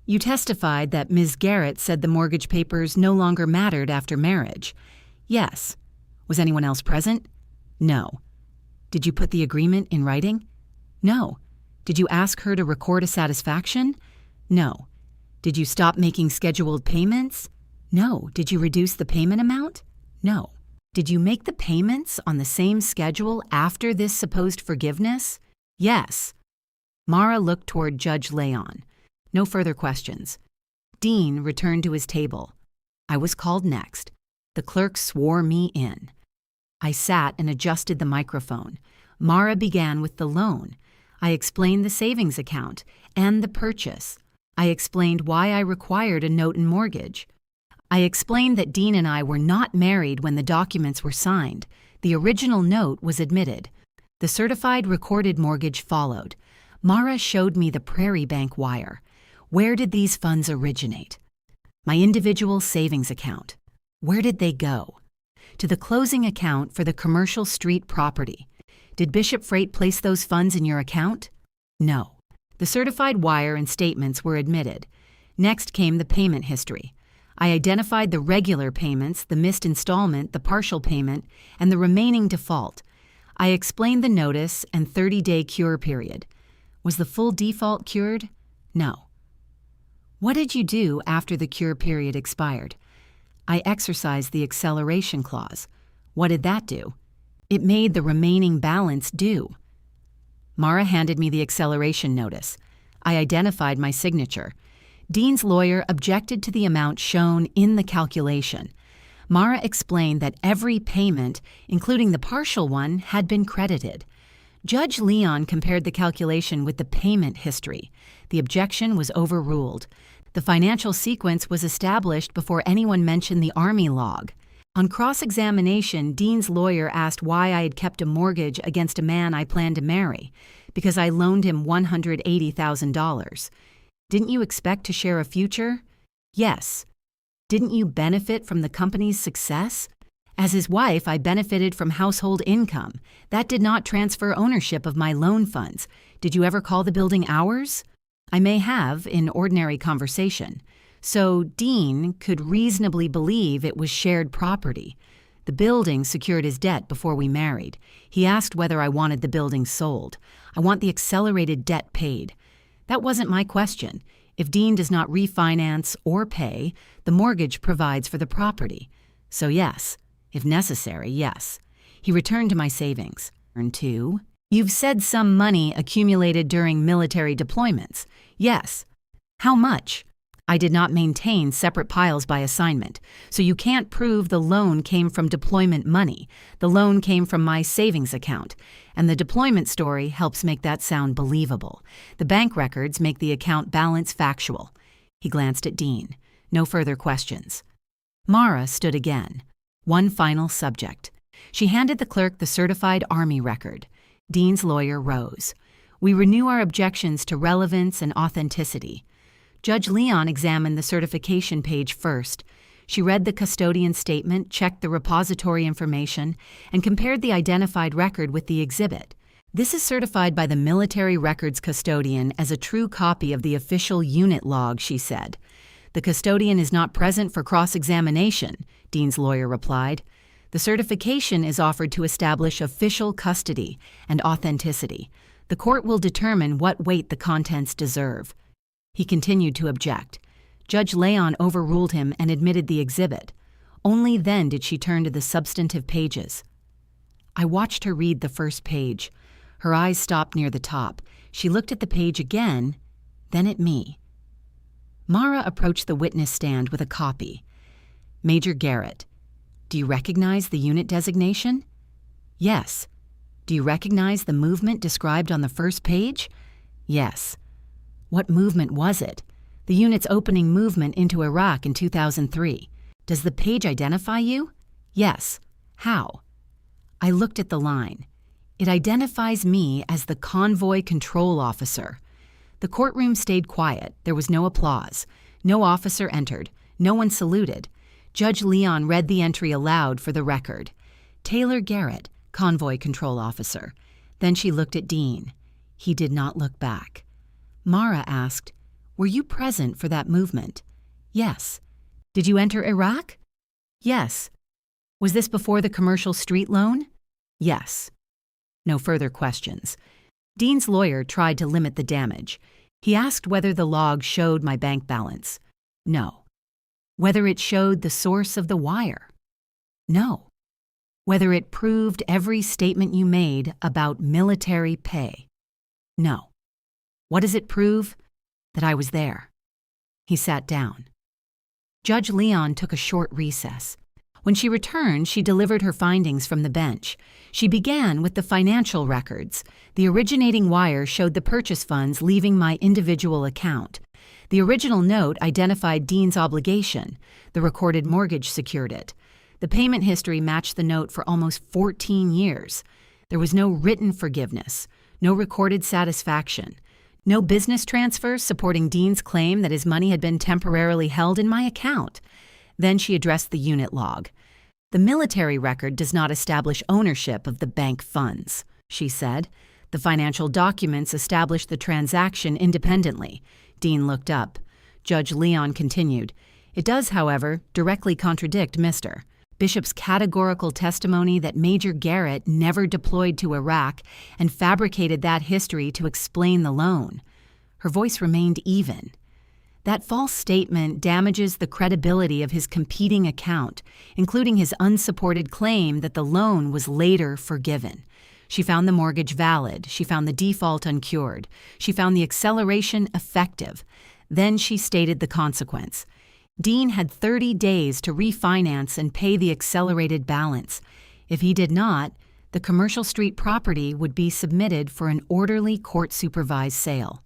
You testified that Ms. Garrett said the mortgage papers no longer mattered after marriage. Yes. Was anyone else present? No. Did you put the agreement in writing? No. Did you ask her to record a satisfaction? No. Did you stop making scheduled payments? No. Did you reduce the payment amount? No. Did you make the payments on the same schedule after this supposed forgiveness? Yes. Mara looked toward Judge Leon. No further questions. Dean returned to his table. I was called next. The clerk swore me in. I sat and adjusted the microphone. Mara began with the loan. I explained the savings account and the purchase. I explained why I required a note and mortgage. I explained that Dean and I were not married when the documents were signed. The original note was admitted. The certified recorded mortgage followed. Mara showed me the Prairie Bank wire. Where did these funds originate? My individual savings account. Where did they go? To the closing account for the Commercial Street property. Did Bishop Freight place those funds in your account? No. The certified wire and statements were admitted. Next came the payment history. I identified the regular payments, the missed installment, the partial payment, and the remaining default. I explained the notice and 30-day cure period. Was the full default cured? No. What did you do after the cure period expired? I exercised the acceleration clause. What did that do? It made the remaining balance due. Mara handed me the acceleration notice. I identified my signature. Dean's lawyer objected to the amount shown in the calculation. Mara explained that every payment, including the partial one, had been credited. Judge Leon compared the calculation with the payment history. The objection was overruled. The financial sequence was established before anyone mentioned the Army log. On cross-examination, Dean's lawyer asked why I had kept a mortgage against a man I planned to marry, because I loaned him $180,000. Didn't you expect to share a future? Yes. Didn't you benefit from the company's success? As his wife, I benefited from household income. That did not transfer ownership of my loan funds. Did you ever call the building ours? I may have, in ordinary conversation. So Dean could reasonably believe it was shared property. The building secured his debt before we married. He asked whether I wanted the building sold. I want the accelerated debt paid. That wasn't my question. If Dean does not refinance or pay, the mortgage provides for the property. So yes, if necessary, yes. He returned to my savings. Turn 2. You've said some money accumulated during military deployments. Yes. How much? I did not maintain separate piles by assignment, so you can't prove the loan came from deployment money. The loan came from my savings account, and the deployment story helps make that sound believable. The bank records make the account balance factual. He glanced at Dean. No further questions. Mara stood again. One final subject. She handed the clerk the certified Army record. Dean's lawyer rose. We renew our objections to relevance and authenticity. Judge Leon examined the certification page first. She read the custodian's statement, checked the repository information, and compared the identified record with the exhibit. This is certified by the military records custodian as a true copy of the official unit log, she said. The custodian is not present for cross-examination, Dean's lawyer replied. The certification is offered to establish official custody and authenticity. The court will determine what weight the contents deserve. He continued to object. Judge Leon overruled him and admitted the exhibit. Only then did she turn to the substantive pages. I watched her read the first page. Her eyes stopped near the top. She looked at the page again, then at me. Mara approached the witness stand with a copy. Major Garrett, do you recognize the unit designation? Yes. Do you recognize the movement described on the first page? Yes. What movement was it? The unit's opening movement into Iraq in 2003. Does the page identify you? Yes. How? I looked at the line. It identifies me as the convoy control officer. The courtroom stayed quiet. There was no applause. No officer entered. No one saluted. Judge Leon read the entry aloud for the record. Taylor Garrett, convoy control officer. Then she looked at Dean. He did not look back. Mara asked, were you present for that movement? Yes. Did you enter Iraq? Yes. Was this before the commercial street loan? Yes. No further questions. Dean's lawyer tried to limit the damage. He asked whether the log showed my bank balance. No. Whether it showed the source of the wire? No. Whether it proved every statement you made about military pay? No. What does it prove? That I was there. He sat down. Judge Leon took a short recess. When she returned, she delivered her findings from the bench. She began with the financial records. The originating wire showed the purchase funds leaving my individual account. The original note identified Dean's obligation. The recorded mortgage secured it. The payment history matched the note for almost 14 years. There was no written forgiveness, no recorded satisfaction, no business transfer supporting Dean's claim that his money had been temporarily held in my account. Then she addressed the unit log. The military record does not establish ownership of the bank funds, she said. The financial documents establish the transaction independently. Dean looked up. Judge Leon continued. It does, however, directly contradict Mr. Bishop's categorical testimony that Major Garrett never deployed to Iraq and fabricated that history to explain the loan. Her voice remained even. That false statement damages the credibility of his competing account, including his unsupported claim that the loan was later forgiven. She found the mortgage valid. She found the default uncured. She found the acceleration effective. Then she stated the consequence. Dean had 30 days to refinance and pay the accelerated balance. If he did not, the Commercial Street property would be submitted for an orderly court-supervised sale.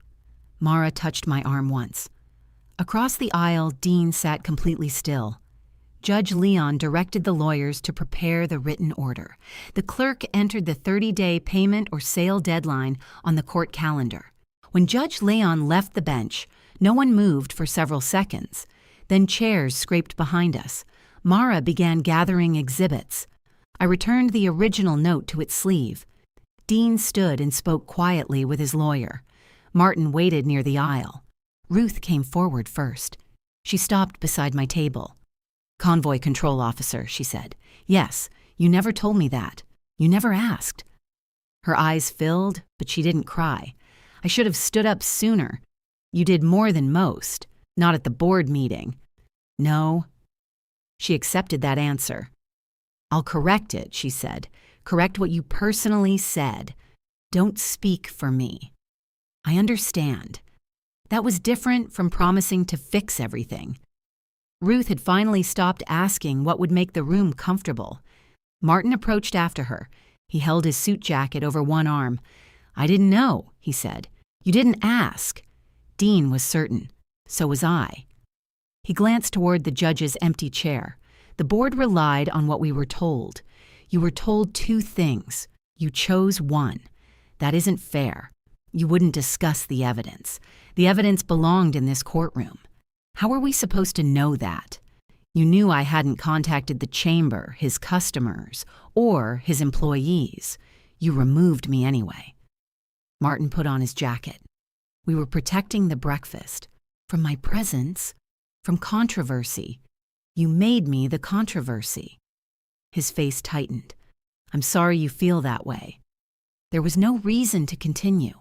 Mara touched my arm once. Across the aisle, Dean sat completely still. Judge Leon directed the lawyers to prepare the written order. The clerk entered the 30-day payment or sale deadline on the court calendar. When Judge Leon left the bench, no one moved for several seconds. Then chairs scraped behind us. Mara began gathering exhibits. I returned the original note to its sleeve. Dean stood and spoke quietly with his lawyer. Martin waited near the aisle. Ruth came forward first. She stopped beside my table. "Convoy control officer," she said. "Yes, you never told me that. You never asked." Her eyes filled, but she didn't cry. "I should have stood up sooner. You did more than most. Not at the board meeting." "No." She accepted that answer. "I'll correct it," she said. "Correct what you personally said. Don't speak for me." "I understand." That was different from promising to fix everything. Ruth had finally stopped asking what would make the room comfortable. Martin approached after her. He held his suit jacket over one arm. "I didn't know," he said. "You didn't ask." Dean was certain. So was I. He glanced toward the judge's empty chair. "The board relied on what we were told. You were told two things. You chose one. That isn't fair. You wouldn't discuss the evidence. The evidence belonged in this courtroom. How are we supposed to know that? You knew I hadn't contacted the chamber, his customers, or his employees. You removed me anyway." Martin put on his jacket. "We were protecting the breakfast. From my presence, from controversy. You made me the controversy." His face tightened. "I'm sorry you feel that way." There was no reason to continue.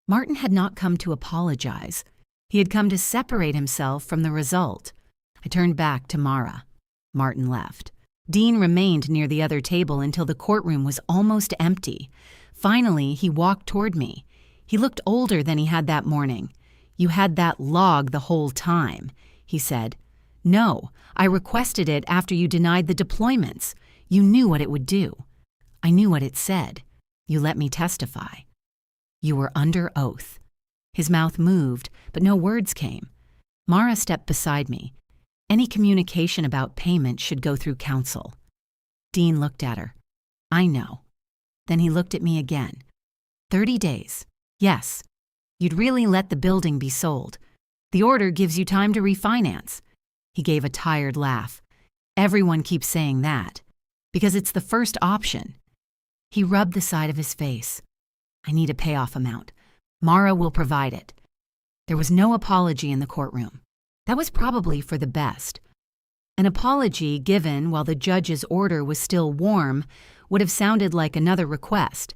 Martin had not come to apologize. He had come to separate himself from the result. I turned back to Mara. Martin left. Dean remained near the other table until the courtroom was almost empty. Finally, he walked toward me. He looked older than he had that morning. "You had that log the whole time," he said. "No, I requested it after you denied the deployments. You knew what it would do." "I knew what it said. You let me testify." "You were under oath." His mouth moved, but no words came. Mara stepped beside me. "Any communication about payment should go through counsel." Dean looked at her. "I know." Then he looked at me again. 30 days. Yes. You'd really let the building be sold. The order gives you time to refinance." He gave a tired laugh. "Everyone keeps saying that. Because it's the first option." He rubbed the side of his face. "I need a payoff amount. Mara will provide it." There was no apology in the courtroom. That was probably for the best. An apology given while the judge's order was still warm would have sounded like another request.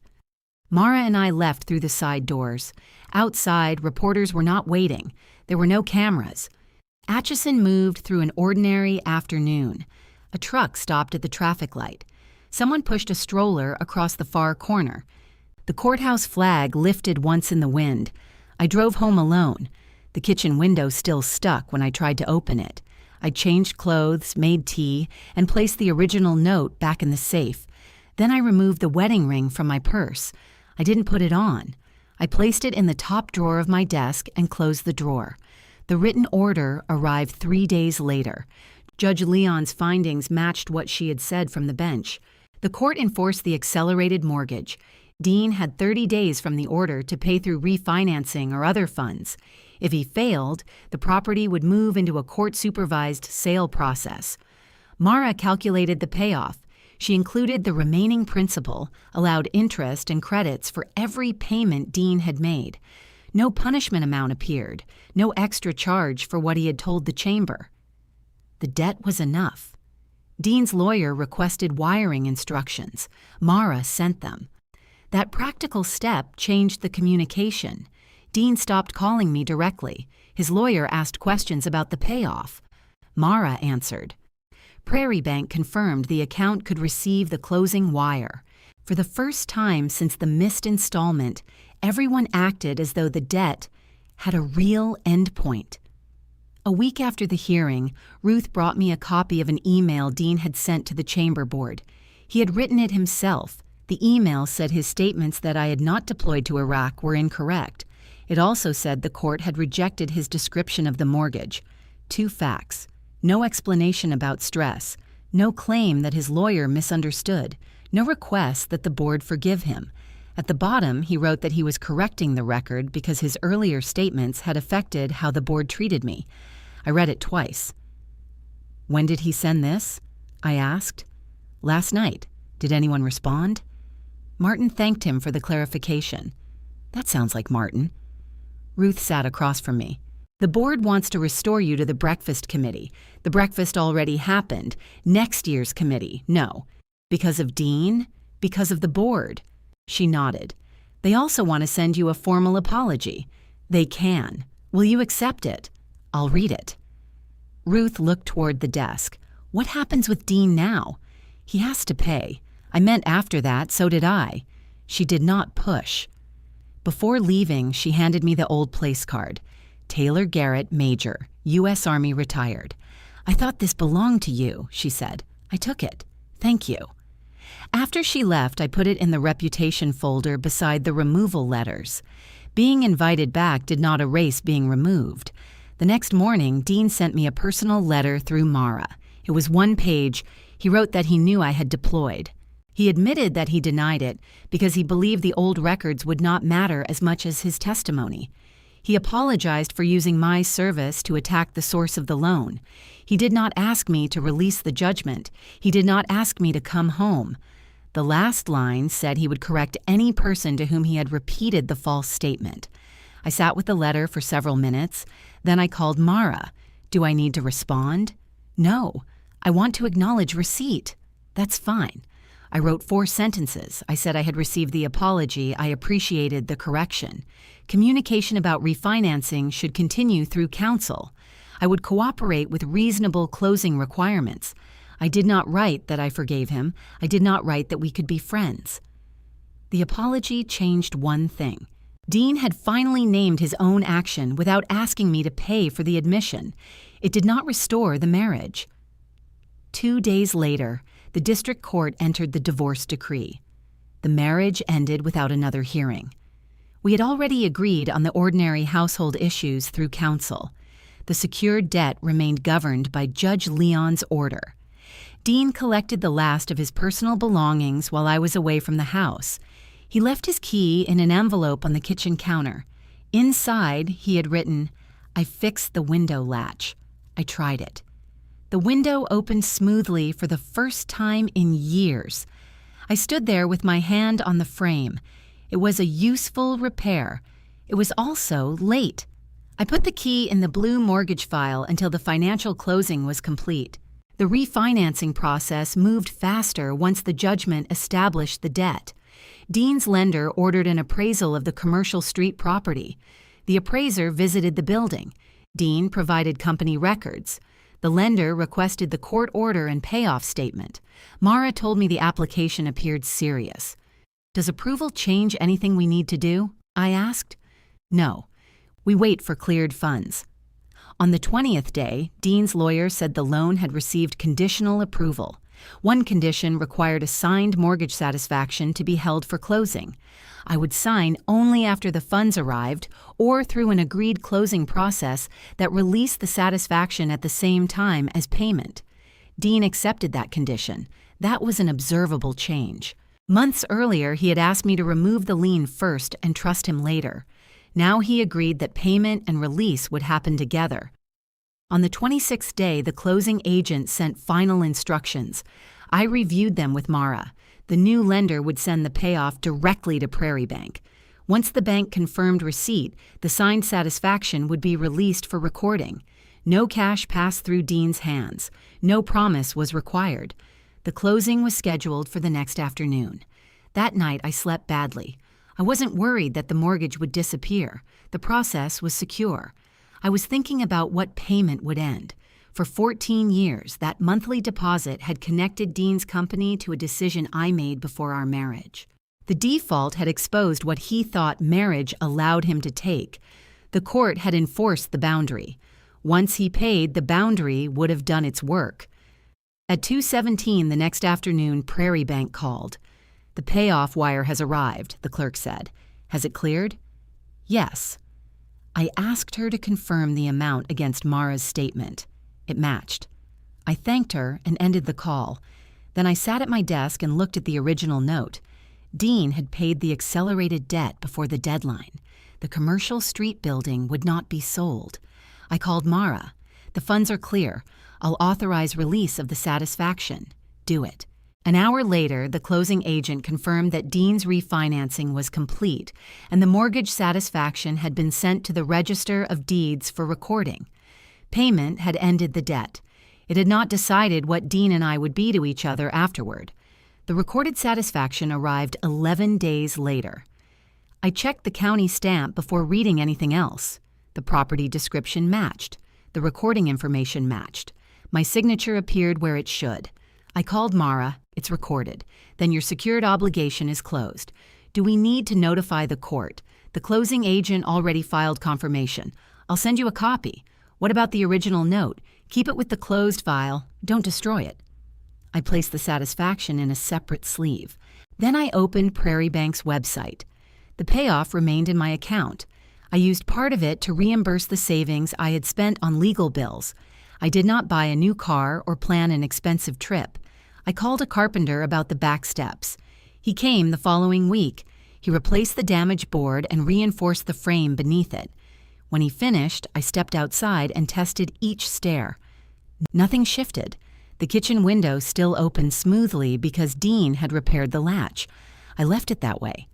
Mara and I left through the side doors. Outside, reporters were not waiting. There were no cameras. Atchison moved through an ordinary afternoon. A truck stopped at the traffic light. Someone pushed a stroller across the far corner. The courthouse flag lifted once in the wind. I drove home alone. The kitchen window still stuck when I tried to open it. I changed clothes, made tea, and placed the original note back in the safe. Then I removed the wedding ring from my purse. I didn't put it on. I placed it in the top drawer of my desk and closed the drawer. The written order arrived 3 days later. Judge Leon's findings matched what she had said from the bench. The court enforced the accelerated mortgage. Dean had 30 days from the order to pay through refinancing or other funds. If he failed, the property would move into a court-supervised sale process. Mara calculated the payoff. She included the remaining principal, allowed interest and credits for every payment Dean had made. No punishment amount appeared, no extra charge for what he had told the chamber. The debt was enough. Dean's lawyer requested wiring instructions. Mara sent them. That practical step changed the communication. Dean stopped calling me directly. His lawyer asked questions about the payoff. Mara answered. Prairie Bank confirmed the account could receive the closing wire. For the first time since the missed installment, everyone acted as though the debt had a real endpoint. A week after the hearing, Ruth brought me a copy of an email Dean had sent to the chamber board. He had written it himself. The email said his statements that I had not deployed to Iraq were incorrect. It also said the court had rejected his description of the mortgage. 2 facts. No explanation about stress. No claim that his lawyer misunderstood. No request that the board forgive him. At the bottom, he wrote that he was correcting the record because his earlier statements had affected how the board treated me. I read it twice. "When did he send this?" I asked. "Last night. Did anyone respond?" Martin thanked him for the clarification. That sounds like Martin. Ruth sat across from me. "The board wants to restore you to the breakfast committee. The breakfast already happened. Next year's committee, no. Because of Dean? Because of the board?" She nodded. "They also want to send you a formal apology. They can. Will you accept it? I'll read it." Ruth looked toward the desk. "What happens with Dean now?" "He has to pay. I meant after that, so did I." She did not push. Before leaving, she handed me the old place card. "Taylor Garrett, Major, U.S. Army retired." "I thought this belonged to you," she said. "I took it. Thank you." After she left, I put it in the reputation folder beside the removal letters. Being invited back did not erase being removed. The next morning, Dean sent me a personal letter through Mara. It was 1 page. He wrote that he knew I had deployed. He admitted that he denied it because he believed the old records would not matter as much as his testimony. He apologized for using my service to attack the source of the loan. He did not ask me to release the judgment. He did not ask me to come home. The last line said he would correct any person to whom he had repeated the false statement. I sat with the letter for several minutes. Then I called Mara. "Do I need to respond?" "No. I want to acknowledge receipt." "That's fine." I wrote 4 sentences. I said I had received the apology. I appreciated the correction. Communication about refinancing should continue through counsel. I would cooperate with reasonable closing requirements. I did not write that I forgave him. I did not write that we could be friends. The apology changed one thing. Dean had finally named his own action without asking me to pay for the admission. It did not restore the marriage. 2 days later, the district court entered the divorce decree. The marriage ended without another hearing. We had already agreed on the ordinary household issues through counsel. The secured debt remained governed by Judge Leon's order. Dean collected the last of his personal belongings while I was away from the house. He left his key in an envelope on the kitchen counter. Inside, he had written, "I fixed the window latch. I tried it." The window opened smoothly for the first time in years. I stood there with my hand on the frame. It was a useful repair. It was also late. I put the key in the blue mortgage file until the financial closing was complete. The refinancing process moved faster once the judgment established the debt. Dean's lender ordered an appraisal of the commercial street property. The appraiser visited the building. Dean provided company records. The lender requested the court order and payoff statement. Mara told me the application appeared serious. "Does approval change anything we need to do?" I asked. "No. We wait for cleared funds." On the 20th day, Dean's lawyer said the loan had received conditional approval. One condition required a signed mortgage satisfaction to be held for closing. I would sign only after the funds arrived or through an agreed closing process that released the satisfaction at the same time as payment. Dean accepted that condition. That was an observable change. Months earlier, he had asked me to remove the lien first and trust him later. Now he agreed that payment and release would happen together. On the 26th day, the closing agent sent final instructions. I reviewed them with Mara. The new lender would send the payoff directly to Prairie Bank. Once the bank confirmed receipt, the signed satisfaction would be released for recording. No cash passed through Dean's hands. No promise was required. The closing was scheduled for the next afternoon. That night, I slept badly. I wasn't worried that the mortgage would disappear. The process was secure. I was thinking about what payment would end. For 14 years, that monthly deposit had connected Dean's company to a decision I made before our marriage. The default had exposed what he thought marriage allowed him to take. The court had enforced the boundary. Once he paid, the boundary would have done its work. At 2:17 the next afternoon, Prairie Bank called. "The payoff wire has arrived," the clerk said. "Has it cleared?" "Yes." I asked her to confirm the amount against Mara's statement. It matched. I thanked her and ended the call. Then I sat at my desk and looked at the original note. Dean had paid the accelerated debt before the deadline. The commercial street building would not be sold. I called Mara. The funds are clear. I'll authorize release of the satisfaction. Do it. An hour later, the closing agent confirmed that Dean's refinancing was complete and the mortgage satisfaction had been sent to the Register of Deeds for recording. Payment had ended the debt. It had not decided what Dean and I would be to each other afterward. The recorded satisfaction arrived 11 days later. I checked the county stamp before reading anything else. The property description matched. The recording information matched. My signature appeared where it should. I called Mara. It's recorded. Then your secured obligation is closed. Do we need to notify the court? The closing agent already filed confirmation. I'll send you a copy. What about the original note? Keep it with the closed file. Don't destroy it. I placed the satisfaction in a separate sleeve. Then I opened Prairie Bank's website. The payoff remained in my account. I used part of it to reimburse the savings I had spent on legal bills. I did not buy a new car or plan an expensive trip. I called a carpenter about the back steps. He came the following week. He replaced the damaged board and reinforced the frame beneath it. When he finished, I stepped outside and tested each stair. Nothing shifted. The kitchen window still opened smoothly because Dean had repaired the latch. I left it that way.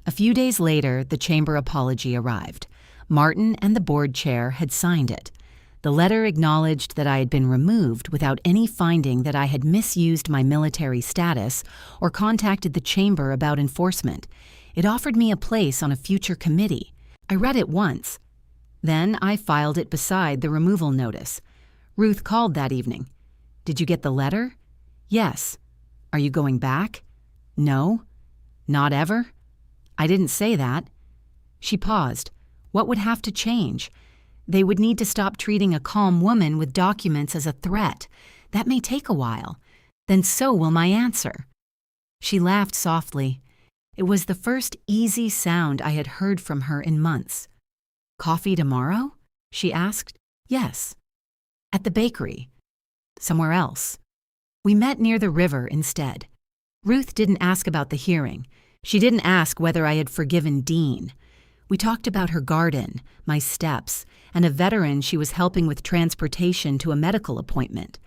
A few days later, the chamber apology arrived. Martin and the board chair had signed it. The letter acknowledged that I had been removed without any finding that I had misused my military status or contacted the chamber about enforcement. It offered me a place on a future committee. I read it once. Then I filed it beside the removal notice. Ruth called that evening. Did you get the letter? Yes. Are you going back? No. Not ever? I didn't say that. She paused. What would have to change? They would need to stop treating a calm woman with documents as a threat. That may take a while. Then so will my answer. She laughed softly. It was the first easy sound I had heard from her in months. Coffee tomorrow? She asked. Yes. At the bakery. Somewhere else. We met near the river instead. Ruth didn't ask about the hearing. She didn't ask whether I had forgiven Dean. We talked about her garden, my steps, and a veteran she was helping with transportation to a medical appointment.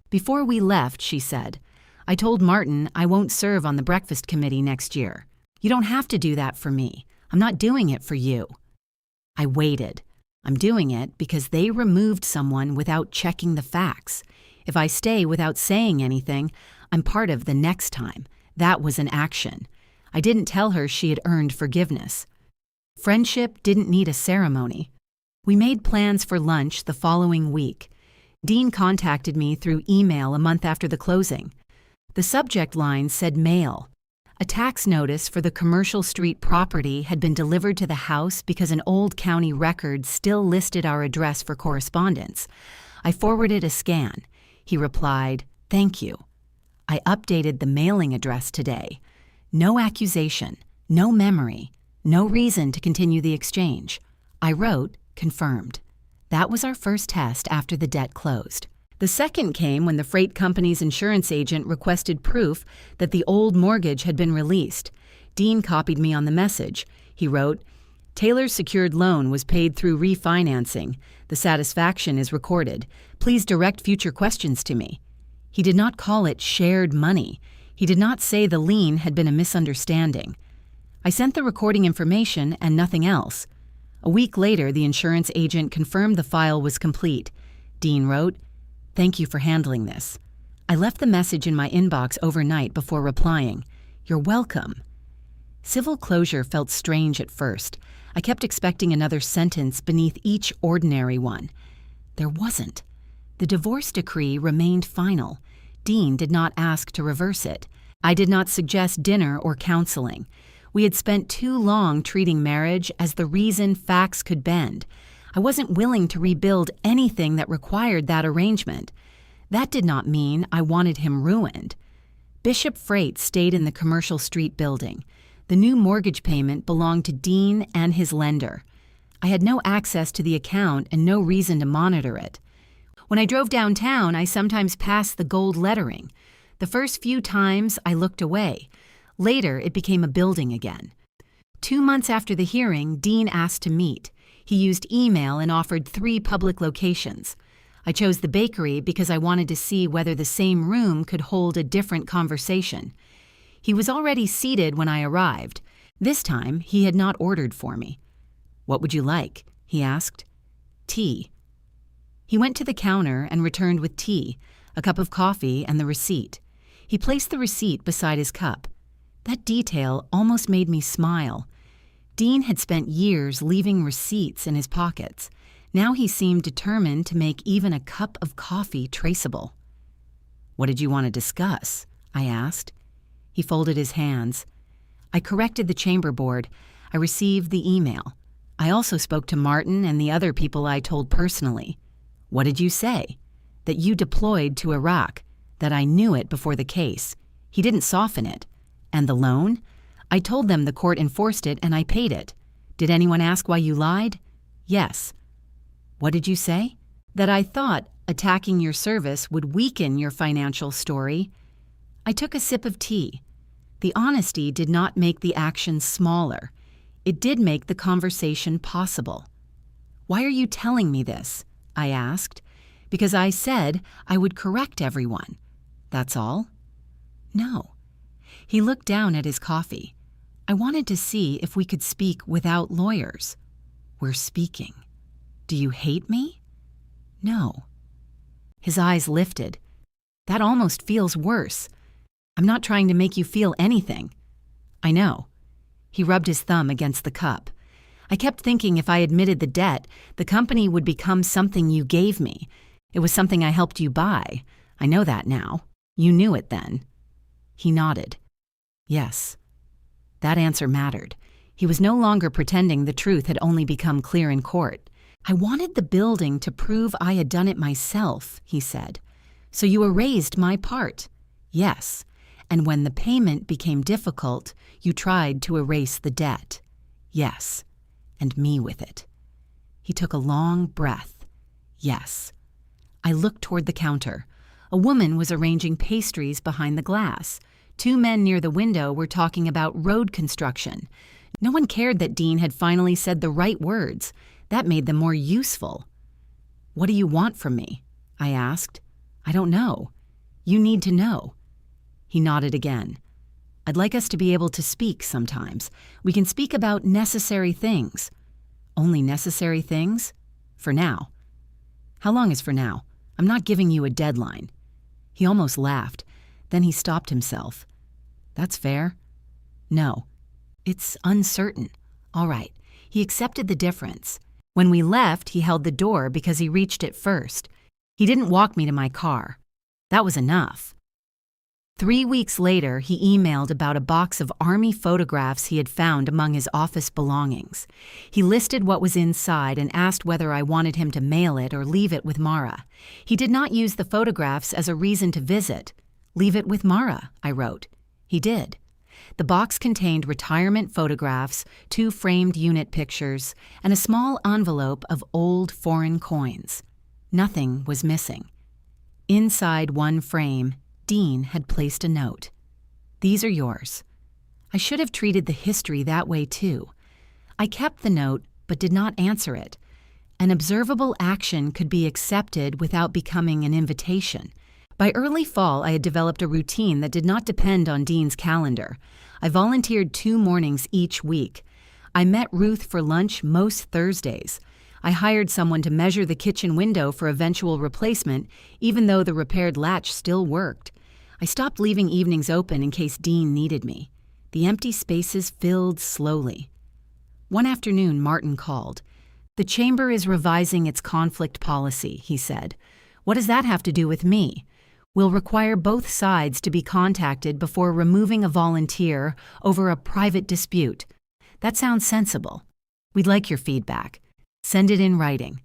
Before we left, she said, I told Martin I won't serve on the breakfast committee next year. You don't have to do that for me. I'm not doing it for you. I waited. I'm doing it because they removed someone without checking the facts. If I stay without saying anything, I'm part of the next time. That was an action. I didn't tell her she had earned forgiveness. Friendship didn't need a ceremony. We made plans for lunch the following week. Dean contacted me through email a month after the closing. The subject line said mail. A tax notice for the Commercial Street property had been delivered to the house because an old county record still listed our address for correspondence. I forwarded a scan. He replied, "Thank you." I updated the mailing address today. No accusation, no memory, no reason to continue the exchange. I wrote, confirmed. That was our first test after the debt closed. The second came when the freight company's insurance agent requested proof that the old mortgage had been released. Dean copied me on the message. He wrote, Taylor's secured loan was paid through refinancing. The satisfaction is recorded. Please direct future questions to me. He did not call it shared money. He did not say the lien had been a misunderstanding. I sent the recording information and nothing else. A week later, the insurance agent confirmed the file was complete. Dean wrote, "Thank you for handling this." I left the message in my inbox overnight before replying, "You're welcome." Civil closure felt strange at first. I kept expecting another sentence beneath each ordinary one. There wasn't. The divorce decree remained final. Dean did not ask to reverse it. I did not suggest dinner or counseling. We had spent too long treating marriage as the reason facts could bend. I wasn't willing to rebuild anything that required that arrangement. That did not mean I wanted him ruined. Bishop Freight stayed in the Commercial Street building. The new mortgage payment belonged to Dean and his lender. I had no access to the account and no reason to monitor it. When I drove downtown, I sometimes passed the gold lettering. The first few times, I looked away. Later, it became a building again. 2 months after the hearing, Dean asked to meet. He used email and offered 3 public locations. I chose the bakery because I wanted to see whether the same room could hold a different conversation. He was already seated when I arrived. This time, he had not ordered for me. "What would you like?" he asked. "Tea." He went to the counter and returned with tea, a cup of coffee, and the receipt. He placed the receipt beside his cup. That detail almost made me smile. Dean had spent years leaving receipts in his pockets. Now he seemed determined to make even a cup of coffee traceable. "What did you want to discuss?" I asked. He folded his hands. "I corrected the chamber board. I received the email. I also spoke to Martin and the other people I told personally." "What did you say?" "That you deployed to Iraq, that I knew it before the case." He didn't soften it. "And the loan?" "I told them the court enforced it and I paid it." "Did anyone ask why you lied?" "Yes." "What did you say?" "That I thought attacking your service would weaken your financial story." I took a sip of tea. The honesty did not make the action smaller. It did make the conversation possible. "Why are you telling me this?" I asked. "Because I said I would correct everyone. That's all?" "No." He looked down at his coffee. "I wanted to see if we could speak without lawyers." "We're speaking. Do you hate me?" "No." His eyes lifted. "That almost feels worse. I'm not trying to make you feel anything." "I know." He rubbed his thumb against the cup. "I kept thinking if I admitted the debt, the company would become something you gave me. It was something I helped you buy. I know that now. You knew it then." He nodded. "Yes." That answer mattered. He was no longer pretending the truth had only become clear in court. "I wanted the building to prove I had done it myself," he said. "So you erased my part." "Yes. And when the payment became difficult, you tried to erase the debt." "Yes. And me with it." He took a long breath. "Yes." I looked toward the counter. A woman was arranging pastries behind the glass. 2 men near the window were talking about road construction. No one cared that Dean had finally said the right words. That made them more useful. "What do you want from me?" I asked. "I don't know." "You need to know." He nodded again. "I'd like us to be able to speak sometimes. We can speak about necessary things." "Only necessary things?" "For now." "How long is for now? I'm not giving you a deadline." He almost laughed. Then he stopped himself. "That's fair." "No. It's uncertain." "All right." He accepted the difference. When we left, he held the door because he reached it first. He didn't walk me to my car. That was enough. 3 weeks later, he emailed about a box of Army photographs he had found among his office belongings. He listed what was inside and asked whether I wanted him to mail it or leave it with Mara. He did not use the photographs as a reason to visit. "Leave it with Mara," I wrote. He did. The box contained retirement photographs, 2 framed unit pictures, and a small envelope of old foreign coins. Nothing was missing. Inside one frame, Dean had placed a note. "These are yours." I should have treated the history that way too. I kept the note, but did not answer it. An observable action could be accepted without becoming an invitation. By early fall, I had developed a routine that did not depend on Dean's calendar. I volunteered 2 mornings each week. I met Ruth for lunch most Thursdays. I hired someone to measure the kitchen window for eventual replacement, even though the repaired latch still worked. I stopped leaving evenings open in case Dean needed me. The empty spaces filled slowly. One afternoon, Martin called. "The chamber is revising its conflict policy," he said. "What does that have to do with me? We'll require both sides to be contacted before removing a volunteer over a private dispute. That sounds sensible. We'd like your feedback. Send it in writing."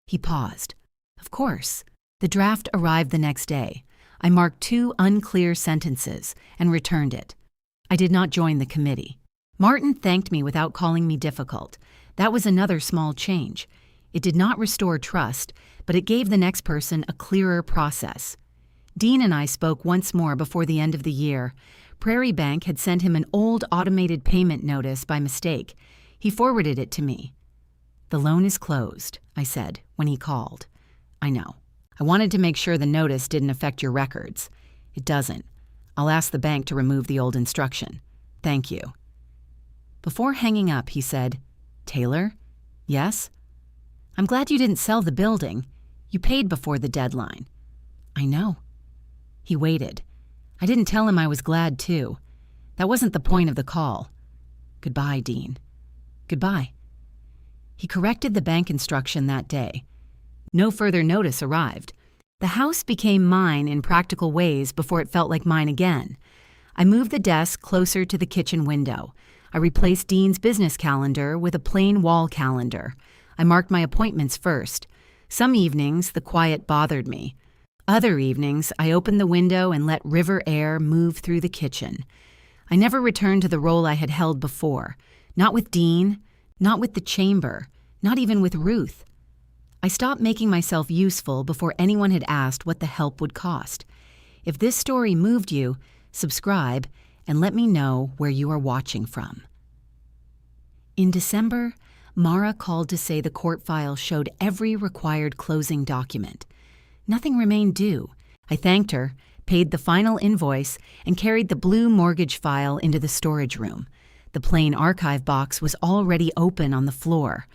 He paused. "Of course." The draft arrived the next day. I marked 2 unclear sentences and returned it. I did not join the committee. Martin thanked me without calling me difficult. That was another small change. It did not restore trust, but it gave the next person a clearer process. Dean and I spoke once more before the end of the year. Prairie Bank had sent him an old automated payment notice by mistake. He forwarded it to me. "The loan is closed," I said when he called. "I know. I wanted to make sure the notice didn't affect your records. It doesn't. I'll ask the bank to remove the old instruction. Thank you." Before hanging up, he said, "Taylor?" "Yes?" "I'm glad you didn't sell the building. You paid before the deadline." "I know." He waited. I didn't tell him I was glad, too. That wasn't the point of the call. "Goodbye, Dean." "Goodbye." He corrected the bank instruction that day. No further notice arrived. The house became mine in practical ways before it felt like mine again. I moved the desk closer to the kitchen window. I replaced Dean's business calendar with a plain wall calendar. I marked my appointments first. Some evenings, the quiet bothered me. Other evenings, I opened the window and let river air move through the kitchen. I never returned to the role I had held before. Not with Dean, not with the chamber, not even with Ruth. I stopped making myself useful before anyone had asked what the help would cost. If this story moved you, subscribe and let me know where you are watching from. In December, Mara called to say the court file showed every required closing document. Nothing remained due. I thanked her, paid the final invoice, and carried the blue mortgage file into the storage room. The plain archive box was already open on the floor.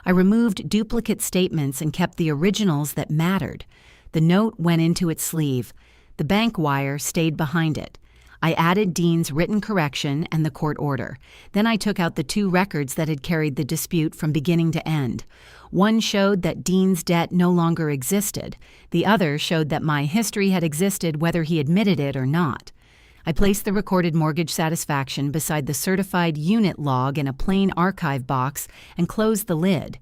I removed duplicate statements and kept the originals that mattered. The note went into its sleeve. The bank wire stayed behind it. I added Dean's written correction and the court order. Then I took out the 2 records that had carried the dispute from beginning to end. One showed that Dean's debt no longer existed. The other showed that my history had existed whether he admitted it or not. I placed the recorded mortgage satisfaction beside the certified unit log in a plain archive box and closed the lid.